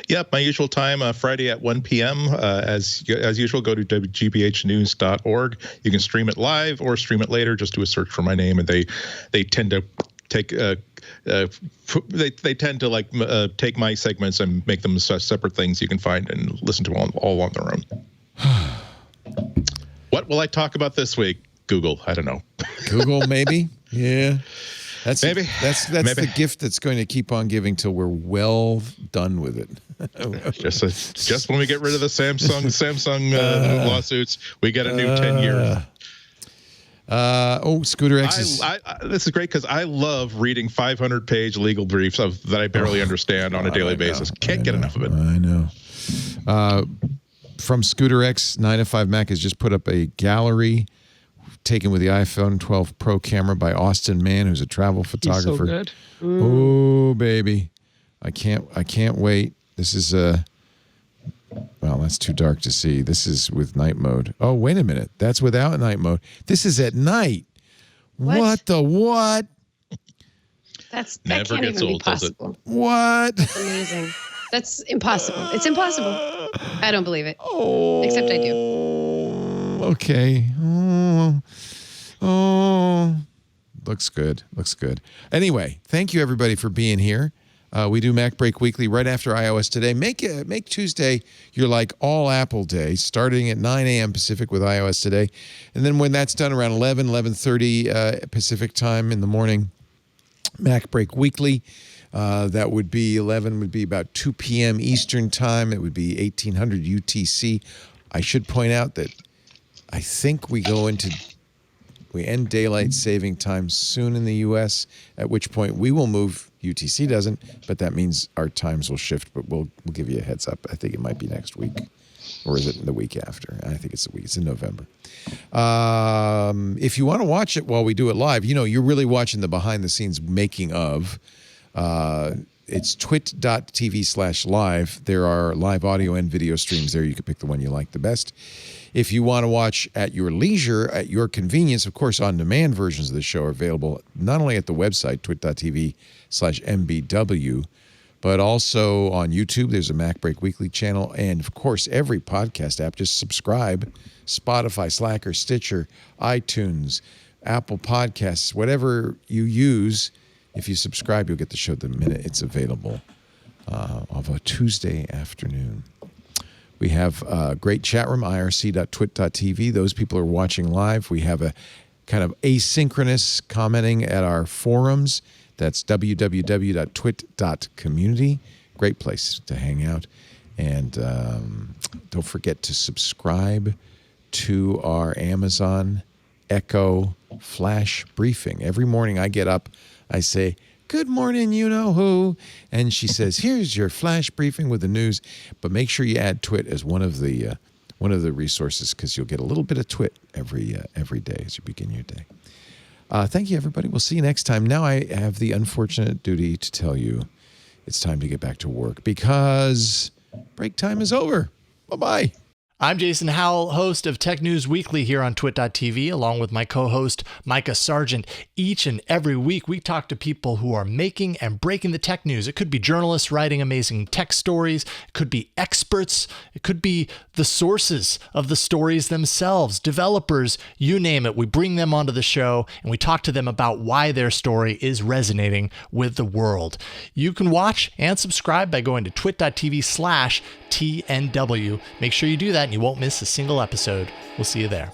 Yep, my usual time, Friday at 1 p.m. As usual, go to gbhnews.org. You can stream it live or stream it later. Just do a search for my name, and they tend to take they tend to take my segments and make them separate things you can find and listen to all on their own. What will I talk about this week? Google. I don't know. Google, maybe. Yeah. That's maybe the gift that's going to keep on giving till we're well done with it. just when we get rid of the Samsung lawsuits, we get a new 10 years. Scooter X this is great because I love reading 500-page legal briefs that I barely understand on a daily basis. Can't get enough of it. I know. From Scooter X, 9 to 5 Mac has just put up a gallery taken with the iPhone 12 Pro camera by Austin Mann, who's a travel photographer. He's so good. Oh, baby. I can't wait. This is well, that's too dark to see. This is with night mode. Oh, wait a minute. That's without night mode. This is at night. What the what? That never can't gets even old, be possible. does it? What? That's amazing. That's impossible. It's impossible. I don't believe it. Oh, Except I do. Okay. Oh. Looks good. Looks good. Anyway, thank you everybody for being here. We do MacBreak Weekly right after iOS Today. Make Tuesday your all Apple day, starting at 9 a.m. Pacific with iOS Today. And then when that's done around 11:30 Pacific time in the morning, MacBreak Weekly. That would be 11 would be about 2 p.m. Eastern time. It would be 1800 UTC. I should point out that I think we end daylight saving time soon in the U.S., at which point we will move. UTC doesn't, but that means our times will shift, but we'll give you a heads up. I think it might be next week, or is it the week after? I think it's the week. It's in November. If you want to watch it while we do it live, you're really watching the behind-the-scenes making of. It's twit.tv/live. There are live audio and video streams there. You can pick the one you like the best. If you want to watch at your leisure, at your convenience, of course, on-demand versions of the show are available not only at the website, twit.tv/mbw, but also on YouTube. There's a MacBreak Weekly channel. And, of course, every podcast app. Just subscribe. Spotify, Slacker, Stitcher, iTunes, Apple Podcasts, whatever you use. If you subscribe, you'll get the show the minute it's available of a Tuesday afternoon. We have a great chat room, irc.twit.tv. Those people are watching live. We have a kind of asynchronous commenting at our forums. That's www.twit.community. Great place to hang out. And don't forget to subscribe to our Amazon Echo Flash Briefing. Every morning I get up, I say, "Good morning, you-know-who," and she says, "Here's your flash briefing with the news." But make sure you add Twit as one of the resources, because you'll get a little bit of Twit every day as you begin your day. Thank you, everybody. We'll see you next time. Now I have the unfortunate duty to tell you it's time to get back to work, because break time is over. Bye-bye. I'm Jason Howell, host of Tech News Weekly here on twit.tv, along with my co-host Micah Sargent. Each and every week, we talk to people who are making and breaking the tech news. It could be journalists writing amazing tech stories. It could be experts. It could be the sources of the stories themselves, developers, you name it. We bring them onto the show, and we talk to them about why their story is resonating with the world. You can watch and subscribe by going to twit.tv/TNW. Make sure you do that, and you won't miss a single episode. We'll see you there.